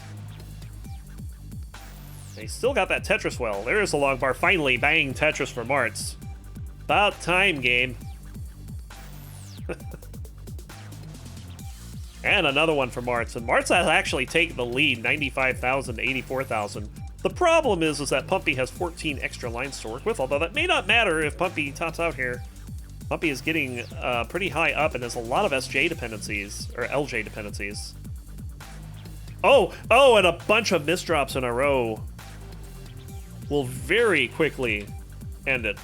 They still got that Tetris well. There's a long bar. Finally, bang Tetris for Martz. About time, game. And another one for Martz. And Martz has actually taken the lead, 95,000 to 84,000. The problem is that Pumpy has 14 extra lines to work with, although that may not matter if Pumpy tops out here. Pumpy is getting pretty high up and has a lot of SJ dependencies, or LJ dependencies. Oh, and a bunch of misdrops in a row will very quickly end it.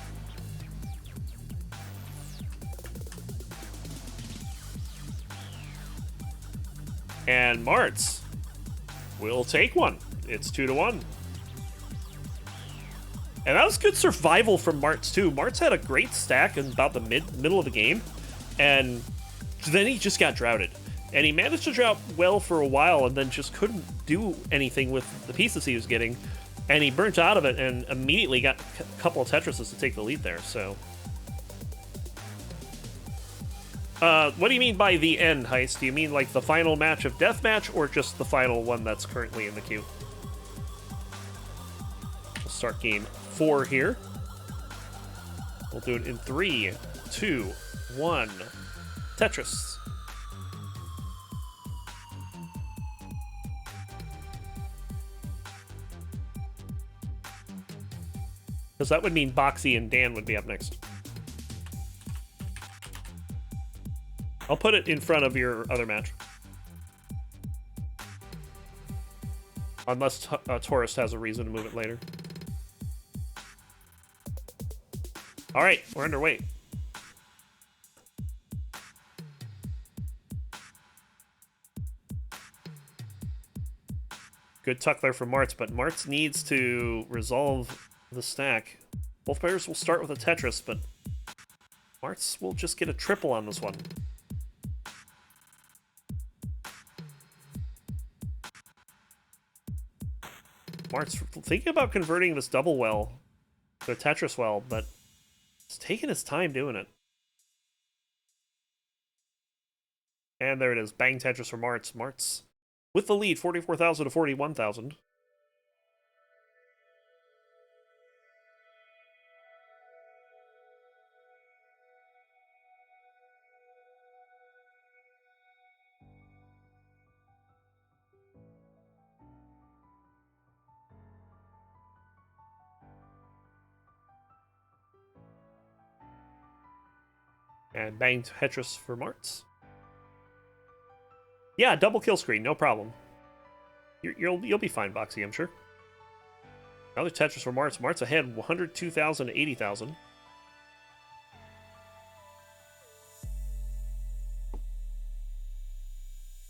And Martz will take one. It's 2-1. And that was good survival from Martz too. Martz had a great stack in about the middle of the game, and then he just got droughted. And he managed to drought well for a while, and then just couldn't do anything with the pieces he was getting. And he burnt out of it, and immediately got a couple of Tetrises to take the lead there. So, what do you mean by the end, Heist? Do you mean like the final match of Deathmatch, or just the final one that's currently in the queue? We'll start game 4 here. We'll do it in 3, 2, 1. Tetris. Because that would mean Boxy and Dan would be up next. I'll put it in front of your other match. Unless Tourist has a reason to move it later. Alright, we're underway. Good tuck there from Martz, but Martz needs to resolve the stack. Both players will start with a Tetris, but Martz will just get a triple on this one. Martz thinking about converting this double well to a Tetris well, but he's taking his time doing it. And there it is. Bang Tetris for Martz. Martz with the lead, 44,000 to 41,000. And bang Tetris for Martz. Yeah, double kill screen, no problem. You'll be fine, Boxy, I'm sure. Another Tetris for Martz. Martz ahead, 102,000 to 80,000.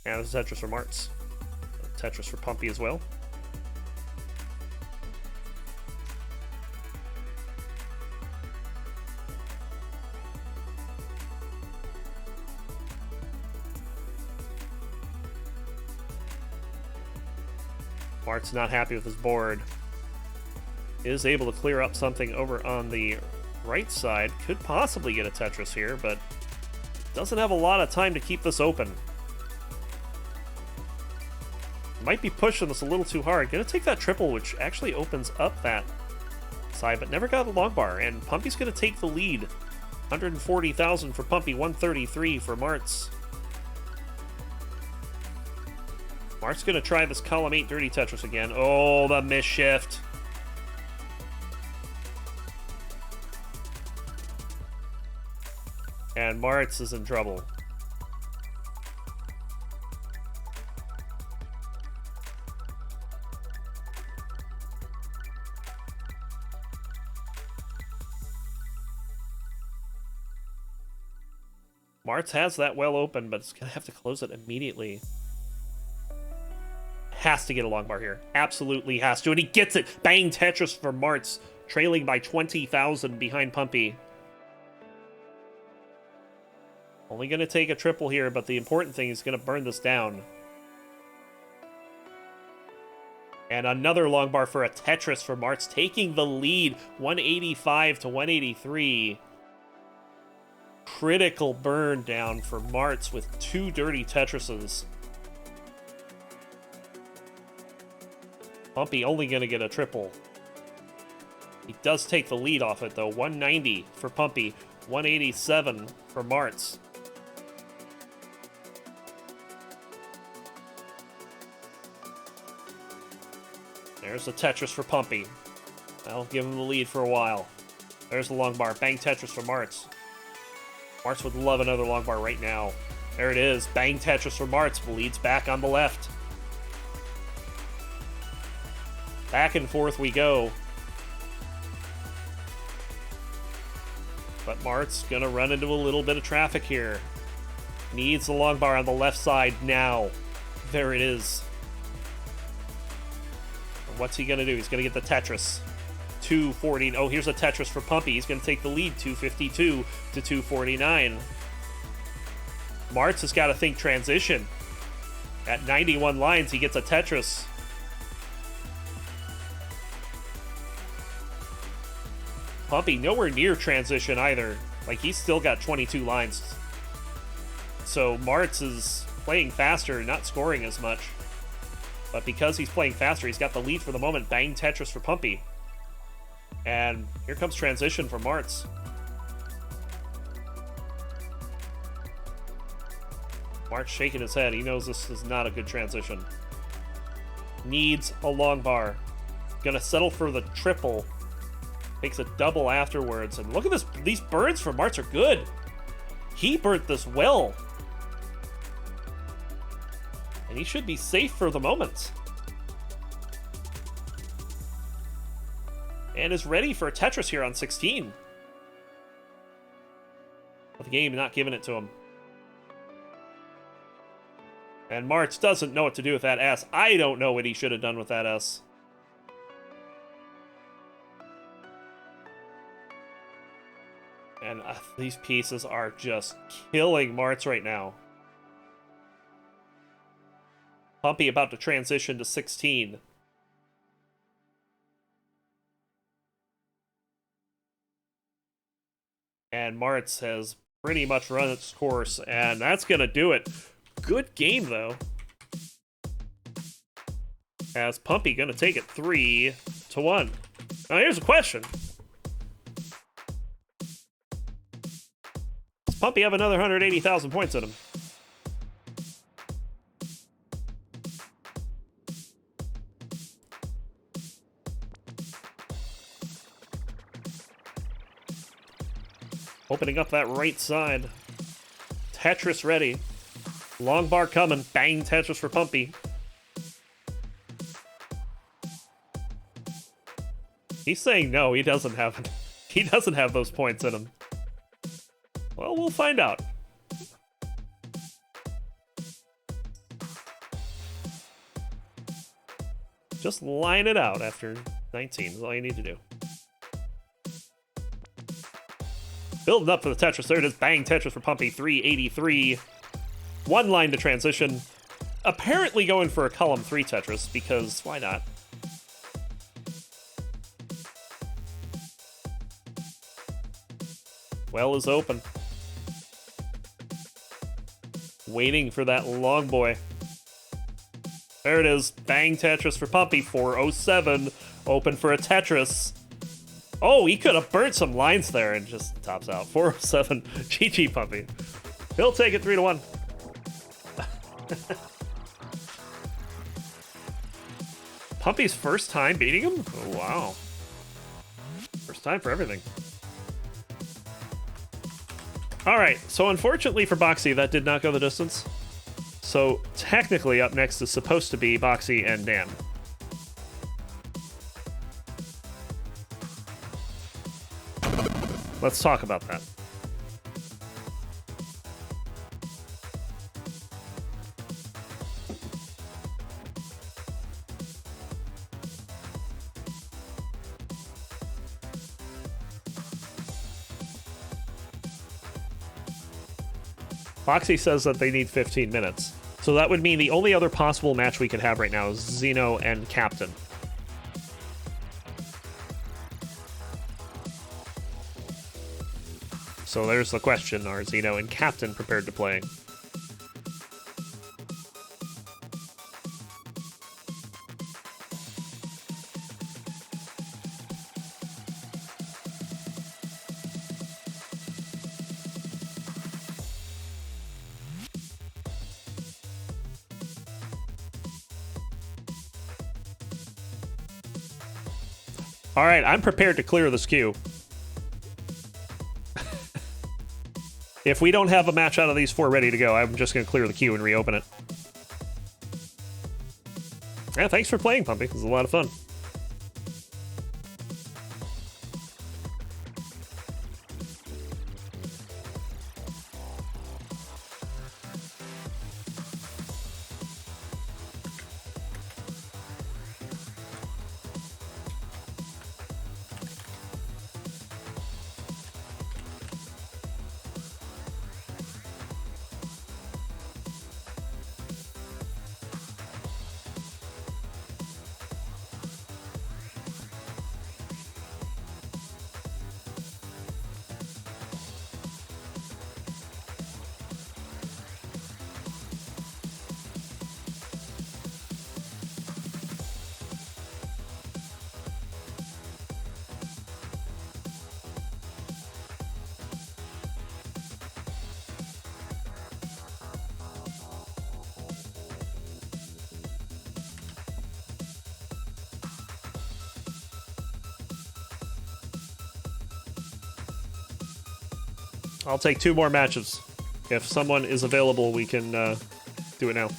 And there's a Tetris for Martz. A Tetris for Pumpy as well. Martz not happy with his board. Is able to clear up something over on the right side. Could possibly get a Tetris here, but doesn't have a lot of time to keep this open. Might be pushing this a little too hard. Gonna take that triple, which actually opens up that side, but never got the long bar. And Pumpy's gonna take the lead. 140,000 for Pumpy, 133 for Martz. Mart's gonna try this column 8 dirty Tetris again. Oh, the misshift. And Martz is in trouble. Martz has that well open, but it's gonna have to close it immediately. Has to get a long bar here. Absolutely has to, and he gets it. Bang Tetris for Martz, trailing by 20,000 behind Pumpy. Only going to take a triple here, but the important thing is going to burn this down. And another long bar for a Tetris for Martz, taking the lead, 185 to 183. Critical burn down for Martz with 2 dirty Tetrises. Pumpy only going to get a triple. He does take the lead off it, though. 190 for Pumpy, 187 for Martz. There's the Tetris for Pumpy. That'll give him the lead for a while. There's the long bar. Bang Tetris for Martz. Martz would love another long bar right now. There it is. Bang Tetris for Martz. Leads back on the left. Back and forth we go. But Martz gonna run into a little bit of traffic here. Needs the long bar on the left side now. There it is. What's he gonna do? He's gonna get the Tetris. 240. Oh, here's a Tetris for Pumpy. He's gonna take the lead, 252 to 249. Martz has got to think transition. At 91 lines, he gets a Tetris. Pumpy nowhere near transition either. Like, he's still got 22 lines. So Martz is playing faster, not scoring as much. But because he's playing faster, he's got the lead for the moment. Bang Tetris for Pumpy. And here comes transition for Martz. Martz shaking his head. He knows this is not a good transition. Needs a long bar. Gonna settle for the triple. Takes a double afterwards. And look at this. These burns for Martz are good. He burnt this well. And he should be safe for the moment. And is ready for a Tetris here on 16. But the game not giving it to him. And Martz doesn't know what to do with that S. I don't know what he should have done with that S. And these pieces are just killing Martz right now. Pumpy about to transition to 16. And Martz has pretty much run its course, and that's going to do it. Good game, though. As Pumpy going to take it 3-1. Now, here's a question. Does Pumpy have another 180,000 points in him? opening up that right side. Tetris ready. Long bar coming. Bang Tetris for Pumpy. He's saying no, he doesn't have it. He doesn't have those points in him. Well, we'll find out. Just line it out after 19 is all you need to do. Building up for the Tetris. There it is. Bang Tetris for Pumpy. 383. One line to transition. Apparently going for a column 3 Tetris, because why not? Well is open. Waiting for that long boy. There it is. Bang Tetris for Pumpy. 407. Open for a Tetris. Oh, he could have burnt some lines there and just tops out. 407. GG Pumpy. He'll take it 3-1. Pumpy's first time beating him? Oh, wow. First time for everything. Alright, so unfortunately for Boxy, that did not go the distance. So technically up next is supposed to be Boxy and Dan. Let's talk about that. Boxy says that they need 15 minutes. So that would mean the only other possible match we could have right now is Zeno and Captain. So there's the question, are Zeno and Captain prepared to play? All right, I'm prepared to clear this queue. If we don't have a match out of these 4 ready to go, I'm just going to clear the queue and reopen it. Yeah, thanks for playing, Pumpy. This was a lot of fun. I'll take 2 more matches. If someone is available, we can do it now.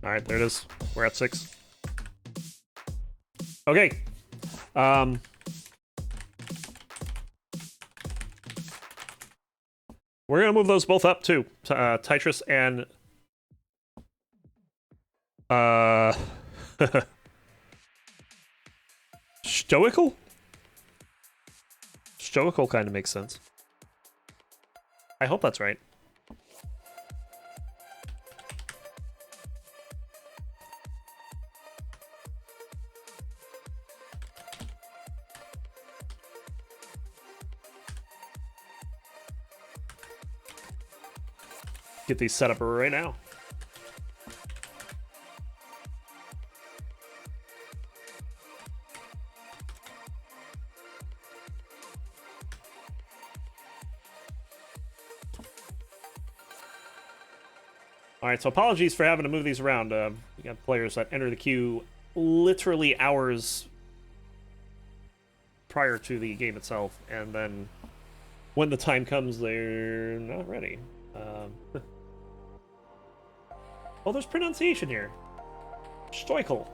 All right, there it is. We're at 6. Okay. We're gonna move those both up too. Titras and Stoical? Stoical kind of makes sense. I hope that's right. get these set up right now. All right, so apologies for having to move these around. We got players that enter the queue literally hours prior to the game itself, and then when the time comes, they're not ready. Oh, there's pronunciation here. Stoical.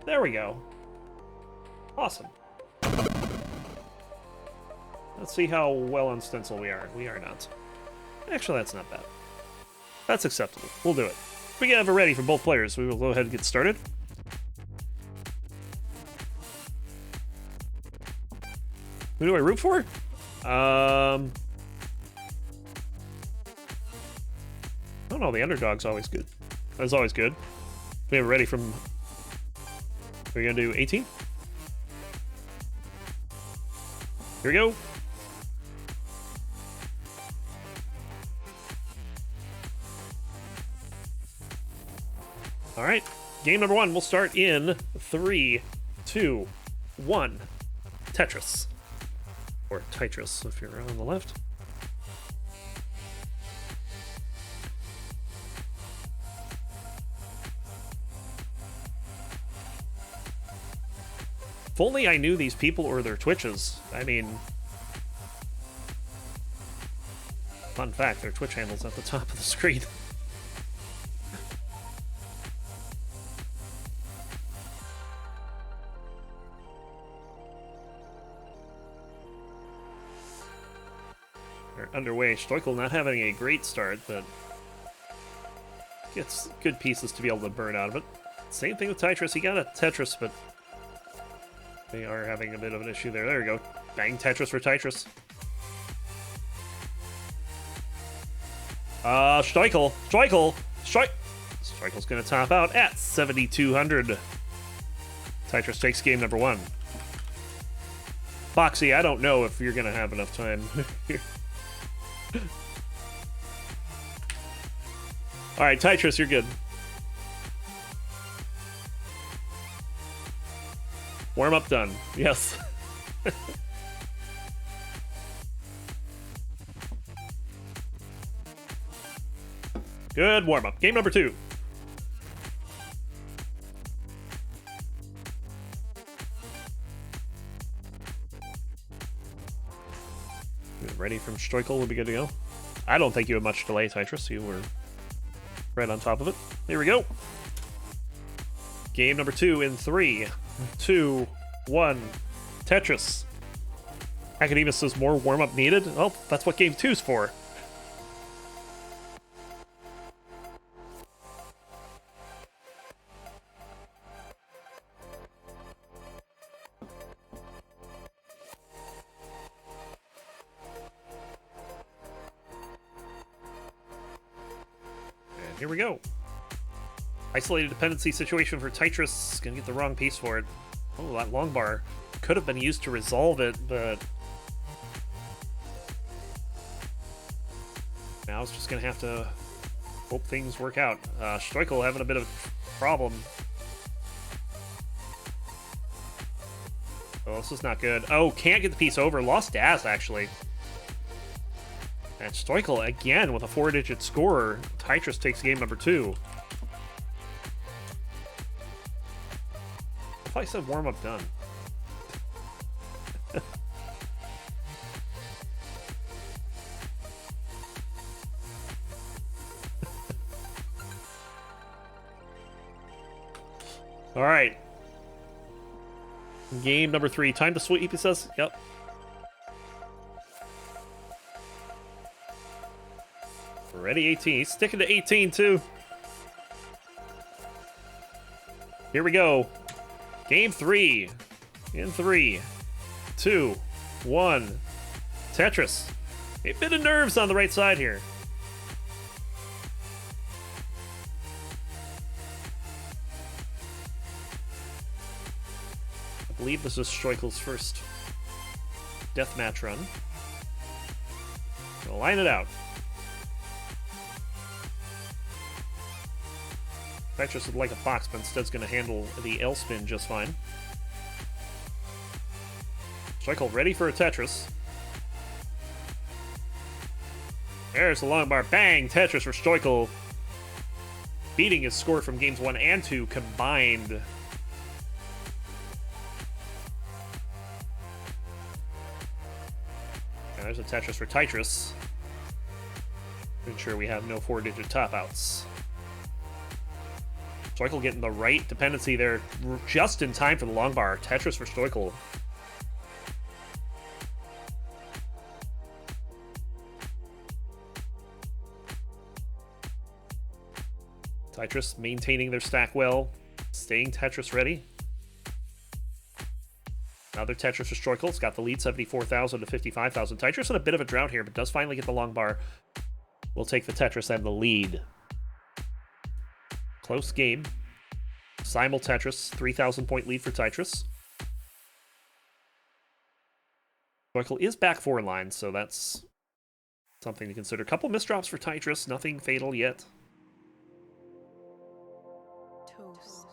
There we go. Awesome. Let's see how well on stencil we are. We are not. Actually, that's not bad. That's acceptable. We'll do it. We have it ready for both players. We will go ahead and get started. Who do I root for? I don't know. The underdog's always good. That's always good. We have it ready from... Are we going to do 18? Here we go. All right, game number one. We'll start in 3, 2, 1. Tetris. Or Titras, if you're on the left. If only I knew these people or their Twitches. I mean... Fun fact, their Twitch handle's at the top of the screen. Underway. Stoical not having a great start, but gets good pieces to be able to burn out of it. Same thing with Titras. He got a Tetris, but they are having a bit of an issue there. There we go. Bang Tetris for Titras. Stoical. Stoical's going to top out at 7,200. Titras takes game number one. Boxy, I don't know if you're going to have enough time here. Alright, Titras, you're good. Warm up done. Yes. Good warm up. Game number two. Ready from Stoical, we'll be good to go. I don't think you had much delay, Titras. You were right on top of it. Here we go. Game number two in 3, 2, 1. Tetris. Academia says more warm-up needed. Well, that's what game 2's for. Here we go. Isolated dependency situation for Titras. Gonna get the wrong piece for it. Oh, that long bar could have been used to resolve it, but now it's just gonna have to hope things work out. Stoical having a bit of a problem. Oh, this is not good. Oh, can't get the piece over. Lost Das, actually. And Stoical, again, with a 4-digit score. Titras takes game number 2. If I said warm-up done. All right. Game number 3. Time to sweep, he says. Yep. Ready 18. He's sticking to 18 too. Here we go. Game 3. In 3, 2, 1. Tetris. A bit of nerves on the right side here. I believe this is Stoical's first deathmatch run. Gonna line it out. Tetris would like a box, but instead it's going to handle the L spin just fine. Stoical ready for a Tetris. There's the long bar. Bang! Tetris for Stoical. Beating his score from games 1 and 2 combined. And there's a Tetris for Titras. Ensure we have no 4-digit top outs. Stoical getting the right dependency there just in time for the long bar. Tetris for Stoical. Titras maintaining their stack well, staying Tetris ready. Another Tetris for Stoical. It's got the lead, 74,000 to 55,000. Titras in a bit of a drought here, but does finally get the long bar. We'll take the Tetris and the lead. Close game. Simul Tetris, 3,000 point lead for Titras. Stoical is back 4 lines, so that's something to consider. Couple misdrops for Titras, nothing fatal yet. Toast.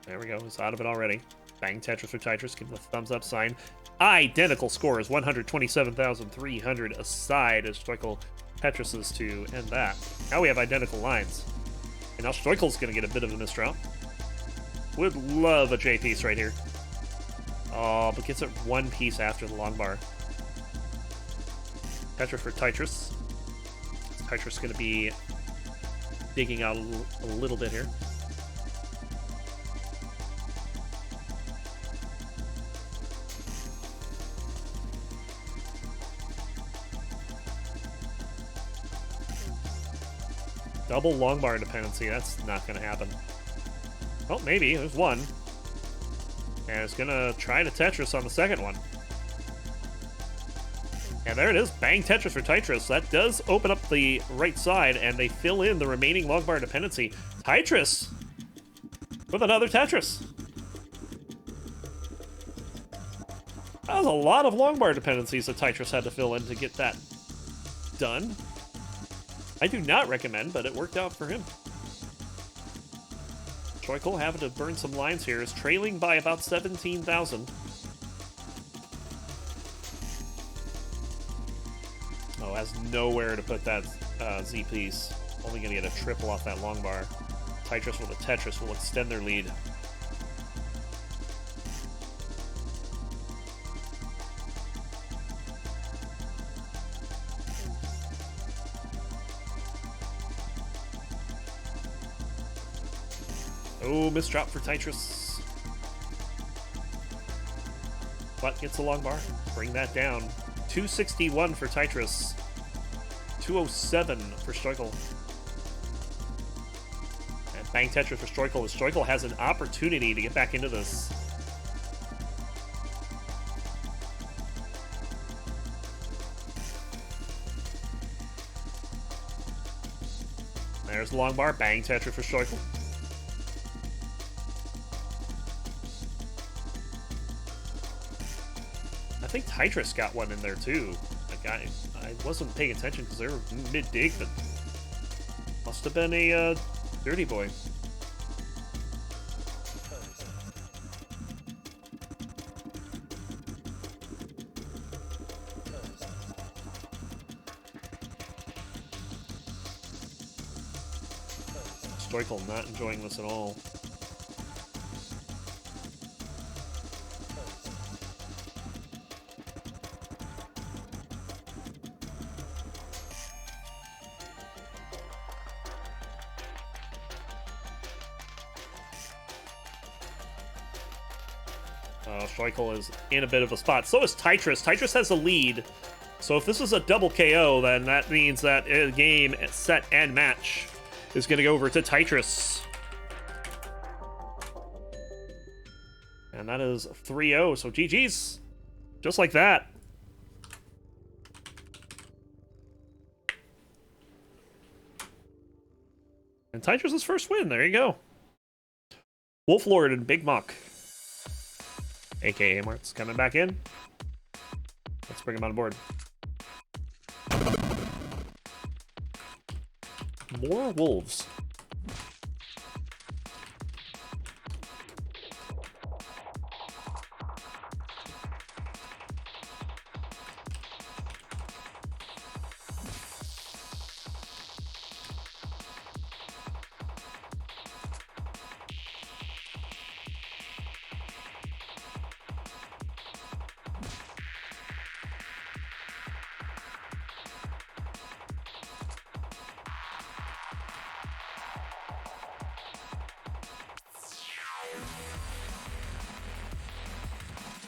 There we go, he's out of it already. Bang Tetris for Titras, give him a thumbs up sign. Identical scores, 127,300 aside as Stoical Tetris's to end that. Now we have identical lines. And now Stoical's going to get a bit of a misdrop. Would love a J piece right here. Oh, but gets it 1 piece after the long bar. Tetris for Titras. Titras going to be digging out a little bit here. Double long bar dependency, that's not going to happen. Oh, maybe, there's one. And it's going to try to Tetris on the second one. And there it is, bang Tetris for Titras. That does open up the right side, and they fill in the remaining long bar dependency. Titras with another Tetris. That was a lot of long bar dependencies that Titras had to fill in to get that done. I do not recommend, but it worked out for him. Stoical having to burn some lines here is trailing by about 17,000. Oh, has nowhere to put that Z piece. Only going to get a triple off that long bar. Titras with a Tetris will extend their lead. Oh, misdrop for Titras. But gets a long bar. Bring that down. 261 for Titras. 207 for Stoical. And bang Tetris for Stoical. Stoical has an opportunity to get back into this. There's the long bar. Bang Tetris for Stoical. I think Titras got one in there too. Like I wasn't paying attention because they were mid-dig, but must have been a dirty boy. Stoical not enjoying this at all. Stoical is in a bit of a spot. So is Titras. Titras has a lead. So if this is a double KO, then that means that a game, set, and match is going to go over to Titras. And that is 3-0. So GG's. Just like that. And Titras' first win. There you go. Wolf Lord and Big Muck, aka Martz, coming back in. Let's bring him on board. More wolves.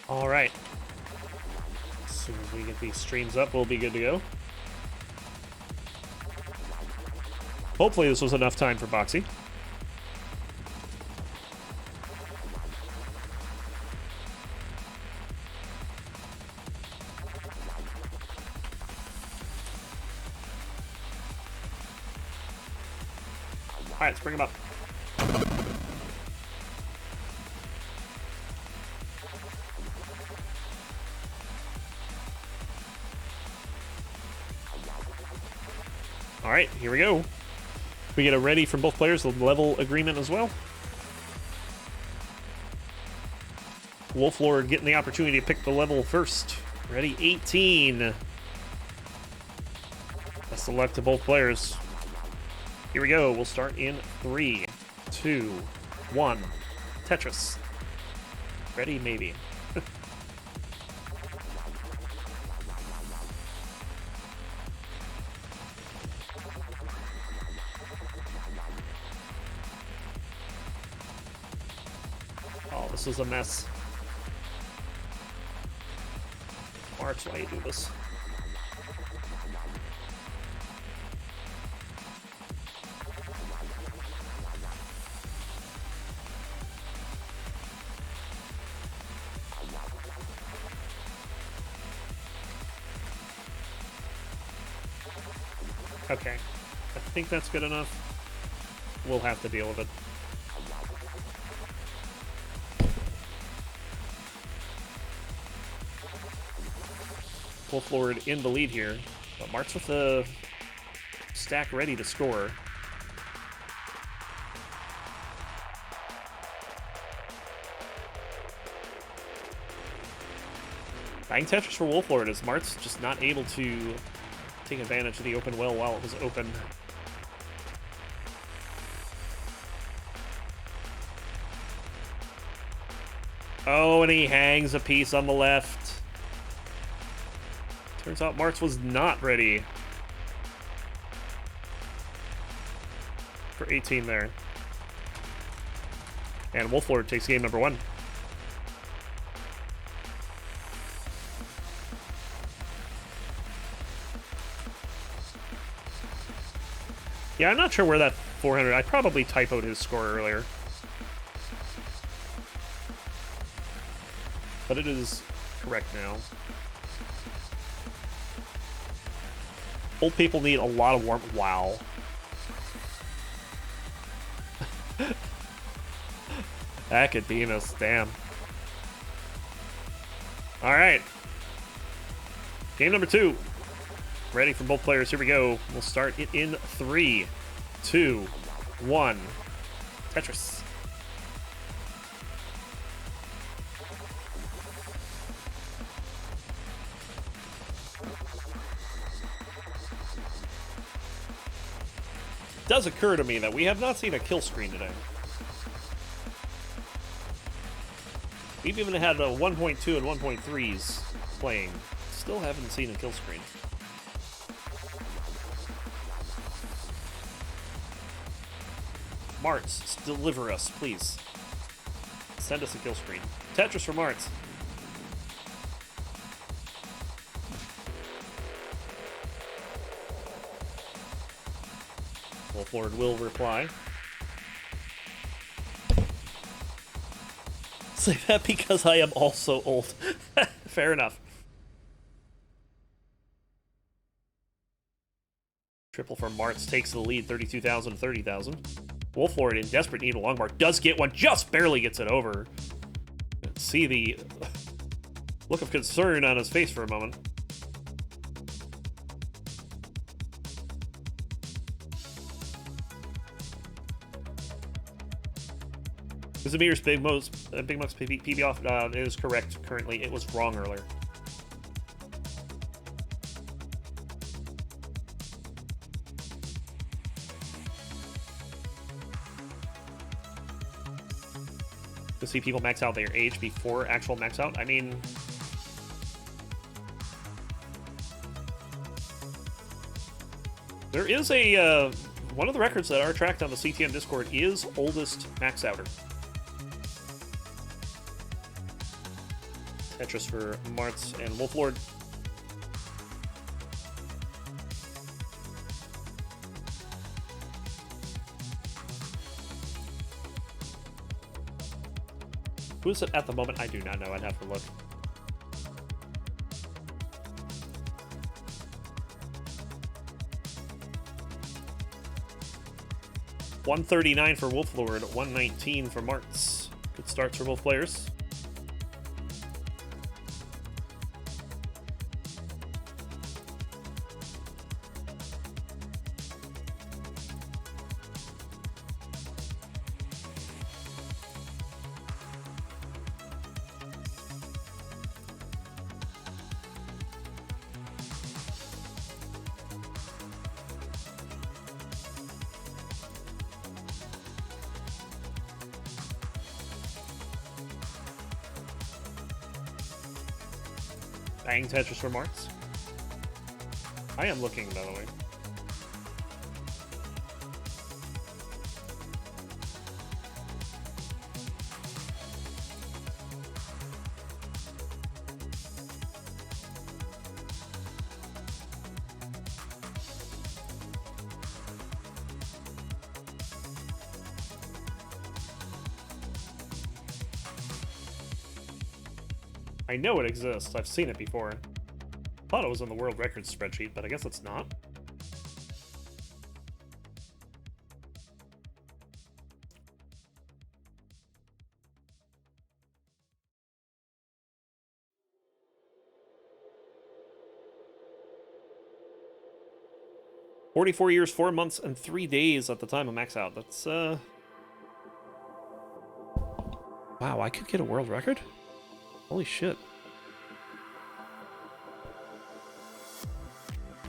All right. As soon as we get these streams up, we'll be good to go. Hopefully this was enough time for Boxy. All right, let's bring him up. All right, here we go. We get a ready from both players, the level agreement as well. Wolflord getting the opportunity to pick the level first. Ready, 18. Best of luck to both players. Here we go. We'll start in 3, 2, 1. Tetris. Ready, maybe. Oh, this is a mess. Martz, why you do this? Okay, I think that's good enough. We'll have to deal with it. Wolflord in the lead here, but Martz with the stack ready to score. Bang Tetris for Wolflord as Martz just not able to take advantage of the open well while it was open. Oh, and he hangs a piece on the left. Turns out Martz was not ready for 18 there. And Wolflord takes game number 1. Yeah, I'm not sure where that 400... I probably typoed his score earlier. But it is correct now. Old people need a lot of warmth. Wow. That could be us. Damn. Alright. Game number 2. Ready for both players. Here we go. We'll start it in 3, 2, 1. Tetris. It does occur to me that we have not seen a kill screen today. We've even had a 1.2 and 1.3s playing. Still haven't seen a kill screen. Martz, deliver us, please. Send us a kill screen. Tetris for Martz. Wolflord will reply. Say that because I am also old. Fair enough. Triple from Martz takes the lead, 32,000 to 30,000. Wolflord in desperate need of a long bar does get one, just barely gets it over. See the look of concern on his face for a moment. Zamir's Big Mo's PB off is correct currently. It was wrong earlier. To see people max out their age before actual max out. I mean, there is a one of the records that are tracked on the CTM Discord is oldest max outer. Tetris for Martz and Wolflord. Who is it at the moment? I do not know. I'd have to look. $139 for Wolflord, $119 for Martz. Good starts for both players. Bang Tetris for Martz. I am looking, by the way. I know it exists. I've seen it before. Thought it was in the world records spreadsheet, but I guess it's not. "44 years, 4 months, and 3 days at the time of max out." That's, Wow, I could get a world record? Holy shit.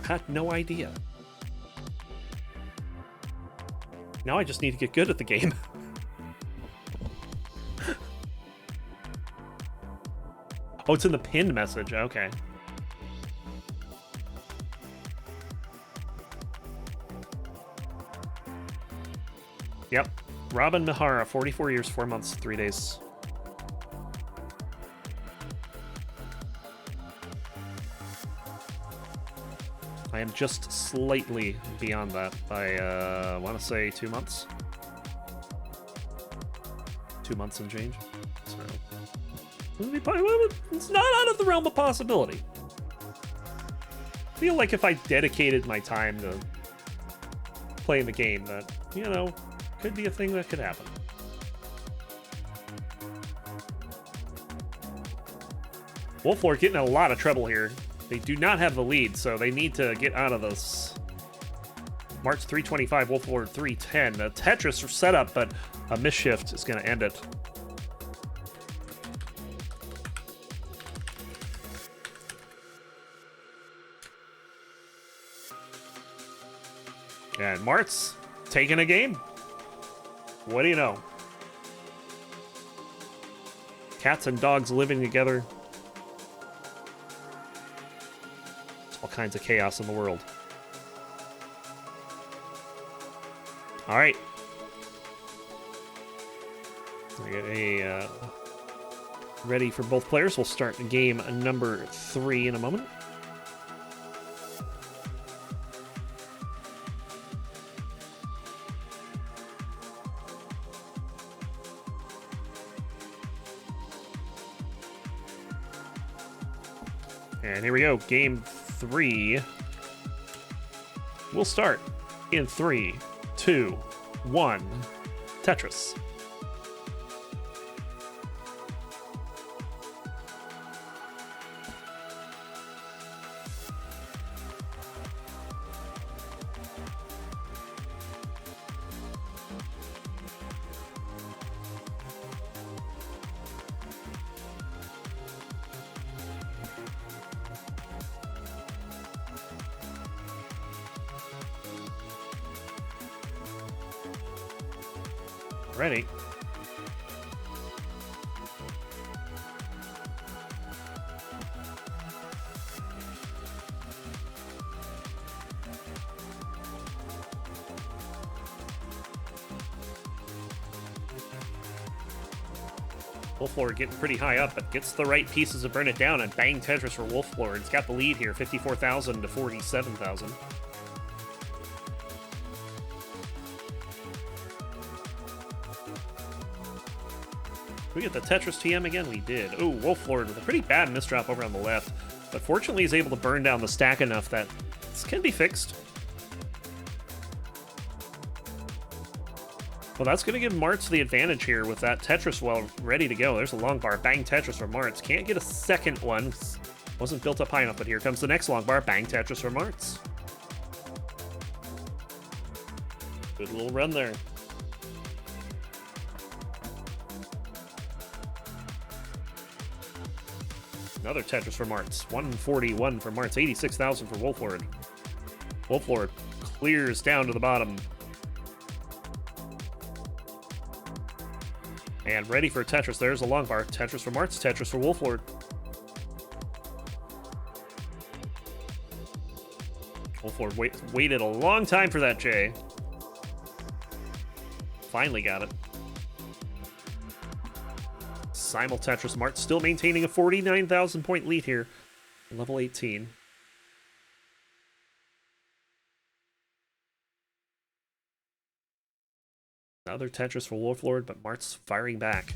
Had no idea. Now I just need to get good at the game. Oh, it's in the pinned message. Okay. Yep. Robin Mihara, 44 years, 4 months, 3 days. I am just slightly beyond that by, I want to say 2 months. 2 months and change. So, it's not out of the realm of possibility. I feel like if I dedicated my time to playing the game, that, you know, could be a thing that could happen. Wolflord getting a lot of trouble here. They do not have the lead, so they need to get out of this. Martz 325, Wolflord 310. The Tetris setup, but a misshift is going to end it. And Martz taking a game. What do you know? Cats and dogs living together. All kinds of chaos in the world. All right. We get a ready for both players. We'll start game number 3 in a moment. And here we go. Game 3. We'll start in 3, 2, 1. Tetris. Ready. Wolflord getting pretty high up, but gets the right pieces to burn it down, and bang Tetris for Wolflord. It's got the lead here, 54,000 to 47,000. We get the Tetris TM again? We did. Oh, Wolflord with a pretty bad misdrop over on the left, but fortunately he's able to burn down the stack enough that this can be fixed. Well, that's going to give Martz the advantage here with that Tetris well ready to go. There's a long bar. Bang Tetris for Martz. Can't get a second one. Wasn't built up high enough, but here comes the next long bar. Bang Tetris for Martz. Good little run there. Another Tetris for Martz. 141 for Martz. 86,000 for Wolflord. Wolflord clears down to the bottom. And ready for Tetris. There's a long bar. Tetris for Martz. Tetris for Wolflord. Wolflord waited a long time for that J. Finally got it. Simul Tetris. Martz still maintaining a 49,000 point lead here. Level 18. Another Tetris for Wolflord, but Martz firing back.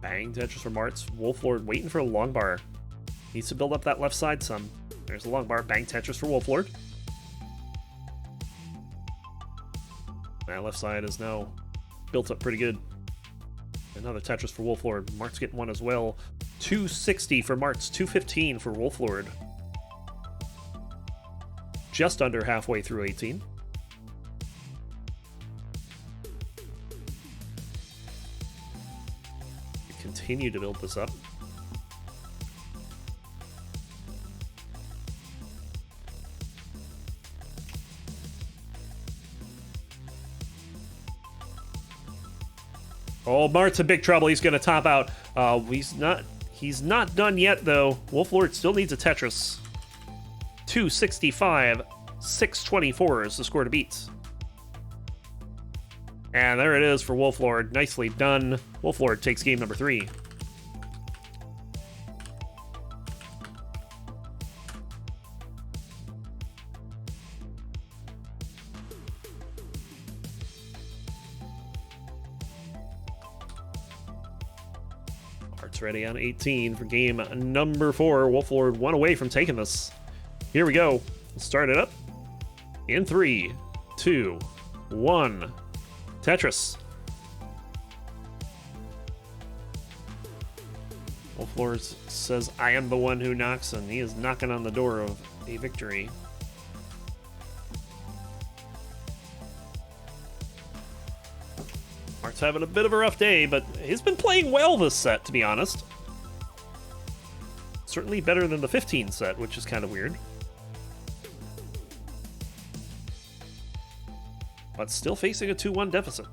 Bang Tetris for Martz. Wolflord waiting for a long bar. Needs to build up that left side some. There's a long bar. Bang Tetris for Wolflord. That left side is now built up pretty good. Another Tetris for Wolflord. Martz getting one as well. 260 for Martz. 215 for Wolflord. Just under halfway through 18. We continue to build this up. Oh, Martz in big trouble. He's going to top out. He's not done yet, though. Wolflord still needs a Tetris. 265, 624 is the score to beat. And there it is for Wolflord. Nicely done. Wolflord takes game number 3. Ready on 18 for game number 4. Wolflord one away from taking this. Here we go. Let's start it up in 3, 2, 1. Tetris. Wolflord says, I am the one who knocks, and he is knocking on the door of a victory. Martz having a bit of a rough day, but he's been playing well this set, to be honest. Certainly better than the 15 set, which is kind of weird. But still facing a 2-1 deficit.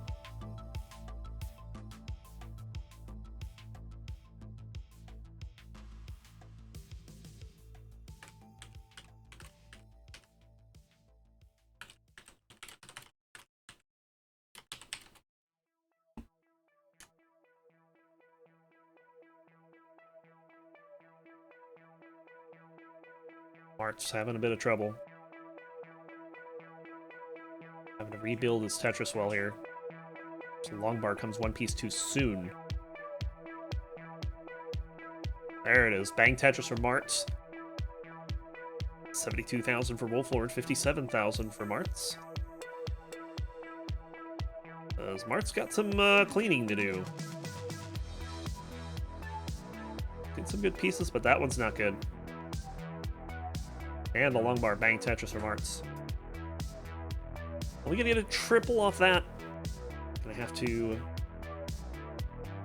Martz having a bit of trouble. Having to rebuild his Tetris well here. So long bar comes one piece too soon. There it is. Bang Tetris for Martz. 72,000 for Wolflord. 57,000 for Martz. Martz got some cleaning to do. Did some good pieces, but that one's not good. And the long bar, bang Tetris for Martz. Are we gonna get a triple off that? Gonna have to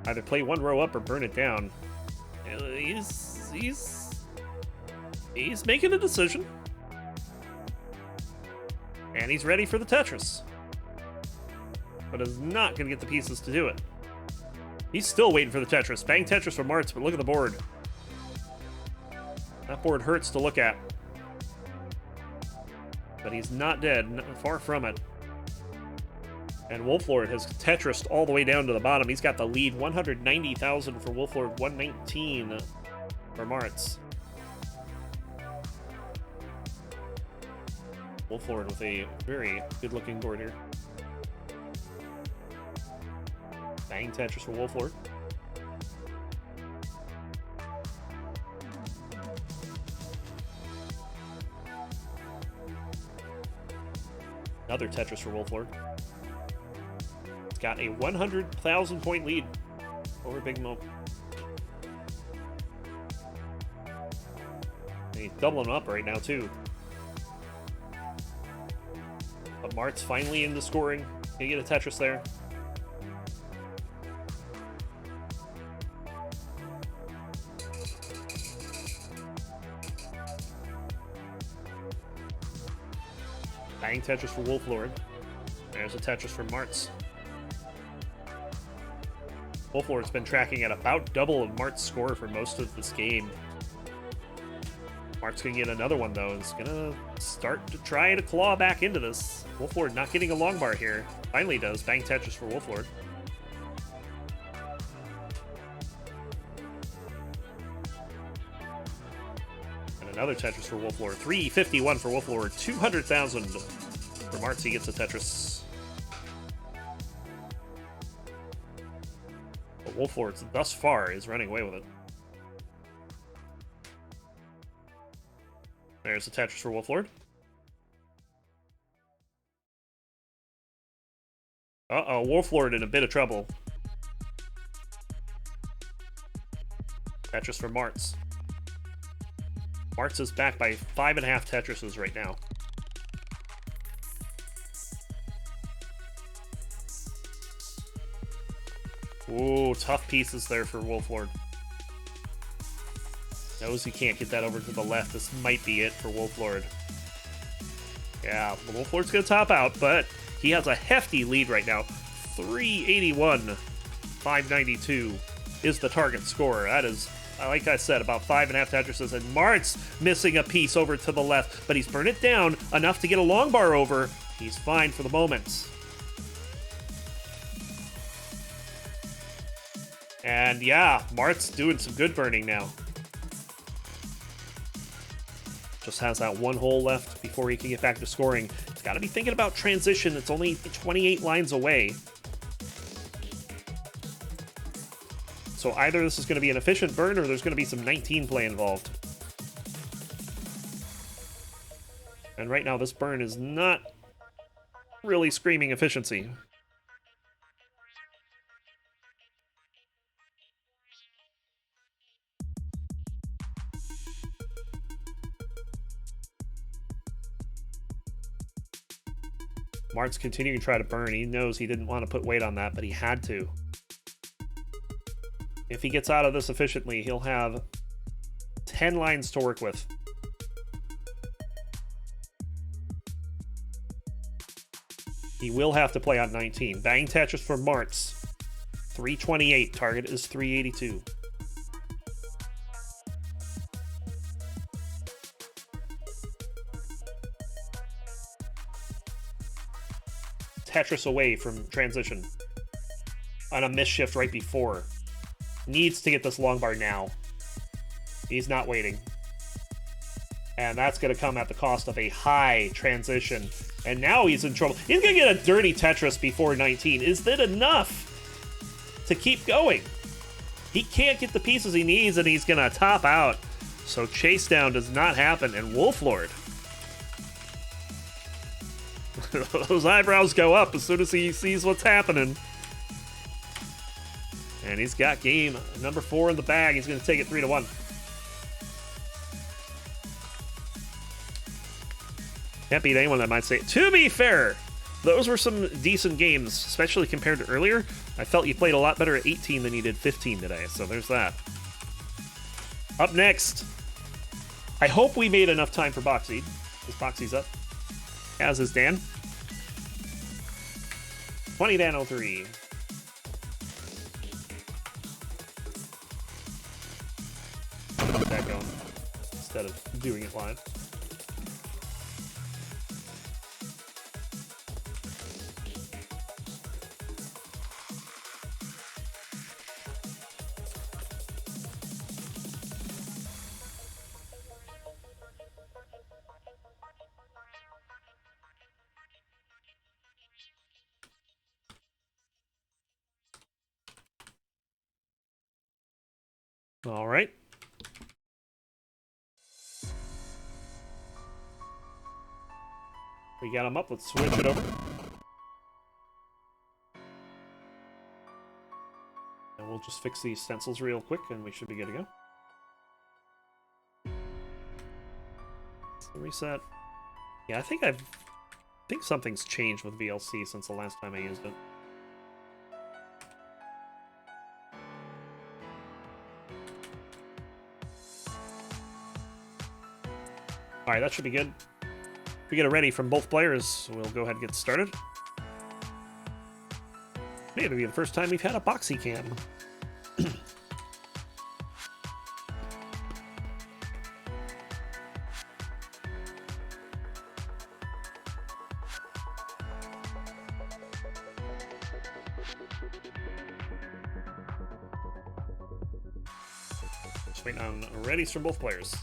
Either play one row up or burn it down. He's making a decision. And he's ready for the Tetris. But is not going to get the pieces to do it. He's still waiting for the Tetris. Bang Tetris for Martz, but look at the board. That board hurts to look at. But he's not dead, far from it. And Wolflord has Tetrised all the way down to the bottom. He's got the lead, 190,000 for Wolflord, 119 for Martz. Wolflord with a very good-looking board here. Bang Tetris for Wolflord. Another Tetris for Wolflord. It's got a 100,000 point lead over Big Mo. And he's doubling up right now, too. But Martz finally into scoring. Can you get a Tetris there? Bang Tetris for Wolflord. There's a Tetris for Martz. Wolflord's been tracking at about double of Martz's score for most of this game. Martz gonna get another one though. He's gonna start to try to claw back into this. Wolflord not getting a long bar here. Finally does. Bang Tetris for Wolflord. And another Tetris for Wolflord. 351 for Wolflord. 200,000 for Martz. He gets a Tetris. But Wolflord, thus far, is running away with it. There's a Tetris for Wolflord. Uh-oh, Wolflord in a bit of trouble. Tetris for Martz. Martz is back by 5.5 Tetrises right now. Ooh, tough pieces there for Wolflord. Knows he can't get that over to the left. This might be it for Wolflord. Yeah, Wolflord's going to top out, but he has a hefty lead right now. 381, 592 is the target score. That is, like I said, about 5.5 Tetrises. And Martz missing a piece over to the left, but he's burned it down enough to get a long bar over. He's fine for the moment. And yeah, Martz doing some good burning now. Just has that one hole left before he can get back to scoring. He's got to be thinking about transition. It's only 28 lines away. So either this is going to be an efficient burn or there's going to be some 19 play involved. And right now this burn is not really screaming efficiency. Martz continuing to try to burn. He knows he didn't want to put weight on that, but he had to. If he gets out of this efficiently, he'll have 10 lines to work with. He will have to play on 19. Bang Tetris for Martz. 328. Target is 382. Tetris away from transition on a miss shift right before. Needs to get this long bar now. He's not waiting. And that's going to come at the cost of a high transition. And now he's in trouble. He's going to get a dirty Tetris before 19. Is that enough to keep going? He can't get the pieces he needs, and he's going to top out. So Chasedown does not happen, and Wolflord. Those eyebrows go up as soon as he sees what's happening. And he's got game number 4 in the bag. He's going to take it 3-1. Can't beat anyone that might say it. To be fair, those were some decent games, especially compared to earlier. I felt you played a lot better at 18 than you did 15 today, so there's that. Up next, I hope we made enough time for Boxy, because Boxy's up, as is Dan. 20 Dan 03. Get that going instead of doing it live. All right. We got them up. Let's switch it over. And we'll just fix these stencils real quick, and we should be good to go. So reset. Yeah, I think something's changed with VLC since the last time I used it. Alright, that should be good. If we get it ready from both players, we'll go ahead and get started. Maybe it'll be the first time we've had a Boxy cam. Just waiting on readies from both players.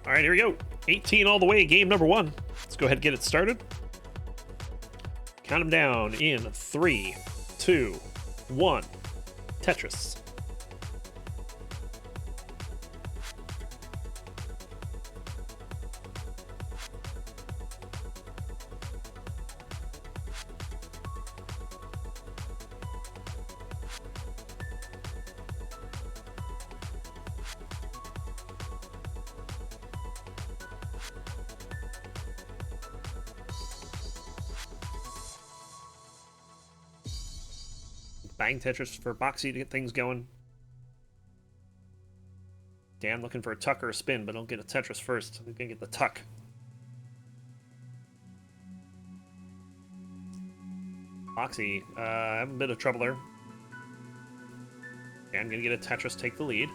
All right, here we go. 18 all the way, game number 1. Let's go ahead and get it started. Count them down in 3, 2, 1. Tetris. Bang Tetris for Boxy to get things going. Dan looking for a tuck or a spin, but don't get a Tetris first. We're gonna get the tuck. Boxy, having a bit of trouble there. Dan gonna get a Tetris, take the lead.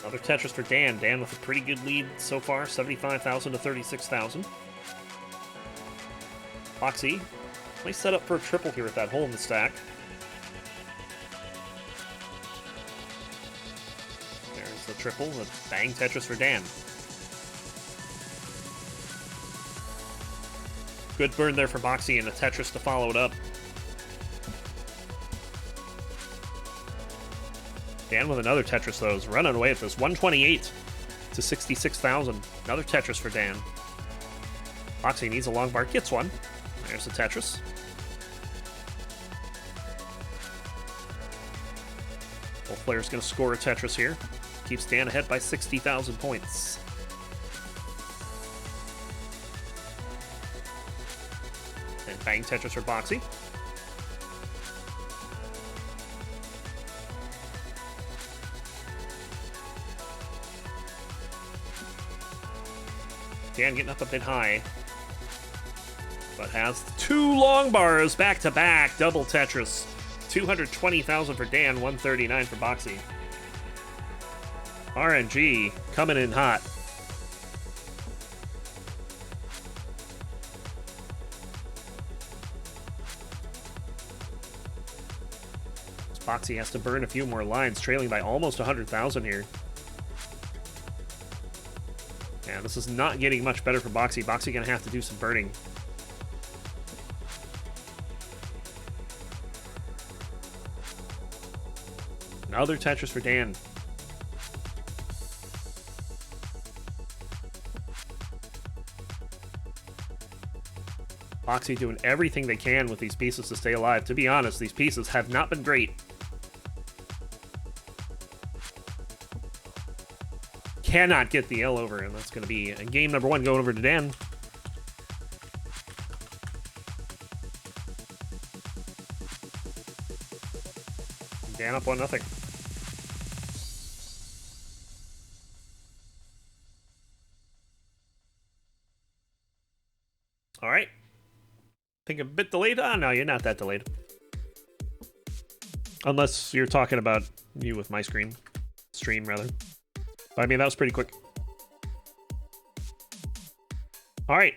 Another Tetris for Dan. Dan with a pretty good lead so far, 75,000 to 36,000. Boxy, nice setup for a triple here with that hole in the stack. There's the triple, the bang Tetris for Dan. Good burn there for Boxy and a Tetris to follow it up. Dan with another Tetris, though, is running away with this. 128 to 66,000. Another Tetris for Dan. Boxy needs a long bar, gets one. There's the Tetris. Both players going to score a Tetris here. Keeps Dan ahead by 60,000 points. And bang Tetris for Boxy. Dan getting up a bit high, but has 2 long bars back to back. Double Tetris. 220,000 for Dan, 139 for Boxy. RNG coming in hot. Boxy has to burn a few more lines, trailing by almost 100,000 here. Yeah, this is not getting much better for Boxy. Boxy gonna have to do some burning. Another Tetris for Dan. Boxy doing everything they can with these pieces to stay alive. To be honest, these pieces have not been great. Cannot get the L over, and that's going to be game number 1 going over to Dan. Dan up 1-0. All right. Think a bit delayed? Ah, no, you're not that delayed. Unless you're talking about you with my stream, rather. But, I mean, that was pretty quick. All right.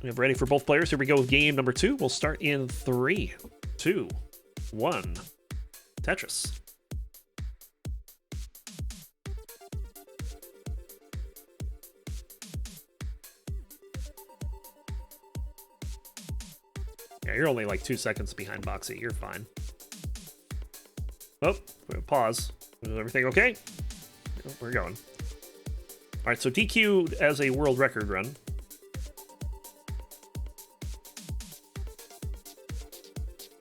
We have ready for both players. Here we go with game number 2. We'll start in 3, 2, 1. Tetris. Yeah, you're only like 2 seconds behind Boxy. You're fine. Oh, pause. Is everything okay? We're going. All right, so DQ as a world record run.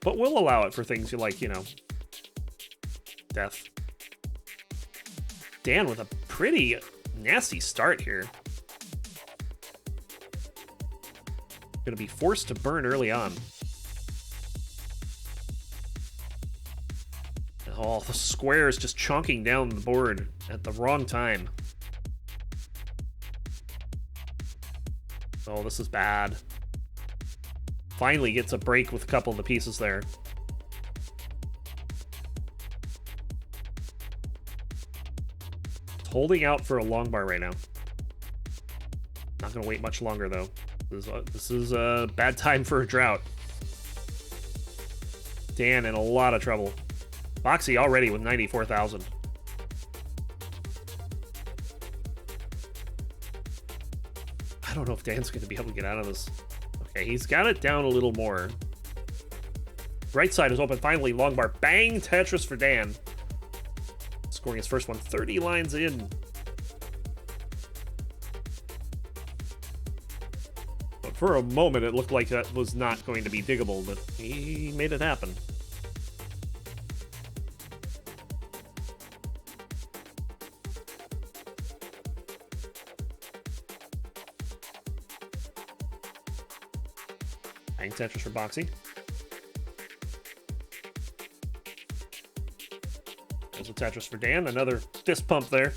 But we'll allow it for things you like, you know, death. Dan with a pretty nasty start here. Gonna be forced to burn early on. Oh, the squares just chunking down the board at the wrong time. Oh, this is bad. Finally gets a break with a couple of the pieces there. It's holding out for a long bar right now. Not gonna wait much longer though. This is a bad time for a drought. Dan in a lot of trouble. Boxy already with 94,000. I don't know if Dan's going to be able to get out of this. Okay, he's got it down a little more. Right side is open. Finally, long bar. Bang! Tetris for Dan. Scoring his first one 30 lines in. But for a moment, it looked like that was not going to be diggable, but he made it happen. Tetris for Boxy. There's a Tetris for Dan. Another fist pump there.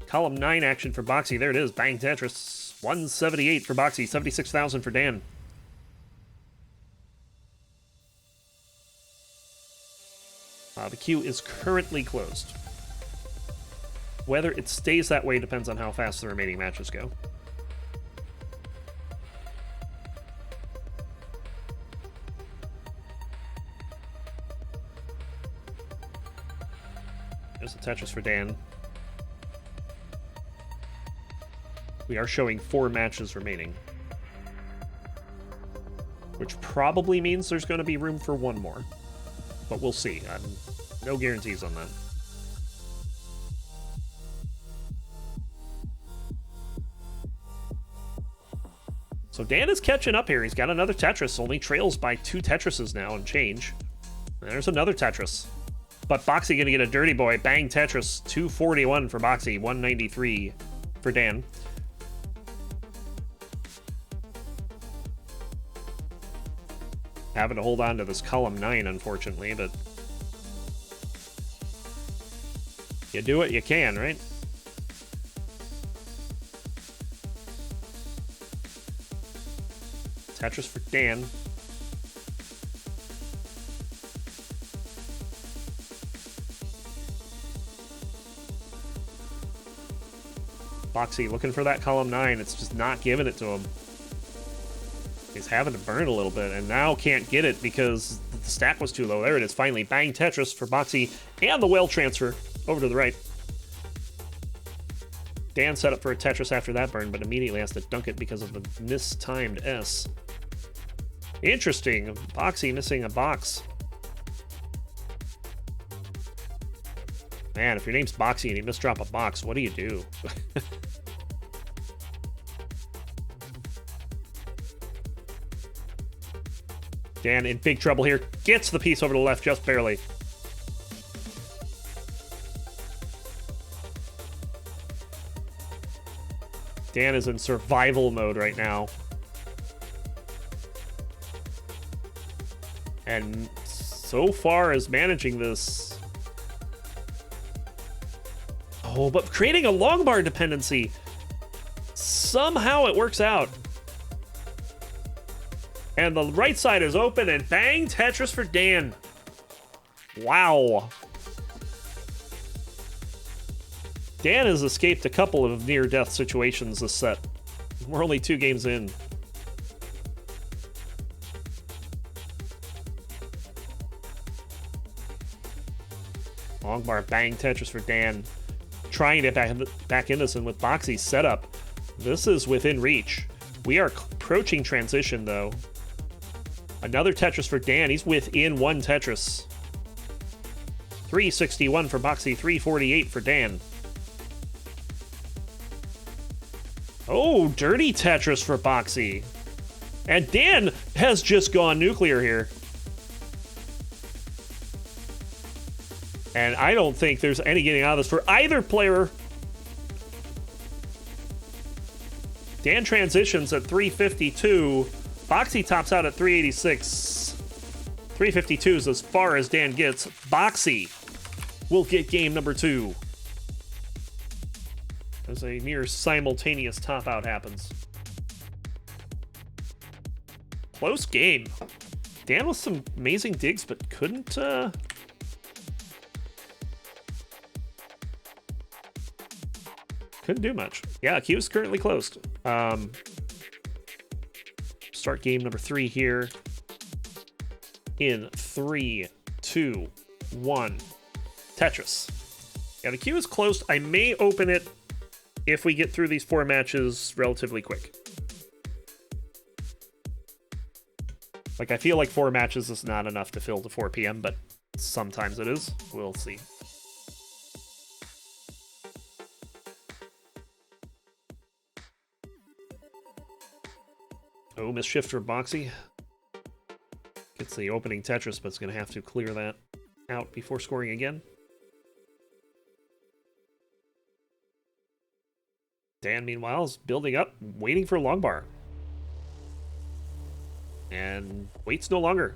Column 9 action for Boxy. There it is. Bang Tetris. 178 for Boxy. 76,000 for Dan. The queue is currently closed. Whether it stays that way depends on how fast the remaining matches go. There's a Tetris for Dan. We are showing 4 matches remaining, which probably means there's going to be room for 1 more, but we'll see. No guarantees on that. So Dan is catching up here. He's got another Tetris, only trails by 2 Tetrises now and change. And there's another Tetris. But Boxy gonna get a dirty boy. Bang Tetris. 241 for Boxy. 193 for Dan. Having to hold on to this column 9, unfortunately, but you do what you can, right? Tetris for Dan. Boxy looking for that column 9. It's just not giving it to him. He's having to burn a little bit, and now can't get it because the stack was too low. There it is, finally. Bang Tetris for Boxy, and the well transfer over to the right. Dan set up for a Tetris after that burn, but immediately has to dunk it because of the mistimed S. Interesting. Boxy missing a box. Man, if your name's Boxy and you misdrop a box, what do you do? Dan in big trouble here. Gets the piece over to the left just barely. Dan is in survival mode right now. And so far is managing this. Oh, but creating a long bar dependency. Somehow it works out. And the right side is open, and bang, Tetris for Dan. Wow. Dan has escaped a couple of near-death situations this set. We're only 2 games in. Long bar, bang, Tetris for Dan. Trying to get back in this, and with Boxy's setup, this is within reach. We are approaching transition, though. Another Tetris for Dan. He's within 1 Tetris. 361 for Boxy, 348 for Dan. Oh, dirty Tetris for Boxy. And Dan has just gone nuclear here. And I don't think there's any getting out of this for either player. Dan transitions at 352. Boxy tops out at 386. 352 is as far as Dan gets. Boxy will get game number 2. As a near simultaneous top out happens. Close game. Dan with some amazing digs, but couldn't do much. Yeah, queue is currently closed. Start game number 3 here. In 3, 2, 1. Tetris. Yeah, the queue is closed. I may open it if we get through these 4 matches relatively quick. Like, I feel like 4 matches is not enough to fill to 4 p.m., but sometimes it is. We'll see. Oh, mischief for Boxy. Gets the opening Tetris, but it's going to have to clear that out before scoring again. Dan, meanwhile, is building up, waiting for a long bar. And waits no longer.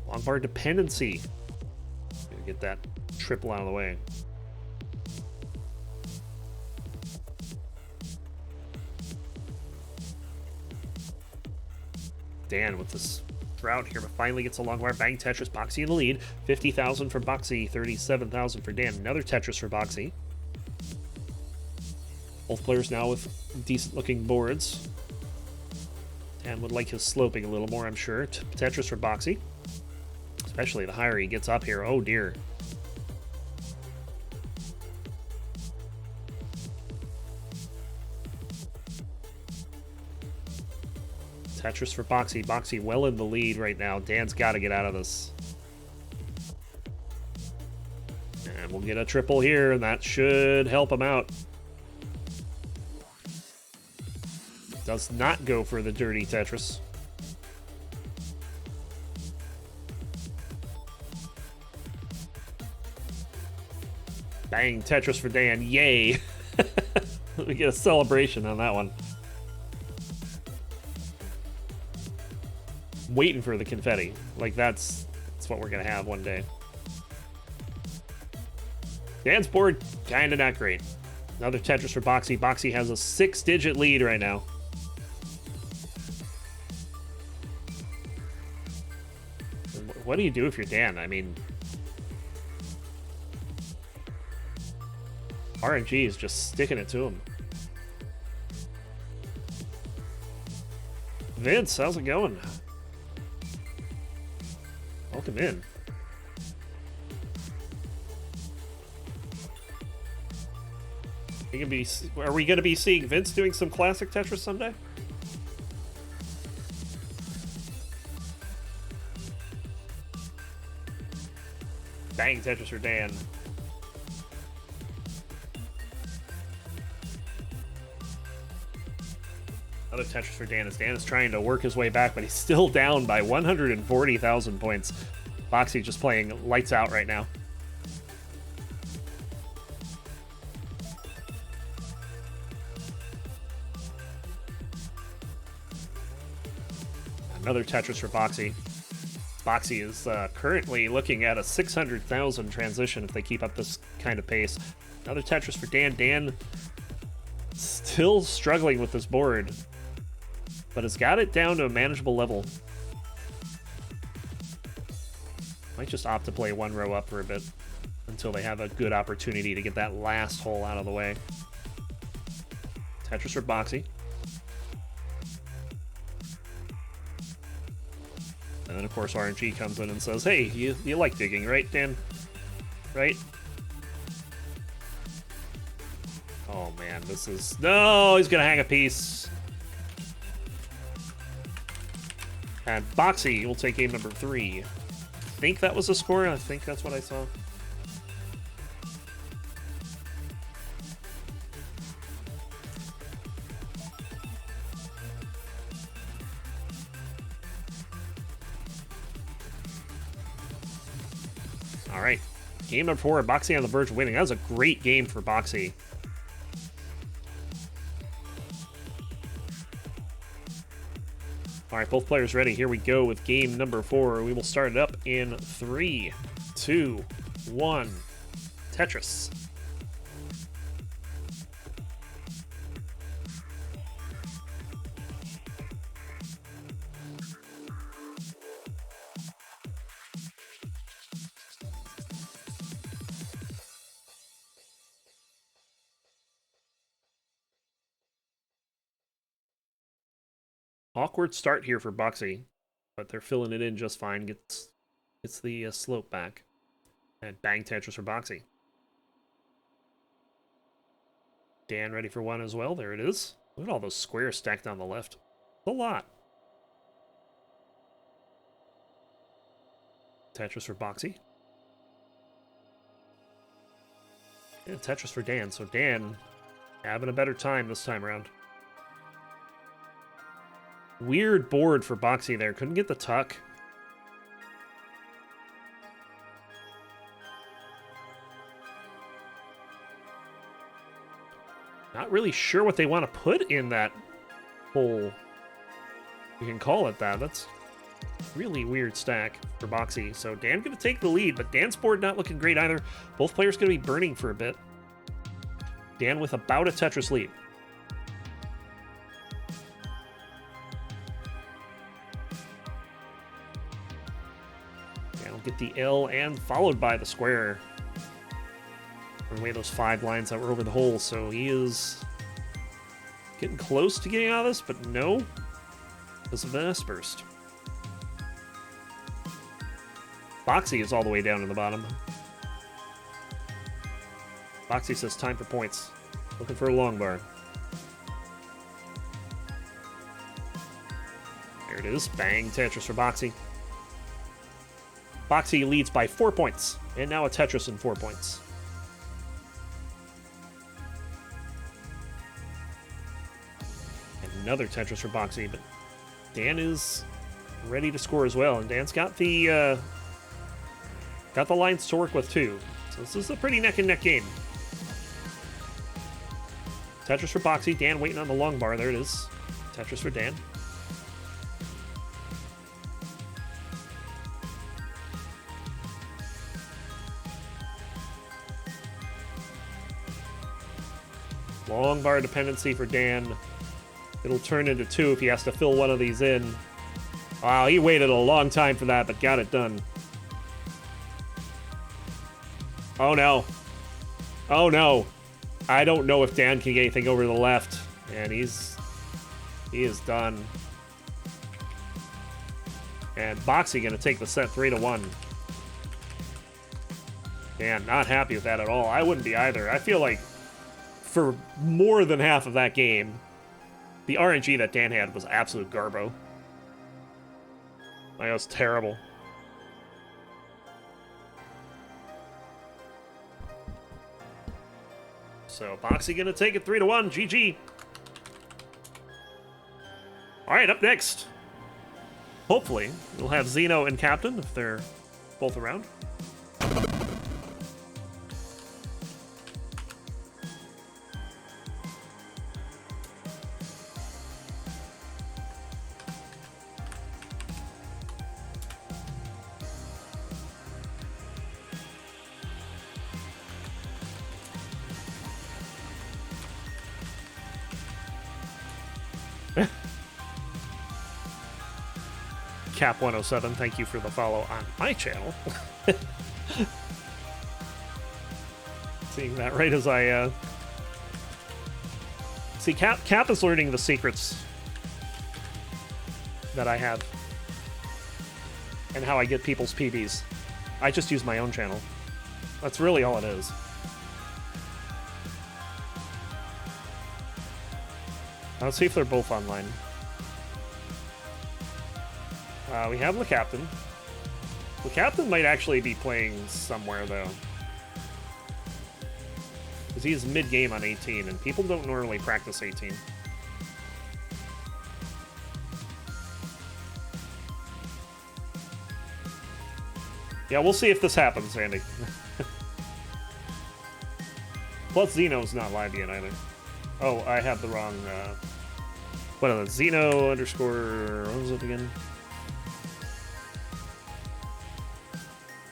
Long bar dependency. Gonna get that triple out of the way. Dan with this drought here, but finally gets a long bar. Bang, Tetris. Boxy in the lead. 50,000 for Boxy, 37,000 for Dan. Another Tetris for Boxy. Both players now with decent looking boards. Dan would like his sloping a little more, I'm sure. Tetris for Boxy. Especially the higher he gets up here. Oh dear. Tetris for Boxy. Boxy well in the lead right now. Dan's got to get out of this. And we'll get a triple here, and that should help him out. Does not go for the dirty Tetris. Bang, Tetris for Dan. Yay. We get a celebration on that one. Waiting for the confetti. Like, that's what we're going to have one day. Dan's board, kind of not great. Another Tetris for Boxy. Boxy has a 6-digit lead right now. What do you do if you're Dan? I mean, RNG is just sticking it to him. Vince, how's it going? Welcome in. Are we gonna be seeing Vince doing some classic Tetris someday? Bang Tetris for Dan. Another Tetris for Dan as Dan is trying to work his way back, but he's still down by 140,000 points. Boxy just playing lights out right now. Another Tetris for Boxy. Boxy is currently looking at a 600,000 transition if they keep up this kind of pace. Another Tetris for Dan. Dan still struggling with this board, but has got it down to a manageable level. Might just opt to play one row up for a bit until they have a good opportunity to get that last hole out of the way. Tetris for Boxy. And then, of course, RNG comes in and says, hey, you like digging, right, Dan? Right? Oh, man, this is... No, he's going to hang a piece. And Boxy will take game number 3. I think that was the score. I think that's what I saw. All right, game number 4, Boxy on the verge of winning. That was a great game for Boxy. All right, both players ready. Here we go with game number 4. We will start it up in 3, 2, 1. Tetris. Awkward start here for Boxy, but they're filling it in just fine. Gets the slope back. And bang Tetris for Boxy. Dan ready for one as well. There it is. Look at all those squares stacked on the left. It's a lot. Tetris for Boxy. And Tetris for Dan. So Dan having a better time this time around. Weird board for Boxy there. Couldn't get the tuck. Not really sure what they want to put in that hole. You can call it that. That's really weird stack for Boxy. So Dan going to take the lead, but Dan's board not looking great either. Both players going to be burning for a bit. Dan with about a Tetris lead. Get the L and followed by the square. Run away those 5 lines that were over the hole, so he is getting close to getting out of this, but no, because of the S burst. Boxy is all the way down in the bottom. Boxy says time for points. Looking for a long bar. There it is. Bang Tetris for Boxy. Boxy leads by 4 points, and now a Tetris in 4 points. And another Tetris for Boxy, but Dan is ready to score as well, and Dan's got the lines to work with too. So this is a pretty neck and neck game. Tetris for Boxy, Dan waiting on the long bar. There it is. Tetris for Dan. Long bar dependency for Dan. It'll turn into 2 if he has to fill one of these in. Wow, he waited a long time for that, but got it done. Oh no. Oh no. I don't know if Dan can get anything over to the left. And he is done. And Boxy gonna take the set 3-1. Dan, not happy with that at all. I wouldn't be either. I feel like for more than half of that game, the RNG that Dan had was absolute garbo. Like, it was terrible. So, Boxy gonna take it 3-1. GG. Alright, up next. Hopefully, we'll have Zeno and Captain if they're both around. Cap107, thank you for the follow on my channel. Seeing that right as I, See, Cap is learning the secrets that I have. And how I get people's PBs. I just use my own channel. That's really all it is. Let's see if they're both online. We have the Captain. The Captain might actually be playing somewhere, though. Because he is mid-game on 18, and people don't normally practice 18. Yeah, we'll see if this happens, Andy. Plus, Zeno's not live yet, either. Oh, I have the wrong, what is it? Zeno underscore... What was it again?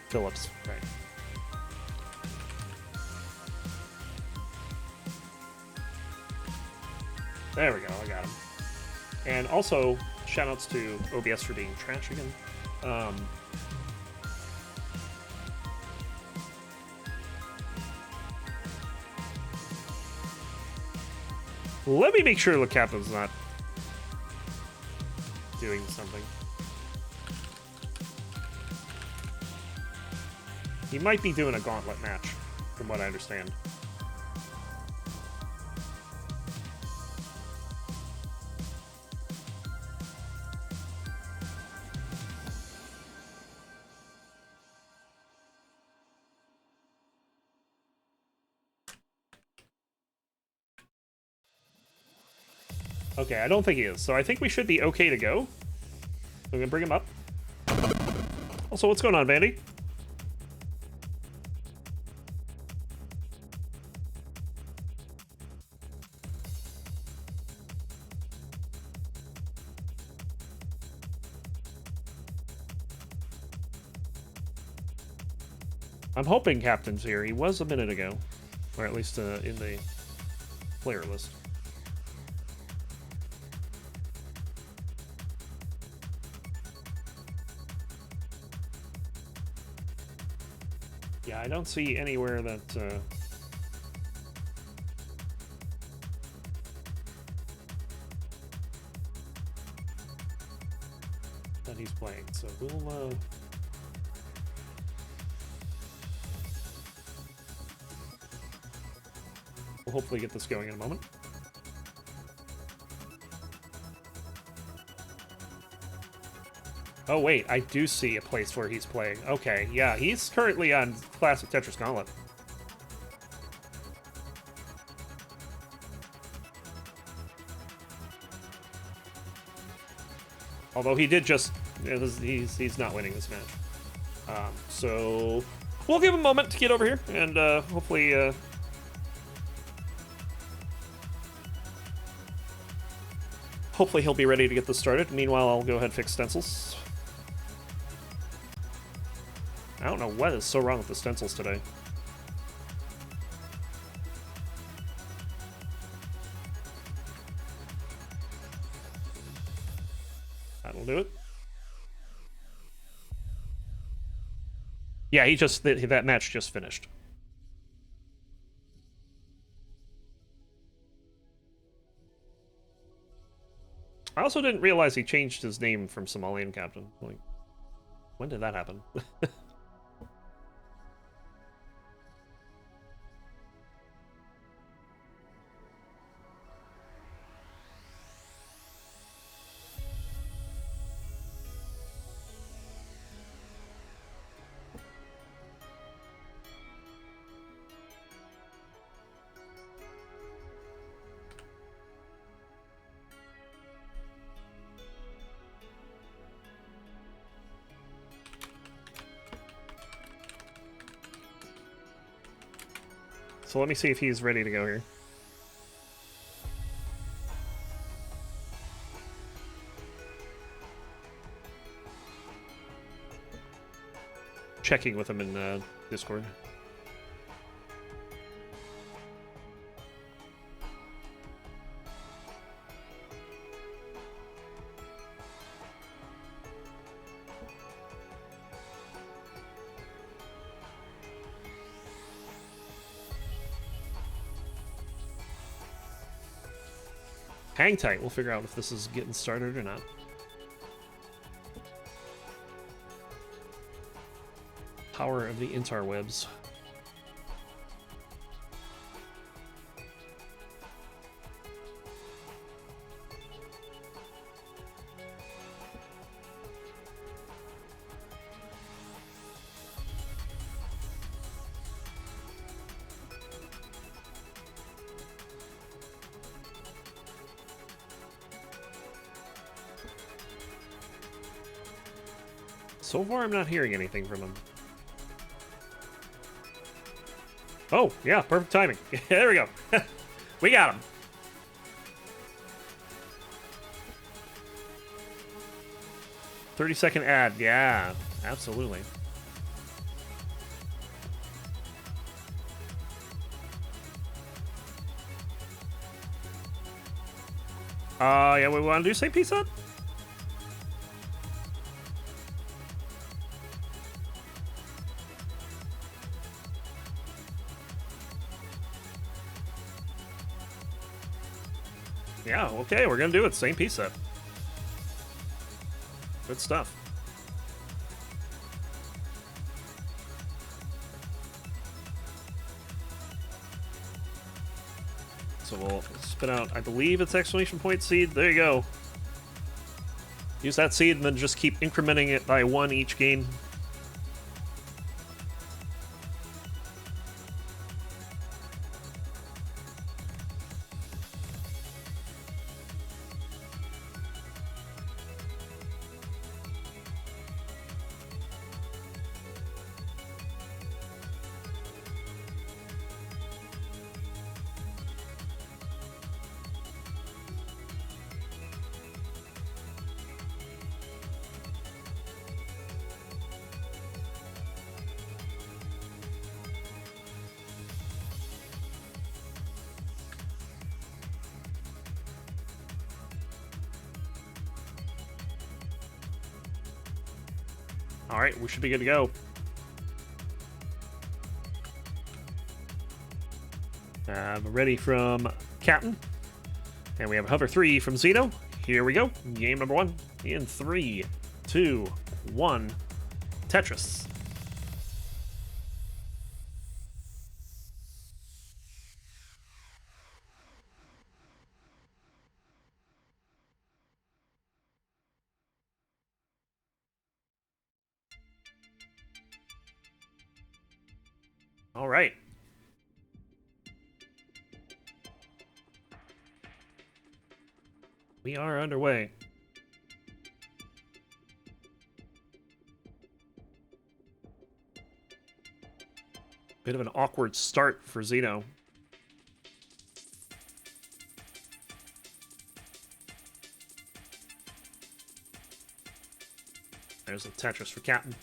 Phillips, right. There we go, I got him. And also, shoutouts to OBS for being trash again. Let me make sure the Captain's not doing something. He might be doing a gauntlet match, from what I understand. Okay, I don't think he is, so I think we should be okay to go. We're gonna bring him up. Also, what's going on, Bendy? I'm hoping Captain's here. He was a minute ago. Or at least in the player list. Yeah, I don't see anywhere that... that he's playing. So we'll... We'll hopefully get this going in a moment. Oh wait, I do see a place where he's playing. Okay, yeah, he's currently on Classic Tetris Gauntlet. Although he did just... he's not winning this match. So we'll give him a moment to get over here, and hopefully... hopefully he'll be ready to get this started. Meanwhile, I'll go ahead and fix stencils. I don't know what is so wrong with the stencils today. That'll do it. Yeah, that match just finished. I also didn't realize he changed his name from Somalian Captain. Like, when did that happen? So let me see if he's ready to go here. Checking with him in Discord. Hang tight. We'll figure out if this is getting started or not. Power of the interwebs. So far, I'm not hearing anything from him. Oh, yeah, perfect timing. There we go. We got him. "30-second ad." Yeah, absolutely. Yeah, we want to do same piece up? Yeah, okay, we're gonna do it. Same piece up. Good stuff. So we'll spit out, I believe it's exclamation point seed. There you go. Use that seed and then just keep incrementing it by 1 each game. Alright, we should be good to go. Ready from Captain. And we have hover 3 from Zeno. Here we go. Game number 1 in 3, 2, 1. Tetris. All right. We are underway. Bit of an awkward start for Zeno. There's a Tetris for Captain.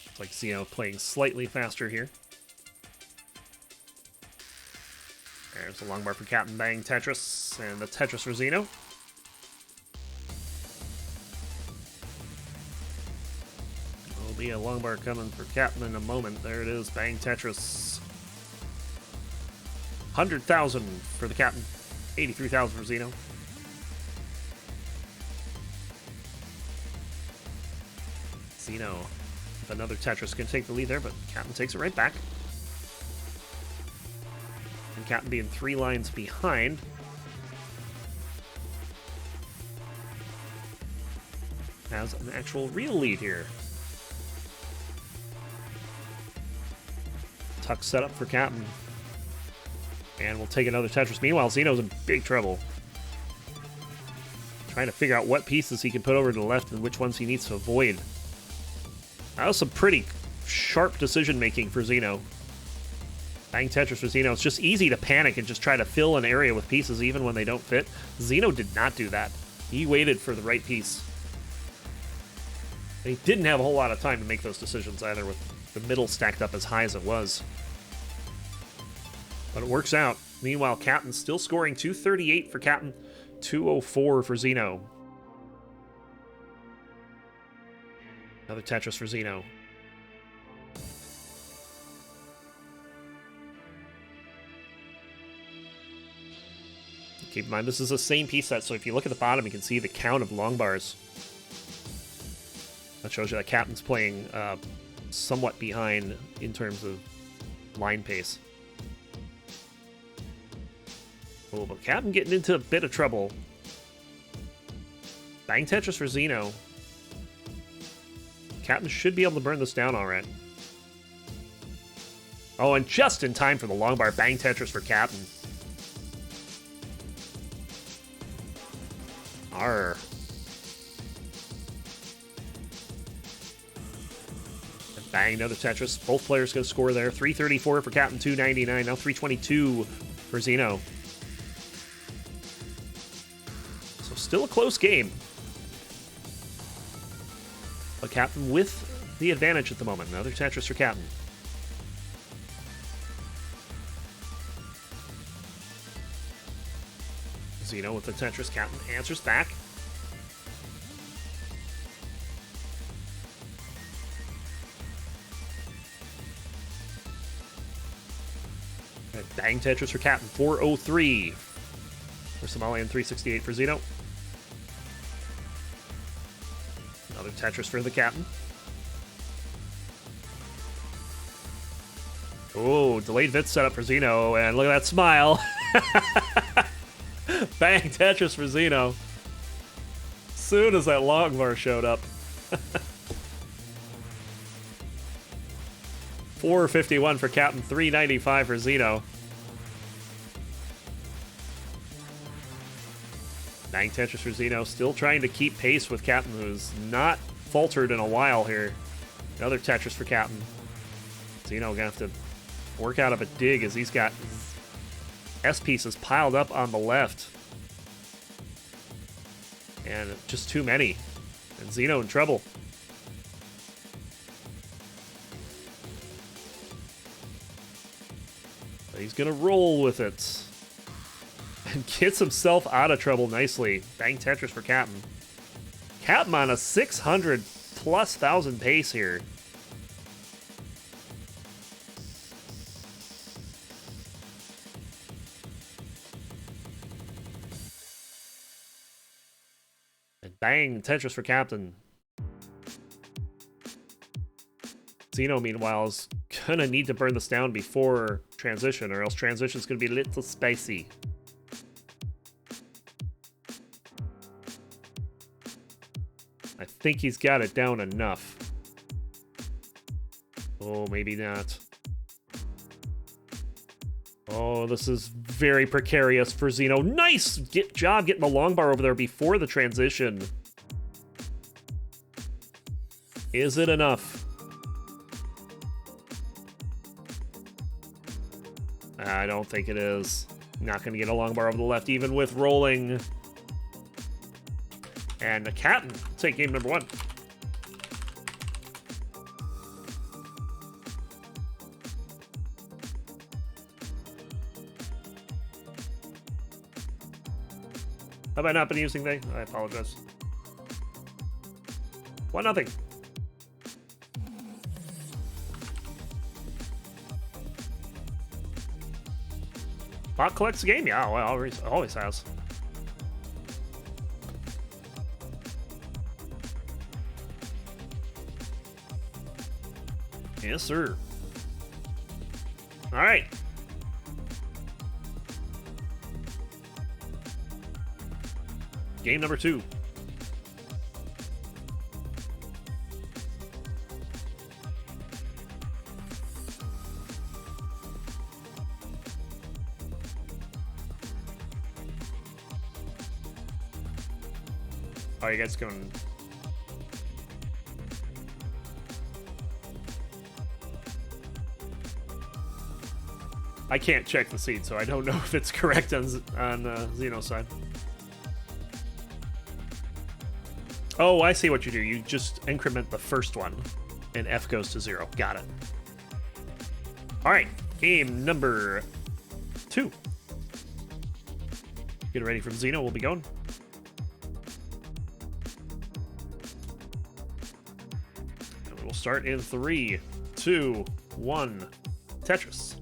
It's like Zeno playing slightly faster here. There's a long bar for Captain Bang Tetris, and the Tetris for Zeno. There'll be a long bar coming for Captain in a moment. There it is, Bang Tetris. 100,000 for the Captain, 83,000 for Zeno. Zeno, with another Tetris, can take the lead there, but Captain takes it right back. And Captain being 3 lines behind. has an actual real lead here. Tuck set up for Captain. And we'll take another Tetris. Meanwhile, Zeno's in big trouble. Trying to figure out what pieces he can put over to the left and which ones he needs to avoid. That was some pretty sharp decision-making for Zeno. Bang Tetris for Zeno. It's just easy to panic and just try to fill an area with pieces even when they don't fit. Zeno did not do that. He waited for the right piece. And he didn't have a whole lot of time to make those decisions either, with the middle stacked up as high as it was. But it works out. Meanwhile, Captain's still scoring 238 for Captain, 204 for Zeno. Another Tetris for Zeno. Keep in mind, this is the same piece set, so if you look at the bottom, you can see the count of long bars. That shows you that Captain's playing somewhat behind in terms of line pace. Oh, but Captain getting into a bit of trouble. Bang Tetris for Zeno. Captain should be able to burn this down all right. Oh, and just in time for the long bar. Bang Tetris for Captain. Arr. And bang, another Tetris. Both players going to score there. 334 for Captain, 299. Now 322 for Zeno. So still a close game. But Captain with the advantage at the moment. Another Tetris for Captain. Zeno with the Tetris. Captain answers back. And bang Tetris for Captain. 403 for Somalian, 368 for Zeno. Another Tetris for the Captain. Oh, delayed Vit setup for Zeno, and look at that smile. Bang Tetris for Zeno. Soon as that long bar showed up. 451 for Captain, 395 for Zeno. Bang Tetris for Zeno, still trying to keep pace with Captain, who's not faltered in a while here. Another Tetris for Captain. Zeno gonna have to work out of a dig as he's got S pieces piled up on the left. And just too many. And Zeno in trouble. But he's gonna roll with it. And gets himself out of trouble nicely. Bang Tetris for Captain. Captain on a 600 plus thousand pace here. And bang Tetris for Captain. Zeno, meanwhile, is gonna need to burn this down before transition, or else transition's gonna be a little spicy. I think he's got it down enough. Oh, maybe not. Oh, this is very precarious for Zeno. Nice job getting the long bar over there before the transition. Is it enough? I don't think it is. Not going to get a long bar over the left, even with rolling. And the Captain take game number 1. Have I not been using they? I apologize. 1-0. Bot collects the game? Yeah, well, always has. Yes, sir. All right. Game number 2. Oh, you guys going... I can't check the seed, so I don't know if it's correct on Zeno's side. Oh, I see what you do. You just increment the first one, and F goes to 0. Got it. All right, game number 2. Get ready from Zeno. We'll be going. And we'll start in 3, 2, 1. Tetris.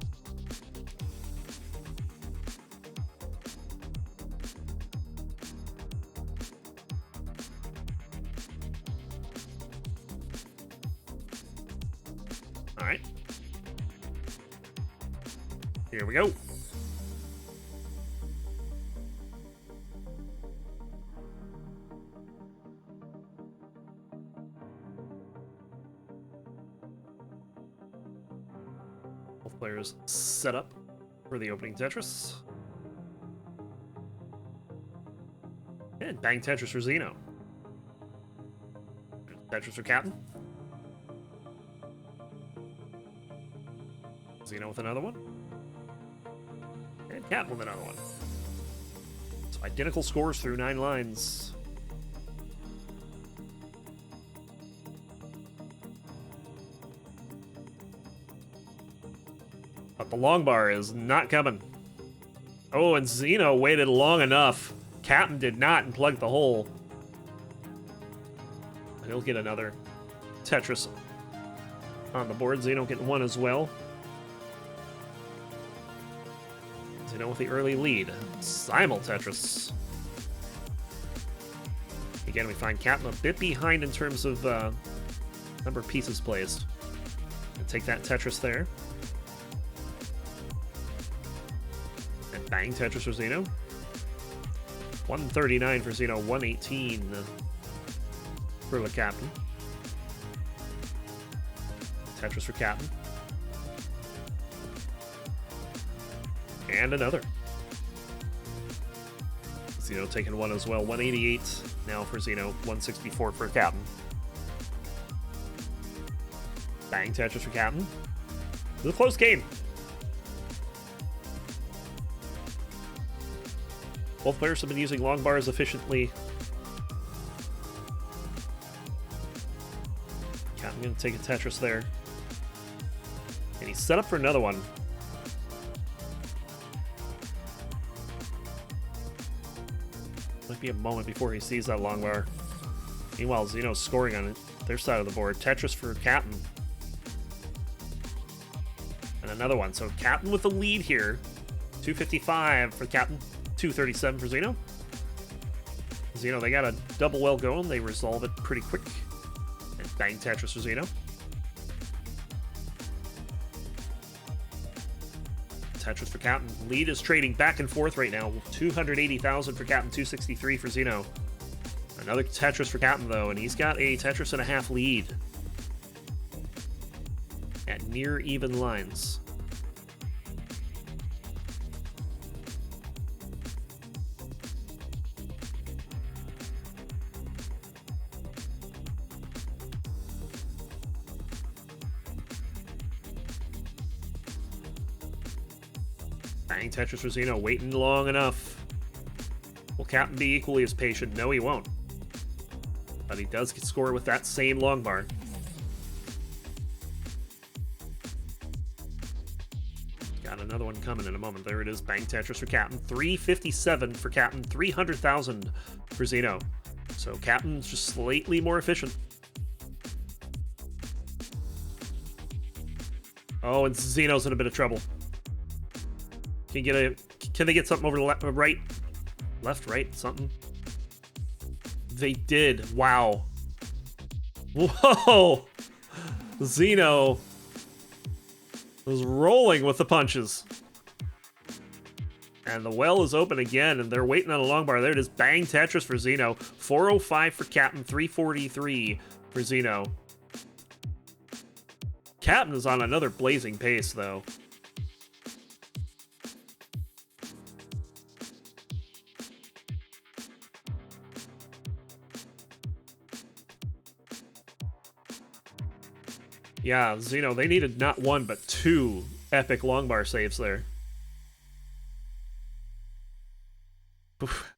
All right. Here we go. Both players set up for the opening Tetris. And bang Tetris for Zeno. Tetris for Captain. Zeno with another one. And Captain with another one. So identical scores through 9 lines. But the long bar is not coming. Oh, and Zeno waited long enough. Captain did not and plugged the hole. And he'll get another Tetris on the board. Zeno getting one as well. Zeno with the early lead. Simul Tetris. Again, we find Captain a bit behind in terms of number of pieces placed. And take that Tetris there. And bang Tetris for Zeno. 139 for Zeno, 118 for the Captain. Tetris for Captain. And another. Zeno taking one as well. 188 now for Zeno. 164 for Captain. Bang Tetris for Captain. It was a close game. Both players have been using long bars efficiently. Captain going to take a Tetris there. And he's set up for another one. Might be a moment before he sees that long bar. Meanwhile, Zeno's scoring on their side of the board. Tetris for Captain. And another one. So Captain with the lead here. 255 for Captain. 237 for Zeno. Zeno, they got a double well going. They resolve it pretty quick. And bang Tetris for Zeno. Tetris for Captain. Lead is trading back and forth right now. 280,000 for Captain, 263 for Zeno. Another Tetris for Captain, though, and he's got a Tetris and a half lead. At near even lines. Bang Tetris for Zeno, waiting long enough. Will Captain be equally as patient? No, he won't. But he does score with that same long bar. Got another one coming in a moment. There it is. Bang Tetris for Captain. 357 for Captain. 300,000 for Zeno. So Captain's just slightly more efficient. Oh, and Zeno's in a bit of trouble. Can they get something over the right? Left, right, something? They did. Wow. Whoa! Zeno was rolling with the punches. And the well is open again, and they're waiting on a long bar. There it is. Bang Tetris for Zeno. 405 for Captain, 343 for Zeno. Captain is on another blazing pace, though. Yeah, Zeno, they needed not one, but two epic long bar saves there. Oof.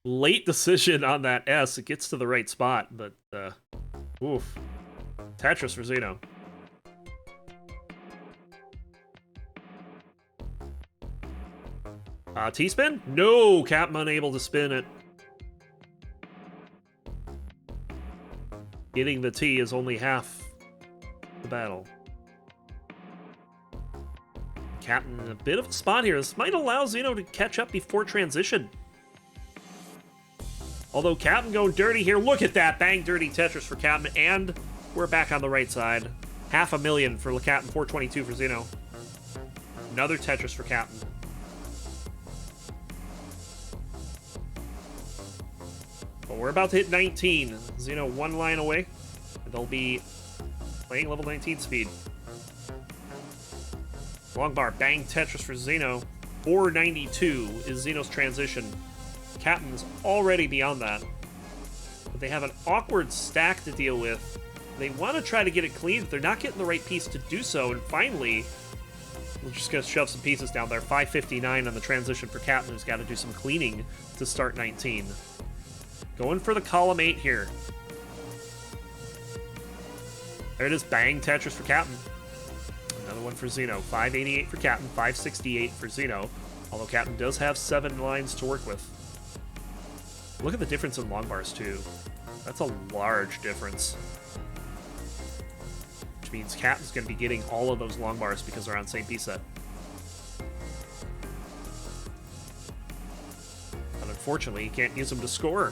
Late decision on that S. It gets to the right spot, but, oof. Tetris for Zeno. T-spin? No! Captain unable to spin it. Getting the T is only half the battle. Captain in a bit of a spot here. This might allow Zeno to catch up before transition. Although Captain going dirty here. Look at that. Bang dirty Tetris for Captain. And we're back on the right side. $500,000 for Captain. 422 for Zeno. Another Tetris for Captain. But we're about to hit 19. Zeno one line away. And they'll be playing level 19 speed. Long bar, bang Tetris for Zeno. 492 is Zeno's transition. Captain's already beyond that. But they have an awkward stack to deal with. They want to try to get it clean, but they're not getting the right piece to do so. And finally, we're just going to shove some pieces down there. 559 on the transition for Captain, who's got to do some cleaning to start 19. Going for the column 8 here. There it is. Bang Tetris for Captain. Another one for Zeno. 588 for Captain. 568 for Zeno. Although Captain does have 7 lines to work with. Look at the difference in long bars, too. That's a large difference. Which means Captain's going to be getting all of those long bars because they're on the same piece set. But unfortunately, you can't use them to score.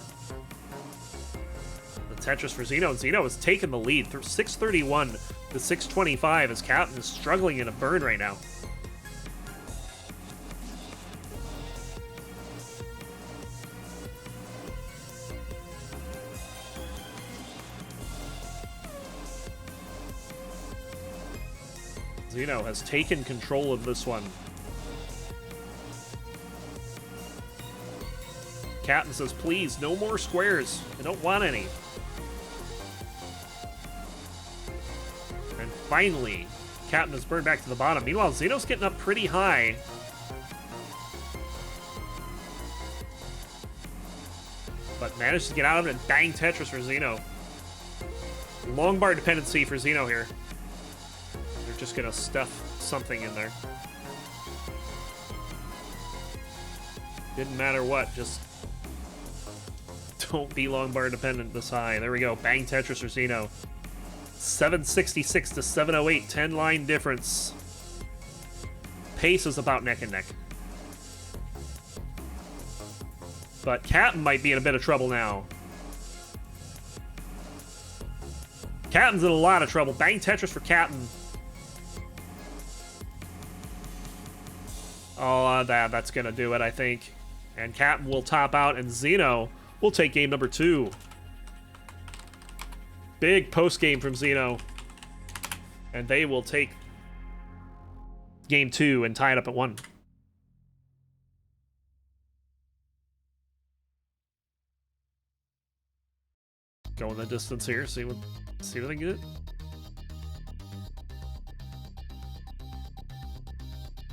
Tetris for Zeno, and Zeno has taken the lead through 631 to 625 as Captain is struggling in a burn right now. Zeno has taken control of this one. Captain says, please, no more squares. I don't want any. And finally, Captain is burned back to the bottom. Meanwhile, Zeno's getting up pretty high. But managed to get out of it and bang Tetris for Zeno. Long bar dependency for Zeno here. They're just going to stuff something in there. Didn't matter what, just don't be long bar dependent this high. There we go. Bang Tetris for Zeno. 766 to 708, 10 line difference. Pace is about neck and neck. But Captain might be in a bit of trouble now. Captain's in a lot of trouble. Bang Tetris for Captain. Oh, that's gonna do it, I think. And Captain will top out, and Zeno will take game number 2. Big post game from Zeno. And they will take game 2 and tie it up at 1. Going the distance here, see what they get.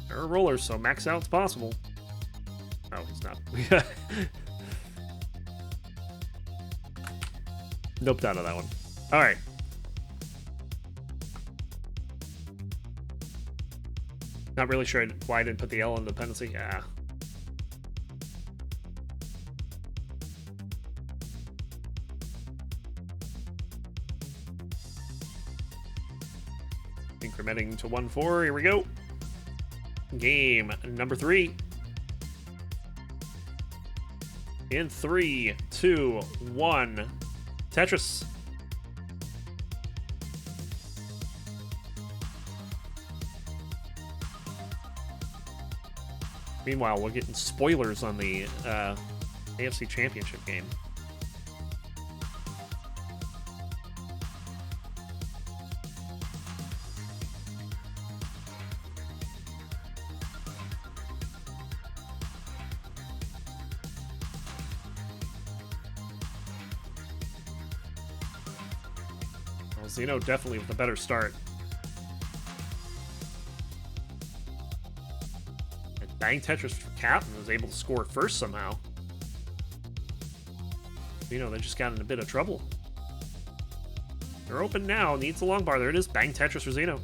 There are rollers, so max out's possible. Oh, he's not. Noped out of that one. All right. Not really sure why I didn't put the L in dependency. Yeah. Incrementing to 1-4. Here we go. Game number 3. In 3, 2, 1. Tetris. Meanwhile, we're getting spoilers on the AFC Championship game. Well, Zeno definitely with a better start. Bang Tetris for Captain was able to score first somehow. You know, they just got in a bit of trouble. They're open now. Needs a long bar. There it is. Bang Tetris for Zeno.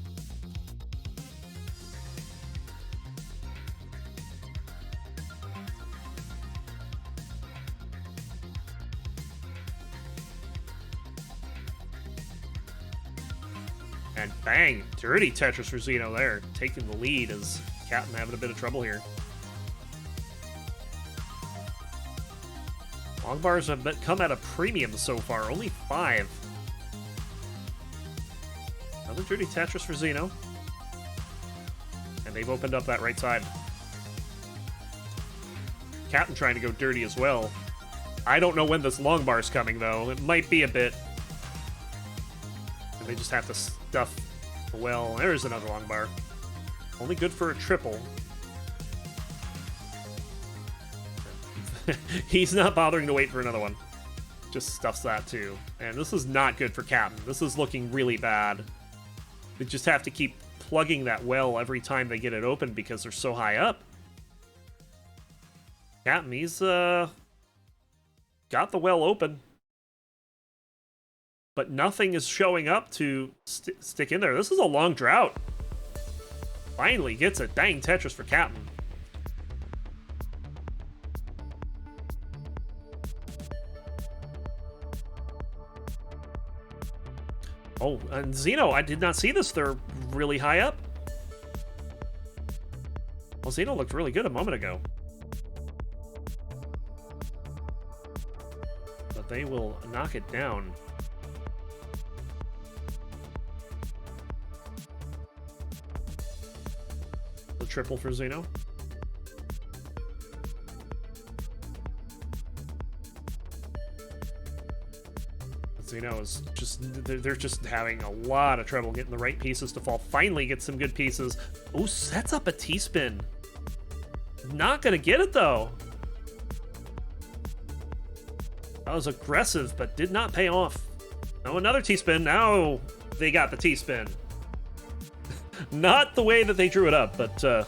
And bang, dirty Tetris for Zeno there, taking the lead as Captain having a bit of trouble here. Long bars have come at a premium so far, only 5. Another dirty Tetris for Zeno. And they've opened up that right side. Captain trying to go dirty as well. I don't know when this long bar's coming, though. It might be a bit. And they just have to stuff. Well, there's another long bar. Only good for a triple. He's not bothering to wait for another one. Just stuffs that too. And this is not good for Captain. This is looking really bad. They just have to keep plugging that well every time they get it open because they're so high up. Captain, he's got the well open. But nothing is showing up to stick in there. This is a long drought. Finally gets it. Dang Tetris for Captain. Oh, and Zeno, I did not see this. They're really high up. Well, Zeno looked really good a moment ago. But they will knock it down. The triple for Zeno. Zeno is just, they're just having a lot of trouble getting the right pieces to fall. Finally gets some good pieces. Oh, sets up a T-spin. Not gonna get it though. That was aggressive, but did not pay off. Oh, another T-spin. Now they got the T-spin. Not the way that they drew it up, but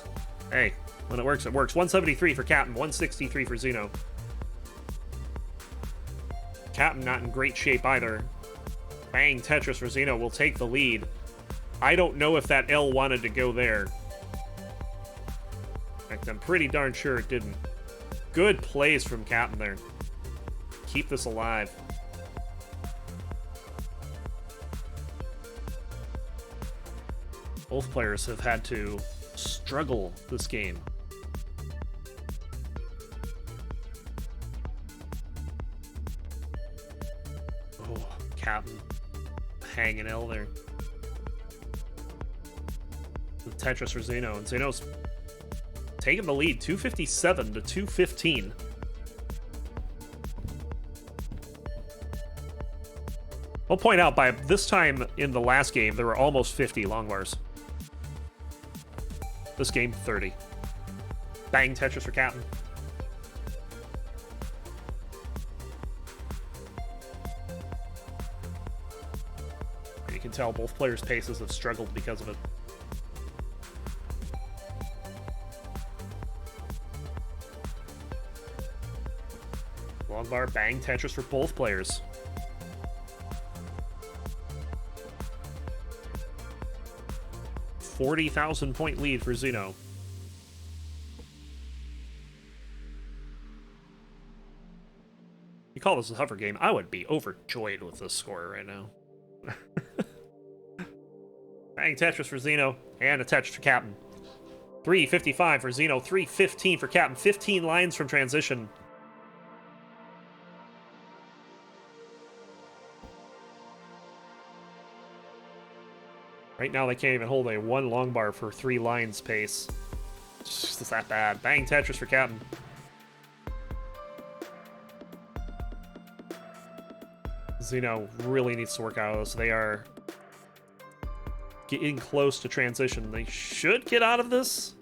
hey, when it works, it works. 173 for Captain, 163 for Zeno. Captain not in great shape either. Bang, Tetris for Zeno will take the lead. I don't know if that L wanted to go there. In fact, I'm pretty darn sure it didn't. Good plays from Captain there. Keep this alive. Both players have had to struggle this game. Oh, Captain hanging L there. The Tetris for Zeno, and Zeno's taking the lead, 257 to 215. I'll point out, by this time in the last game, there were almost 50 long bars. This game, 30. Bang, Tetris for Captain. You can tell both players' paces have struggled because of it. Long bar, bang, Tetris for both players. $40,000 point lead for Zeno. You call this a hover game, I would be overjoyed with this score right now. Bang, Tetris for Zeno, and a Tetris for Captain. 355 for Zeno, 315 for Captain. 15 lines from transition. Right now, they can't even hold a one long bar for 3 lines pace. It's just that bad. Bang, Tetris for Captain. Zeno really needs to work out of this. They are getting close to transition. They should get out of this.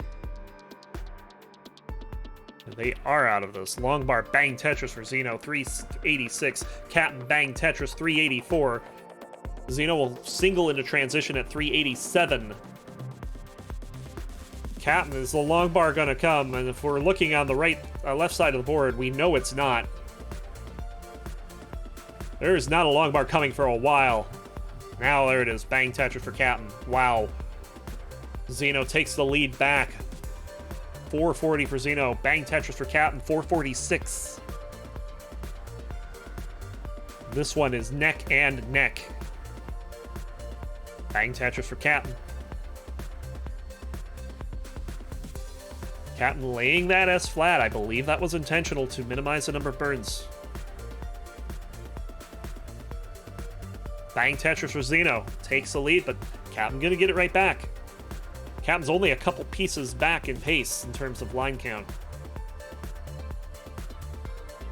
They are out of this. Long bar, bang, Tetris for Zeno, 386. Captain, bang, Tetris, 384. Zeno will single into transition at 387. Captain, is the long bar gonna come? And if we're looking on the left side of the board, we know it's not. There is not a long bar coming for a while. Now there it is. Bang Tetris for Captain. Wow. Zeno takes the lead back. 440 for Zeno. Bang Tetris for Captain. 446. This one is neck and neck. Bang Tetris for Captain. Captain laying that S flat. I believe that was intentional to minimize the number of burns. Bang Tetris for Zeno. Takes the lead, but Captain gonna get it right back. Captain's only a couple pieces back in pace in terms of line count.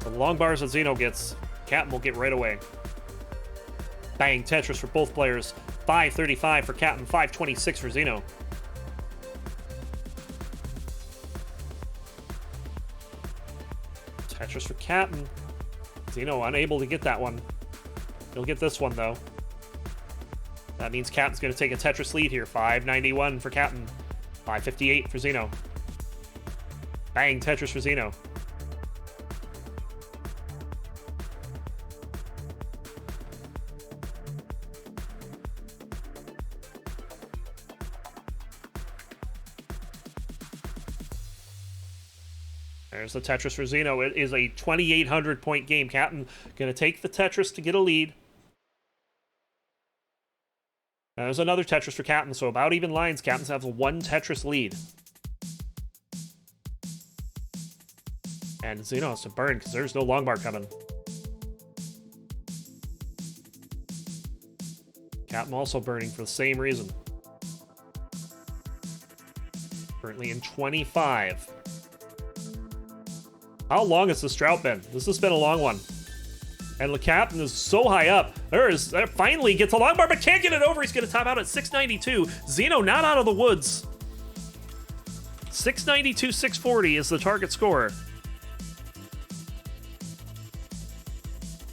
The long bars that Zeno gets, Captain will get right away. Bang Tetris for both players. 535 for Captain, 526 for Zeno. Tetris for Captain. Zeno unable to get that one. He'll get this one, though. That means Captain's going to take a Tetris lead here. 591 for Captain. 558 for Zeno. Bang Tetris for Zeno. There's the Tetris for Zeno. It is a 2,800 point game. Captain going to take the Tetris to get a lead. There's another Tetris for Captain, so about even lines. Captain's have a 1 Tetris lead. And Zeno has to burn because there's no long bar coming. Captain also burning for the same reason. Currently in 25. How long has this drought been? This has been a long one. And the Captain is so high up. Finally gets a long bar, but can't get it over. He's going to top out at 692. Zeno not out of the woods. 692, 640 is the target score.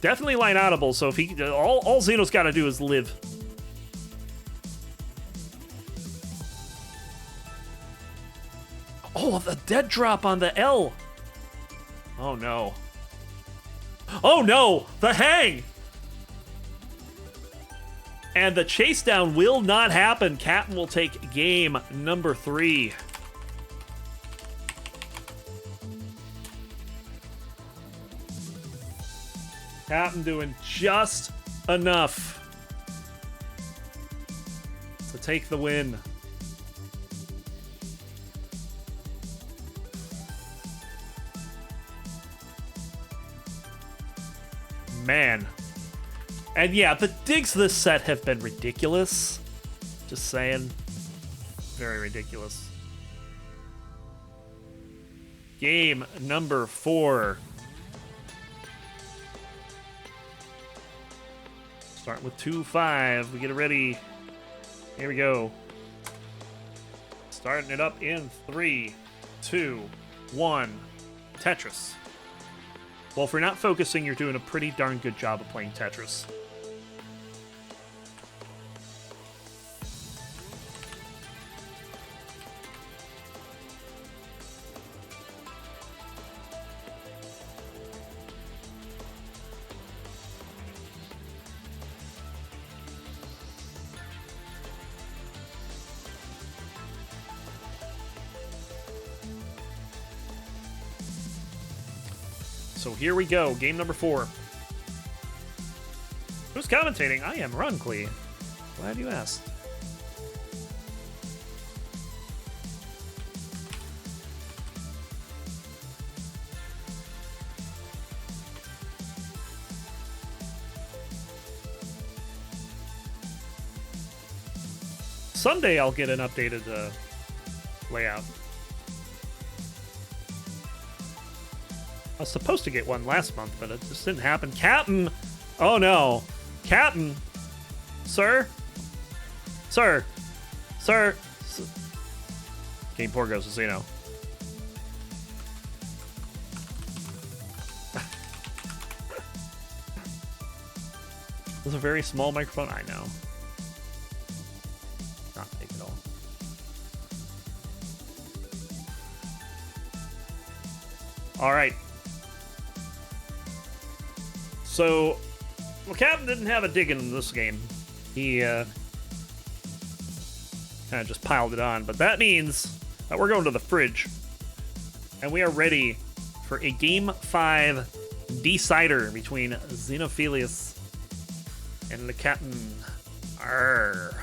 Definitely line outable, so if he all Zeno's got to do is live. Oh, the dead drop on the L. Oh no. Oh no! The hang! And the chase down will not happen. Captain will take game number 3. Captain doing just enough to take the win. Man. And yeah, the digs this set have been ridiculous. Just saying. Very ridiculous. Game number 4. Starting with 2-5. We get it ready. Here we go. Starting it up in 3, 2, 1. Tetris. Well, if you're not focusing, you're doing a pretty darn good job of playing Tetris. So here we go, game number 4. Who's commentating? I am roncli. Glad you asked. Someday I'll get an updated layout. I was supposed to get one last month, but it just didn't happen. Captain! Oh no. Captain! Sir? Sir! Sir! Game 4 goes to Zeno. It's a very small microphone, I know. Not big at all. All right. So, well, Captain didn't have a dig in this game. He kind of just piled it on. But that means that we're going to the fridge. And we are ready for a Game 5 decider between Xenophilius and the Captain. Arrgh.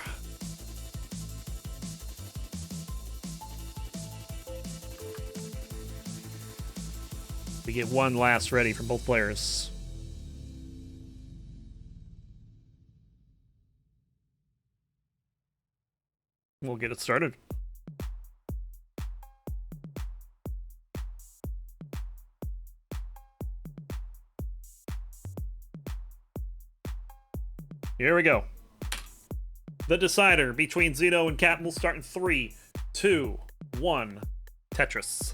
We get one last ready from both players. We'll get it started. Here we go. The decider between Zeno and Captain will start in 3, 2, 1. Tetris.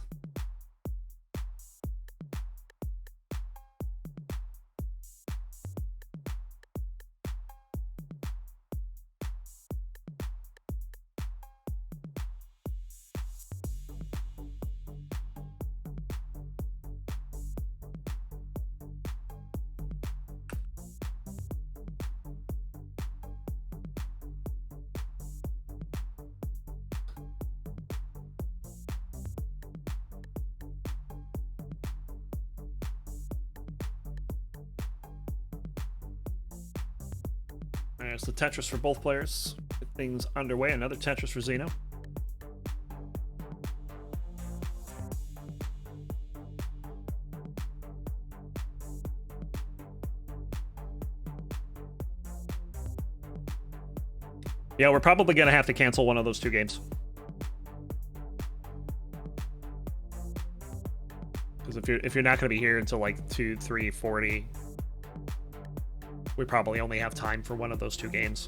There's the Tetris for both players. Get things underway. Another Tetris for Zeno. Yeah, we're probably going to have to cancel one of those two games. Because if you're not going to be here until like 2, 3, 40, we probably only have time for one of those two games.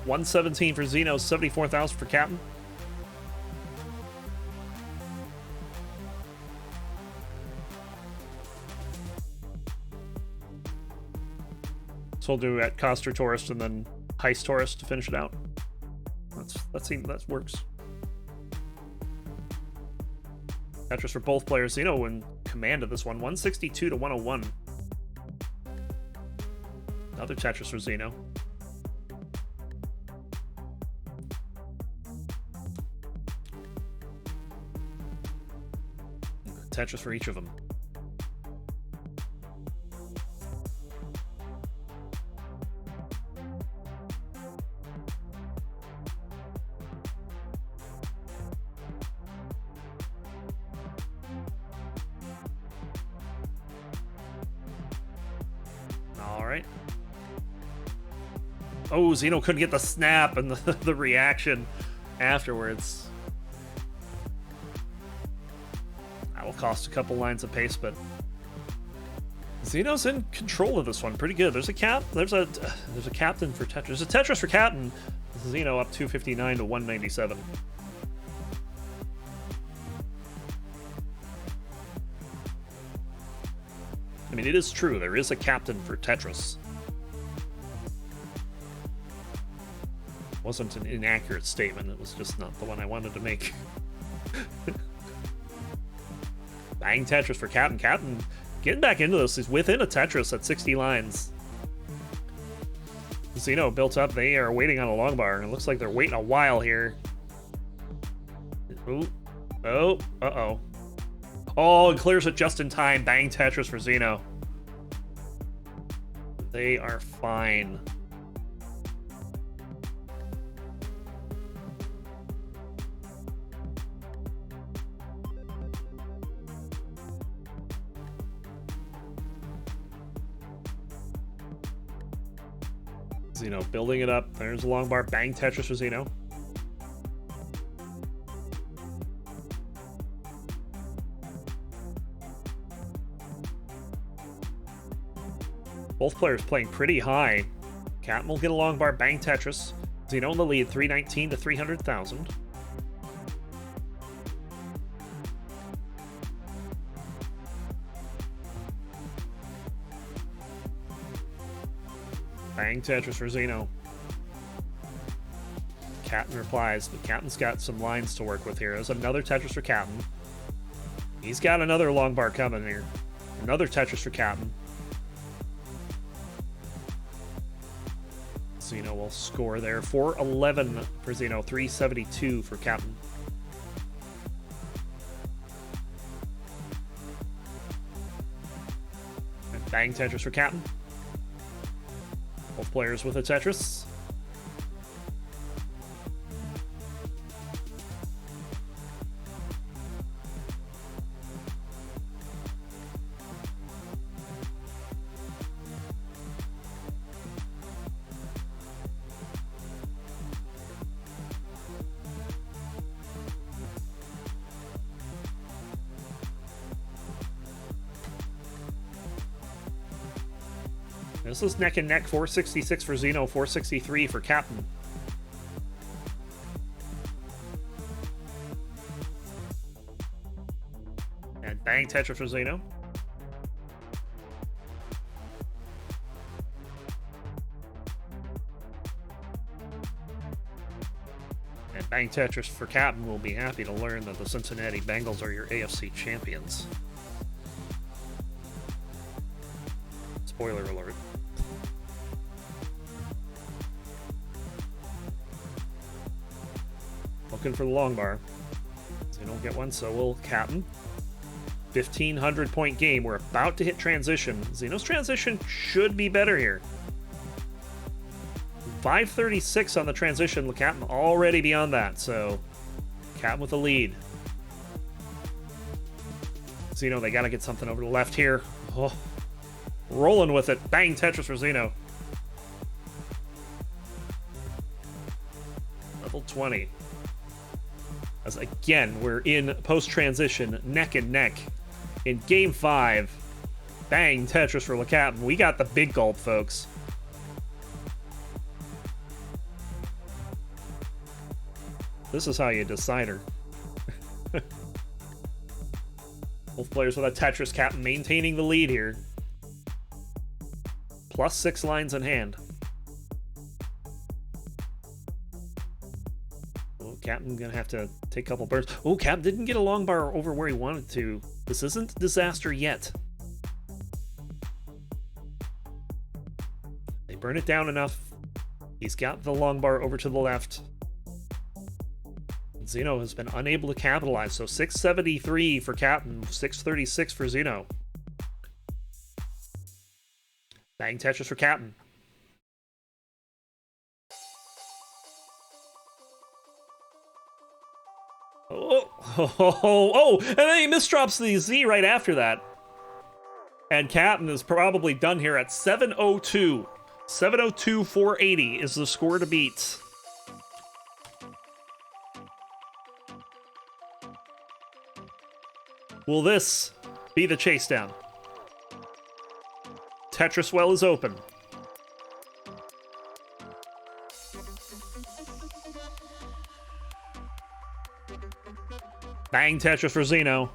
$117 for Zeno, $74,000 for Captain. So we'll do at Coster Tourist and then Heist Tourist to finish it out. That works. Tetris for both players. Zeno in command of this one. 162 to 101. Another Tetris for Zeno. Tetris for each of them. Oh, Zeno couldn't get the snap and the reaction afterwards. That will cost a couple lines of pace, but Zeno's in control of this one pretty good. There's a captain for Tetris. There's a Tetris for Captain. Zeno up 259 to 197. I mean, it is true. There is a captain for Tetris. Wasn't an inaccurate statement. It was just not the one I wanted to make. Bang Tetris for Captain. Captain getting back into this. He's within a Tetris at 60 lines. Zeno built up. They are waiting on a long bar. It looks like they're waiting a while here. Ooh. Oh. Uh-oh. Oh, and clears it just in time. Bang Tetris for Zeno. They are fine. Zeno building it up. There's a long bar. Bang Tetris for Zeno. Both players playing pretty high. Captain will get a long bar. Bang Tetris. Zeno in the lead. 319 to 300,000. Bang Tetris for Zeno. Captain replies, but Captain's got some lines to work with here. There's another Tetris for Captain. He's got another long bar coming here. Another Tetris for Captain. Zeno will score there. 411 for Zeno, 372 for Captain. And bang Tetris for Captain. Both players with a Tetris. This is neck and neck, 466 for Zeno, 463 for Captain. And bang Tetris for Zeno. And bang Tetris for Captain will be happy to learn that the Cincinnati Bengals are your AFC champions. Spoiler alert. Looking for the long bar. So you don't get one, so will Captain. 1,500 point game. We're about to hit transition. Zeno's transition should be better here. 536 on the transition. Captain already beyond that, so Captain with the lead. Zeno, they gotta get something over the left here. Oh, rolling with it. Bang Tetris for Zeno. Level 20. As again, we're in post-transition, neck and neck. In Game 5, bang Tetris for Captain. We got the big gulp, folks. This is how you decide her. Both players with a Tetris. Captain maintaining the lead here. Plus 6 lines in hand. Captain gonna have to take a couple burns. Oh, Captain didn't get a long bar over where he wanted to. This isn't disaster yet. They burn it down enough. He's got the long bar over to the left. Zeno has been unable to capitalize, so 673 for Captain, 636 for Zeno. Bang Tetris for Captain. Oh, and then he misdrops the Z right after that. And Captain is probably done here at 702. 702, 480 is the score to beat. Will this be the Chasedown? Tetris well is open. Bang Tetris for Zeno.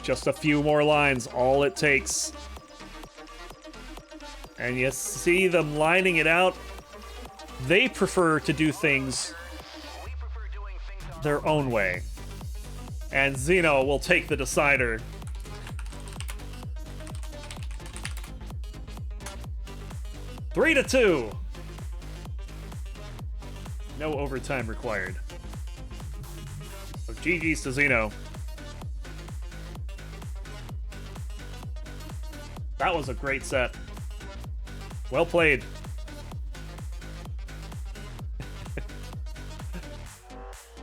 Just a few more lines, all it takes. And you see them lining it out. They prefer to do things their own way. And Zeno will take the decider. Three to 2. No overtime required. So GG's to Zeno. That was a great set. Well played.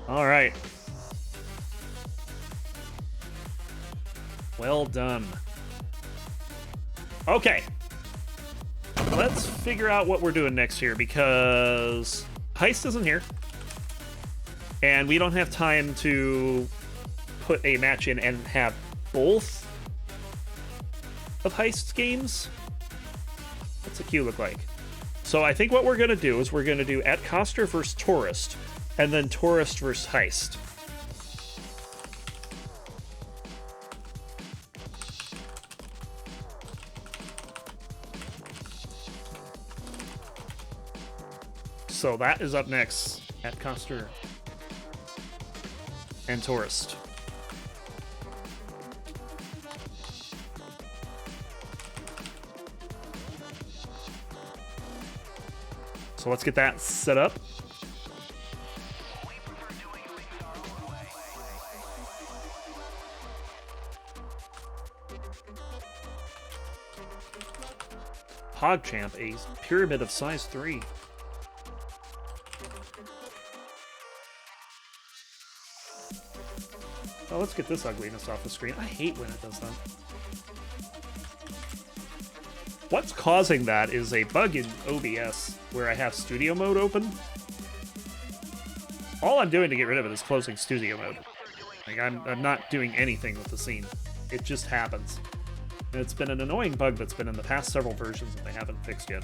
All right. Well done. Okay. Let's figure out what we're doing next here, because Heist isn't here. And we don't have time to put a match in and have both of Heist's games. What's the queue look like? So I think what we're going to do is we're going to do At Coster versus Tourist. And then Tourist versus Heist. So that is up next at Coster and Tourist. So let's get that set up. PogChamp, a pyramid of size 3. Oh, let's get this ugliness off the screen. I hate when it does that. What's causing that is a bug in OBS where I have studio mode open. All I'm doing to get rid of it is closing studio mode. Like, I'm not doing anything with the scene. It just happens. And it's been an annoying bug that's been in the past several versions that they haven't fixed yet.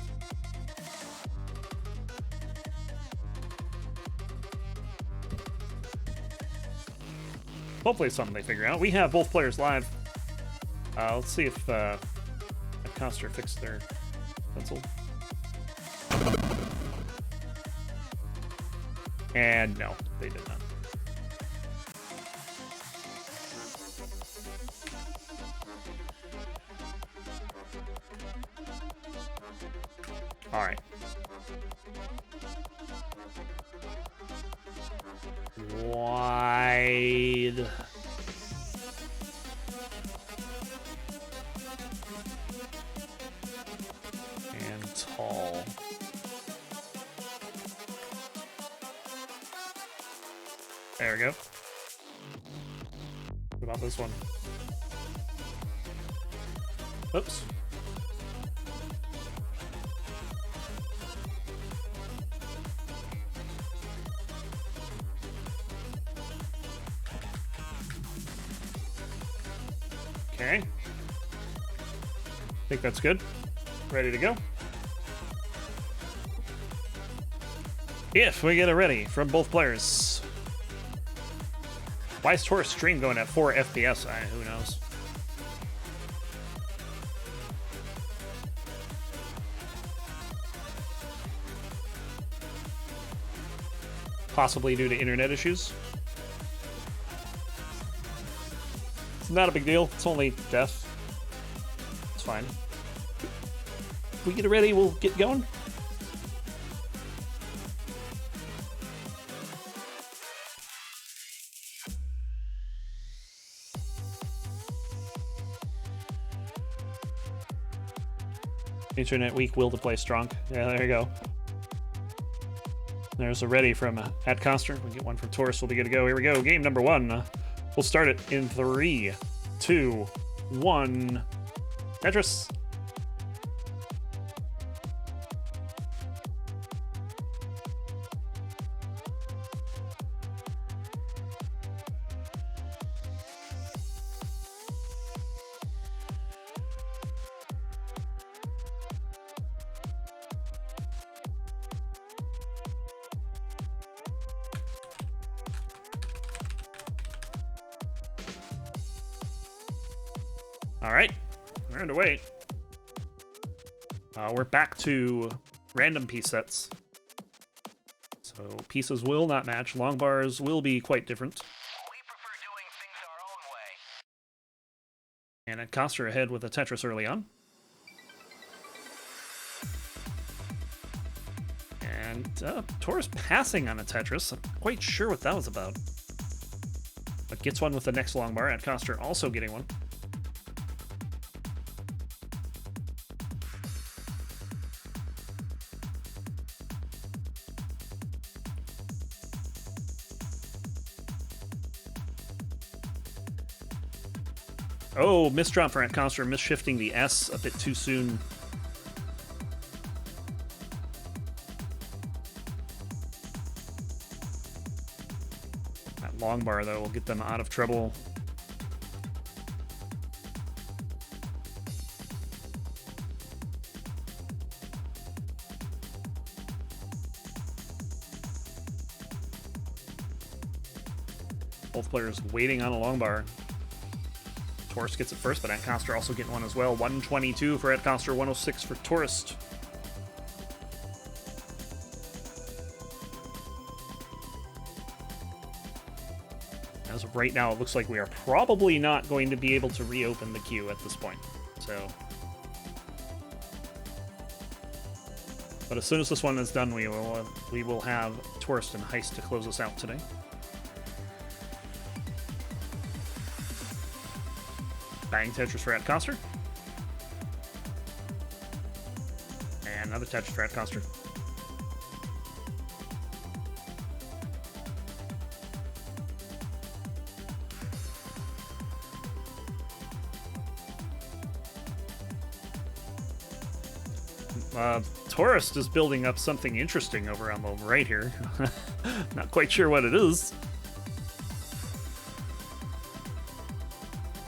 Hopefully it's something they figure out. We have both players live. Let's see if Coster fixed their pencil. And no, they did not. All right. Wide. And tall. There we go. What about this one? Oops. Okay. I think that's good. Ready to go. If we get it ready from both players. Why is Taurus stream going at 4 FPS? Who knows? Possibly due to internet issues. It's not a big deal. It's only death. It's fine. If we get it ready, we'll get going. Internet weak, will to play strong. Yeah, there you go. There's a ready from at Coster. We get one from Taurus. We'll be good to go. Here we go. Game number 1. We'll start it in 3, 2, 1. Tetris. All right, we're underway. We're back to random piece sets. So pieces will not match. Long bars will be quite different. We prefer doing things our own way. And at Coster ahead with a Tetris early on. And Taurus passing on a Tetris. I'm quite sure what that was about. But gets one with the next long bar. At Coster also getting one. Oh, misdrop for Coster, misshifting the S a bit too soon. That long bar, though, will get them out of trouble. Both players waiting on a long bar. Tourist gets it first, but Atcoster also getting one as well. 122 for Atcoster, 106 for Tourist. As of right now, it looks like we are probably not going to be able to reopen the queue at this point. So, but as soon as this one is done, we will have Tourist and Heist to close us out today. Bang Tetris for Atcoster. And another Tetris for Atcoster. Tourist is building up something interesting over on the right here. Not quite sure what it is.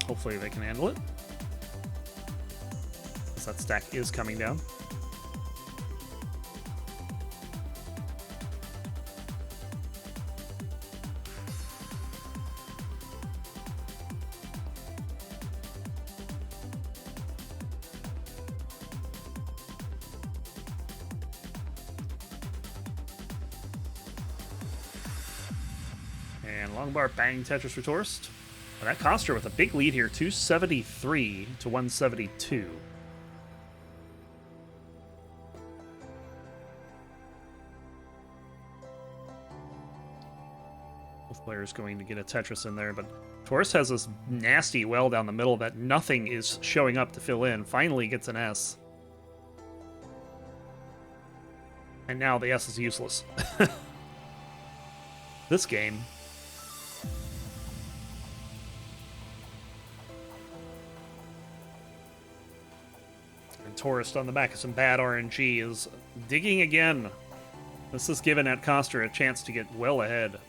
Hopefully they can handle it. Because that stack is coming down. And long bar bang Tetris for Tourist. Well, that Coster with a big lead here, 273 to 172. Both players going to get a Tetris in there, but Tourist has this nasty well down the middle that nothing is showing up to fill in. Finally gets an S. And now the S is useless. This game. Tourist on the back of some bad RNG is digging again. This has given Atcoster a chance to get well ahead.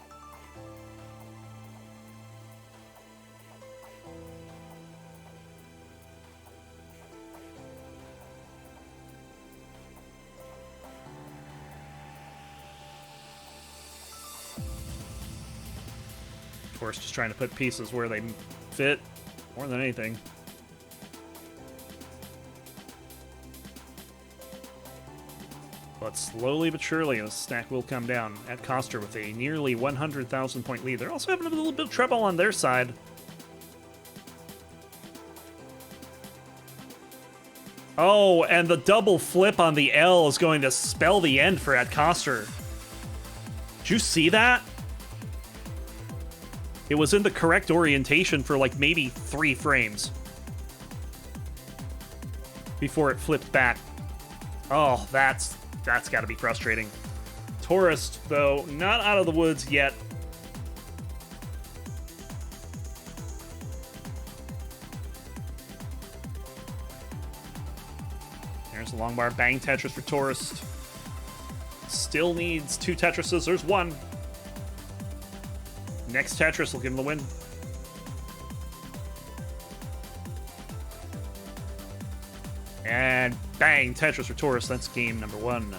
Tourist just trying to put pieces where they fit more than anything. But slowly but surely, the stack will come down. Atcoster with a nearly 100,000 point lead. They're also having a little bit of trouble on their side. Oh, and the double flip on the L is going to spell the end for Atcoster. Did you see that? It was in the correct orientation for like maybe 3 frames before it flipped back. Oh, that's got to be frustrating. Tourist, though, not out of the woods yet. There's a long bar bang Tetris for Tourist. Still needs 2 Tetrises. There's 1. Next Tetris will give him the win. And bang, Tetris for Tourist. That's game number 1.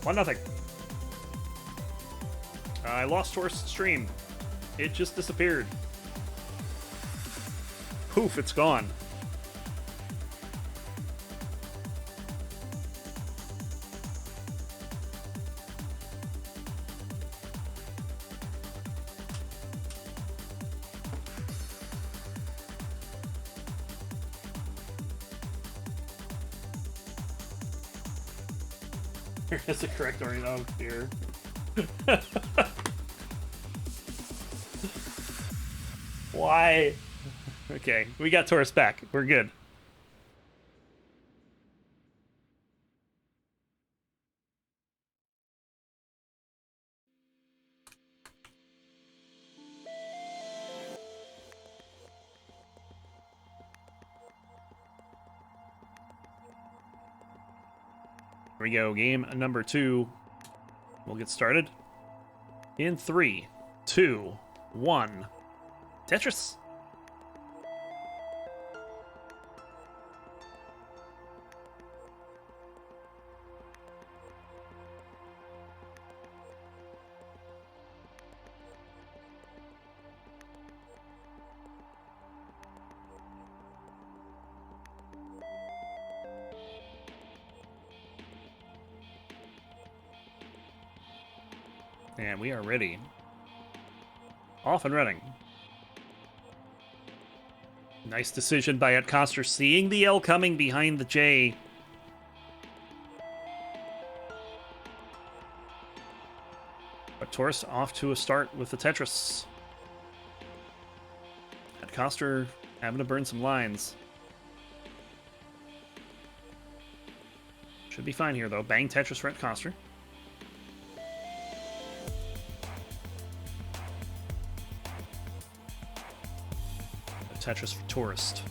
One nothing. I lost Tourist's stream. It just disappeared. Poof, it's gone. That's the correct orient. Oh dear. Why? Okay, we got Tourist back. We're good. Here we go, game number 2. We'll get started in 3, 2, 1. Tetris. And we are ready. Off and running. Nice decision by Ed Coster, seeing the L coming behind the J. But Taurus off to a start with the Tetris. Ed Coster having to burn some lines. Should be fine here, though. Bang Tetris for Ed Coster. Tetris for Tourist.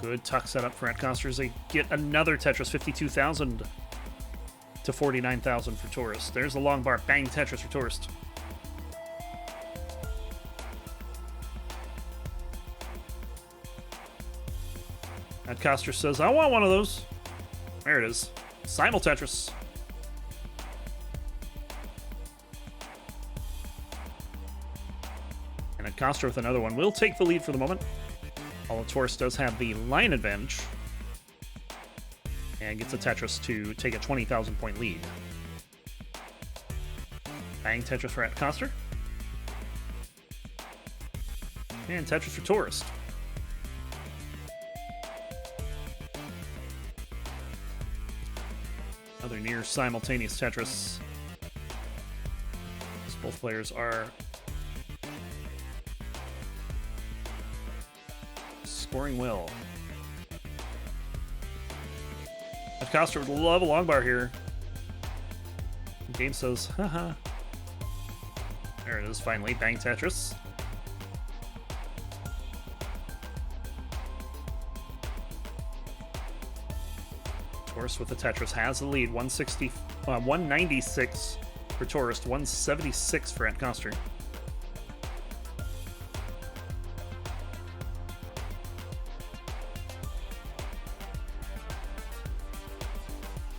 Good tuck setup for Ed Coster as they get another Tetris, 52,000 to 49,000 for Tourist. There's the long bar. Bang Tetris for Tourist. Ed Coster says, I want one of those. There it is. Simul Tetris. And Ed Coster with another one. We'll take the lead for the moment. Although Taurus does have the line advantage. And gets a Tetris to take a 20,000 point lead. Bang Tetris for Ed Coster. And Tetris for Tourist. Another near simultaneous Tetris. As both players are scoring well. Ed Coster would love a long bar here. The game says, haha. There it is, finally. Bang Tetris. Taurus with the Tetris has the lead. 196 for Taurus, 176 for Ed Coster.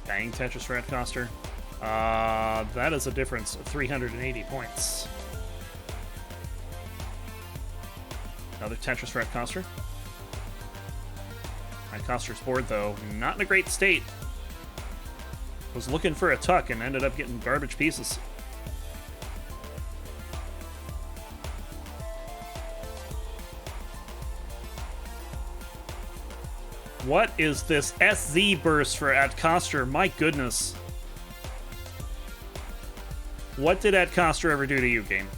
Bang Tetris for Ed Coster. That is a difference of 380 points. Another Tetris for Ed Coster. Ed Coster's board, though, not in a great state. Was looking for a tuck and ended up getting garbage pieces. What is this SZ burst for Ed Coster? My goodness. What did Ed Coster ever do to you, game?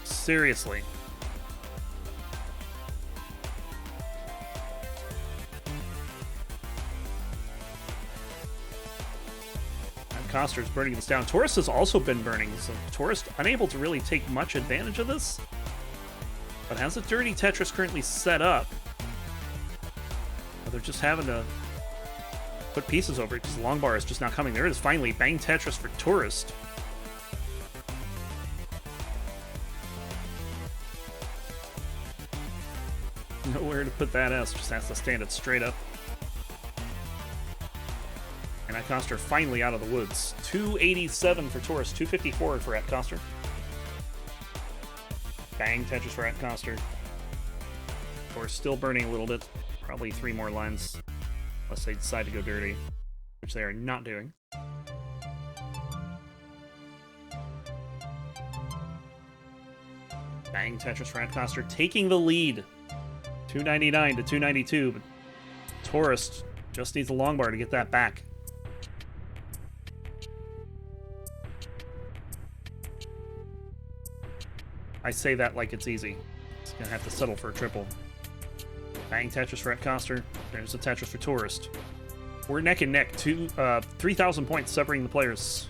Seriously. Ed Coster's burning this down. Taurus has also been burning, so Taurus unable to really take much advantage of this. But has a dirty Tetris currently set up. They're just having to put pieces over it because the long bar is just not coming. There it is finally. Bang Tetris for Tourist. Nowhere to put that S. Just has to stand it straight up. And Ed Coster finally out of the woods. 287 for Tourist. 254 for Ed Coster. Bang Tetris for Ed Coster. Taurus still burning a little bit. Probably 3 more lines, unless they decide to go dirty, which they are not doing. Bang Tetris for Ed Coster, taking the lead. 299 to 292, but Taurus just needs a long bar to get that back. I say that like it's easy. It's gonna have to settle for a triple. Bang Tetris for Ed Coster. There's a Tetris for Tourist. We're neck and neck. 3,000 points separating the players.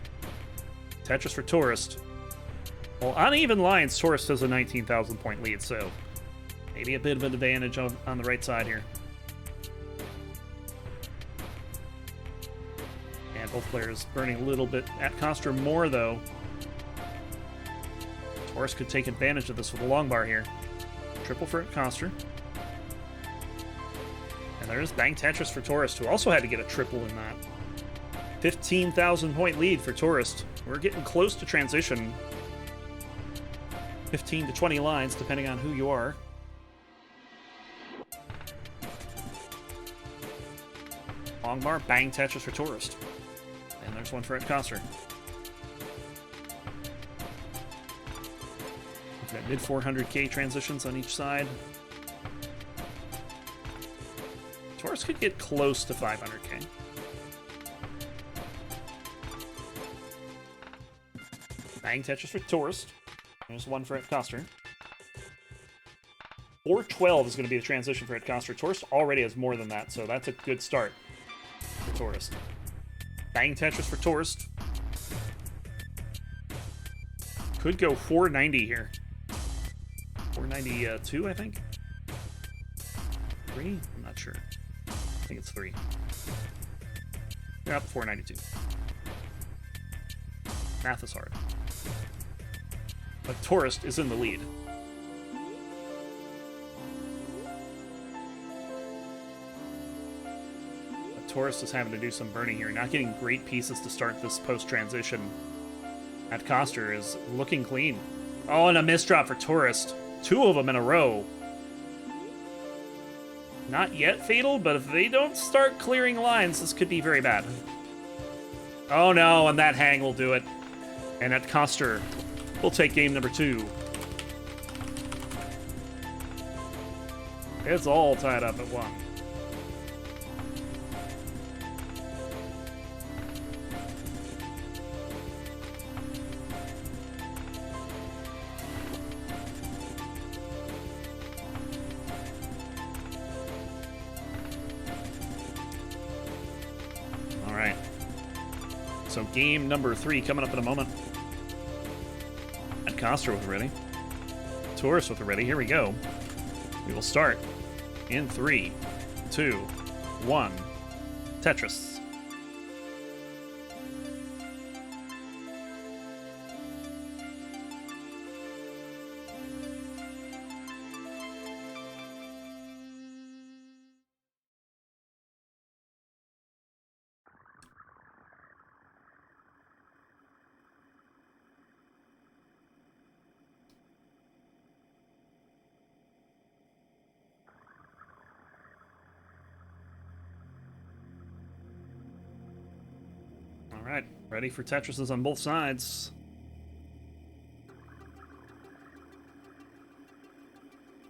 Tetris for Tourist. Well, on even lines, Tourist has a 19,000 point lead, so maybe a bit of an advantage on the right side here. And both players burning a little bit. Ed Coster more, though. Taurus could take advantage of this with a long bar here. Triple for Ed Coster. There's Bang Tetris for Tourist, who also had to get a triple in that. 15,000 point lead for Tourist. We're getting close to transition. 15 to 20 lines, depending on who you are. Long bar, Bang Tetris for Tourist. And there's one for Ed Coster. Mid 400k transitions on each side. Taurus could get close to 500k. Bang Tetris for Taurus. There's one for Ed Coster. 412 is going to be the transition for Ed Coster. Taurus already has more than that, so that's a good start for Taurus. Bang Tetris for Taurus. Could go 490 here. 492, I think. 3? I'm not sure. I think it's 3. Yep, 492. Math is hard. But Taurus is in the lead. But Taurus is having to do some burning here. Not getting great pieces to start this post-transition. At Coster is looking clean. Oh, and a misdrop for Taurus. 2 of them in a row. Not yet fatal, but if they don't start clearing lines, this could be very bad. Oh no, and that hang will do it. And at Coster, we'll take game number 2. It's all tied up at 1. All right. So game number 3 coming up in a moment. And Coster with ready. Taurus with ready. Here we go. We will start in 3, 2, 1. Tetris. All right, ready for Tetrises on both sides.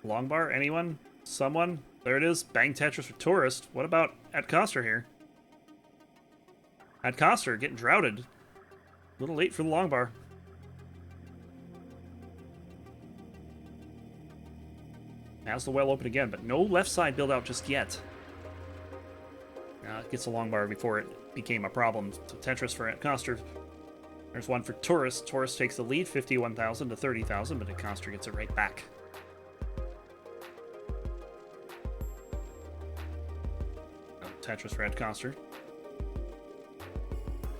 Long bar, anyone? Someone? There it is. Bang Tetris for Taurus. What about at Coster here? At Coster getting droughted. A little late for the long bar. Has the well open again, but no left side build out just yet. It gets a long bar before it became a problem. So Tetris for Ed Coster. There's one for Taurus. Taurus takes the lead, 51,000 to 30,000, but Ed Coster gets it right back. Tetris for Ed Coster.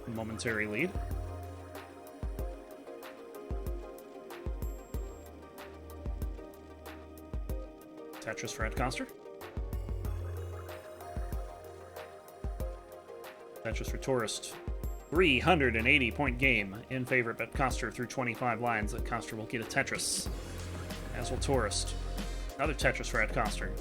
Momentary lead. Tetris for Ed Coster. Tetris for Taurus. 380-point game in favor of Ed Coster through 25 lines. Ed Coster will get a Tetris, as will Taurus. Another Tetris for Ed Coster.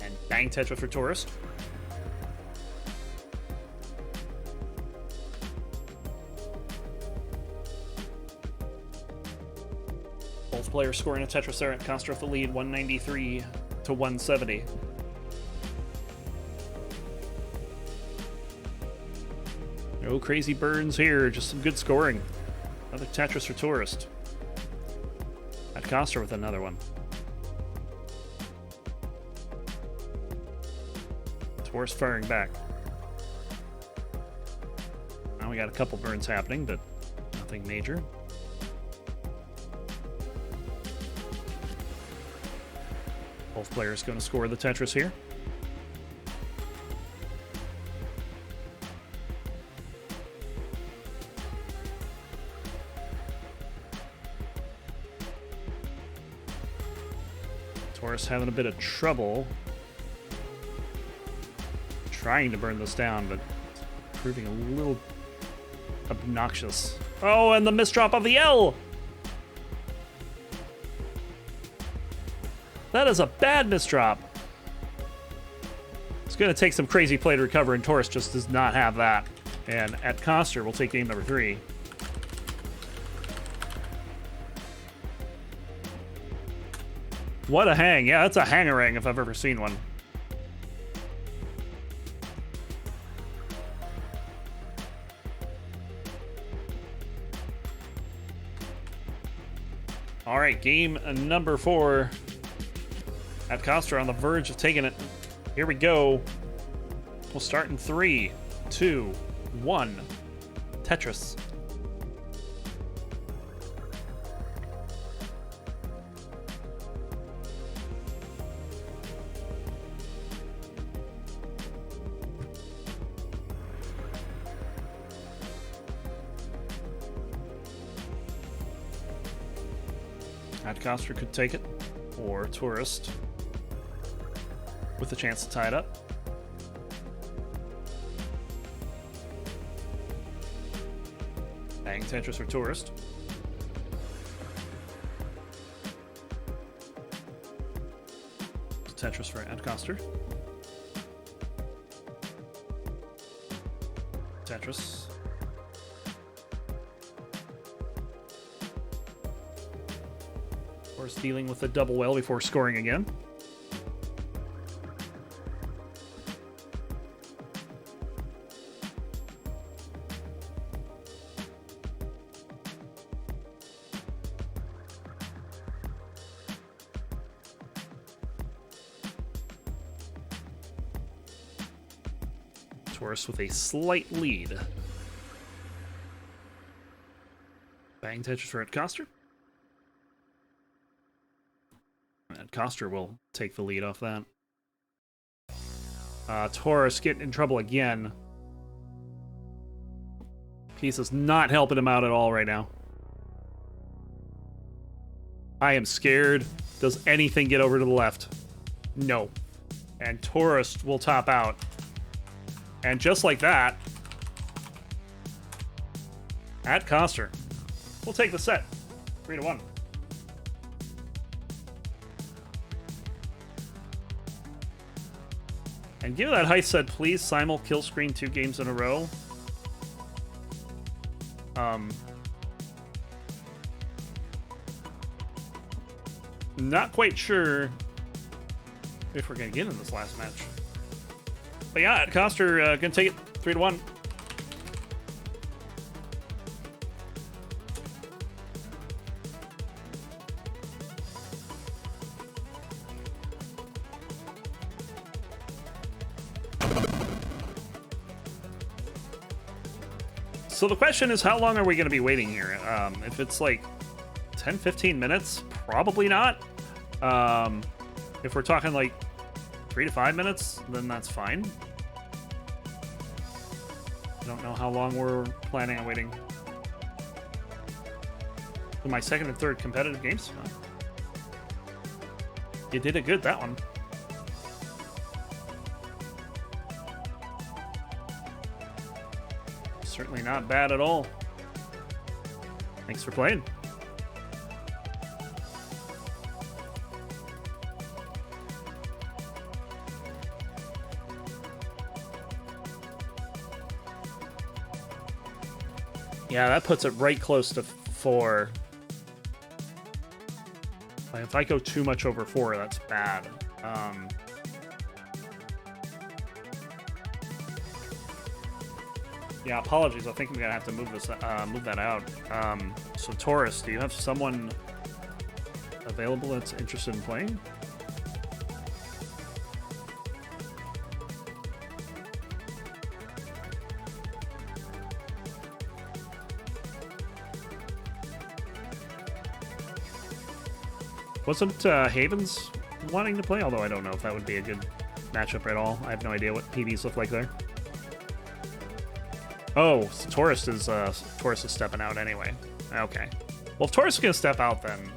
And bang Tetris for Taurus. Players scoring a Tetris there at Coster with the lead, 193 to 170. No crazy burns here, just some good scoring. Another Tetris for Taurus. At Coster with another one. Taurus firing back. Now we got a couple burns happening, but nothing major. Both players going to score the Tetris here. Taurus having a bit of trouble trying to burn this down, but proving a little obnoxious. Oh, and the misdrop of the L! That is a bad misdrop. It's going to take some crazy play to recover, and Taurus just does not have that. And at Coster, we'll take game number 3. What a hang. Yeah, that's a hangarang if I've ever seen one. All right, game number 4. At Coster on the verge of taking it. Here we go. We'll start in 3, 2, 1. Tetris. Adcoster could take it, or Tourist, with a chance to tie it up. Bang Tetris or Tourist. Tetris for Adcoster. Tetris. Of course, dealing with the double well before scoring again. Taurus with a slight lead. Bang Tetris for Adcoster. Adcoster will take the lead off that. Taurus getting in trouble again. Piece is not helping him out at all right now. I am scared. Does anything get over to the left? No. And Taurus will top out. And just like that, Adcoster will take the set. 3-1. And give that heist set, please. Simul kill screen 2 games in a row. Not quite sure if we're gonna get in this last match. But yeah, Coster gonna take it 3-1. So the question is, how long are we going to be waiting here? If it's like 10-15 minutes, probably not. If we're talking like 3 to 5 minutes, then that's fine. I don't know how long we're planning on waiting. For my second and third competitive games? Huh. You did it good, that one. Certainly not bad at all. Thanks for playing. Yeah, that puts it right close to 4. Like, if I go too much over 4, that's bad. Yeah, apologies. I think I'm gonna have to move this, move that out. So Taurus, do you have someone available that's interested in playing? Wasn't Havens wanting to play? Although I don't know if that would be a good matchup at all. I have no idea what PBs look like there. Oh, so Taurus is stepping out anyway. Okay. Well, if Taurus is gonna step out, then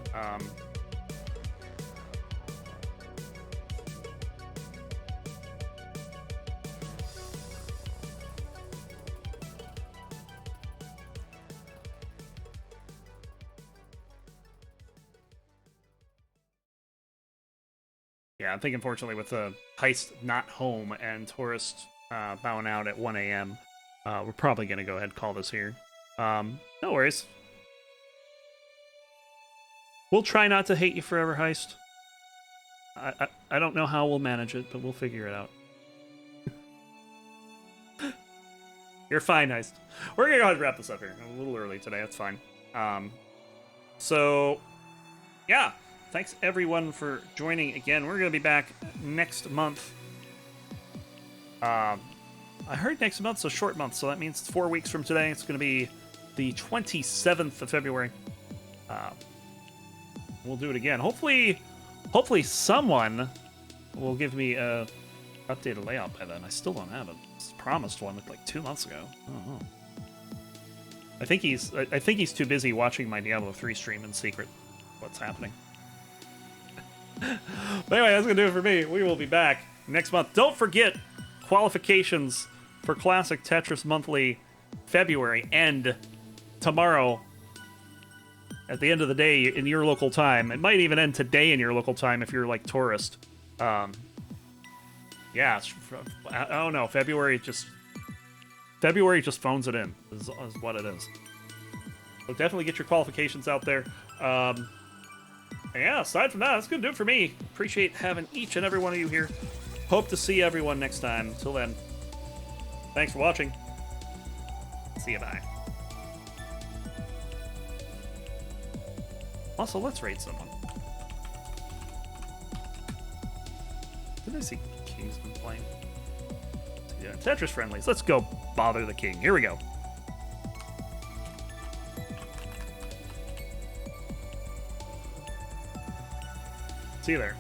Yeah, I think unfortunately with the heist not home and tourist bowing out at 1 a.m., we're probably going to go ahead and call this here. No worries. We'll try not to hate you forever, heist. I don't know how we'll manage it, but we'll figure it out. You're fine, heist. We're going to go ahead and wrap this up here. A little early today, that's fine. So, yeah. Thanks, everyone, for joining again. We're going to be back next month. I heard next month's a short month, so that means it's 4 weeks from today. It's going to be the 27th of February. We'll do it again. Hopefully someone will give me a updated layout by then. I still don't have it. It's promised one like 2 months ago. I don't know. I think he's too busy watching my Diablo 3 stream in secret. What's happening? But anyway, that's gonna do it for me. We will be back next month. Don't forget, qualifications for Classic Tetris Monthly February end tomorrow at the end of the day in your local time. It might even end today in your local time if you're like tourist. Yeah, I don't know. February just phones it in is what it is. So definitely get your qualifications out there. Yeah, aside from that, that's going to do it for me. Appreciate having each and every one of you here. Hope to see everyone next time. Till then, thanks for watching. See you, bye. Also, let's raid someone. Did I see King's been playing? Yeah, Tetris friendlies. Let's go bother the king. Here we go. See you there.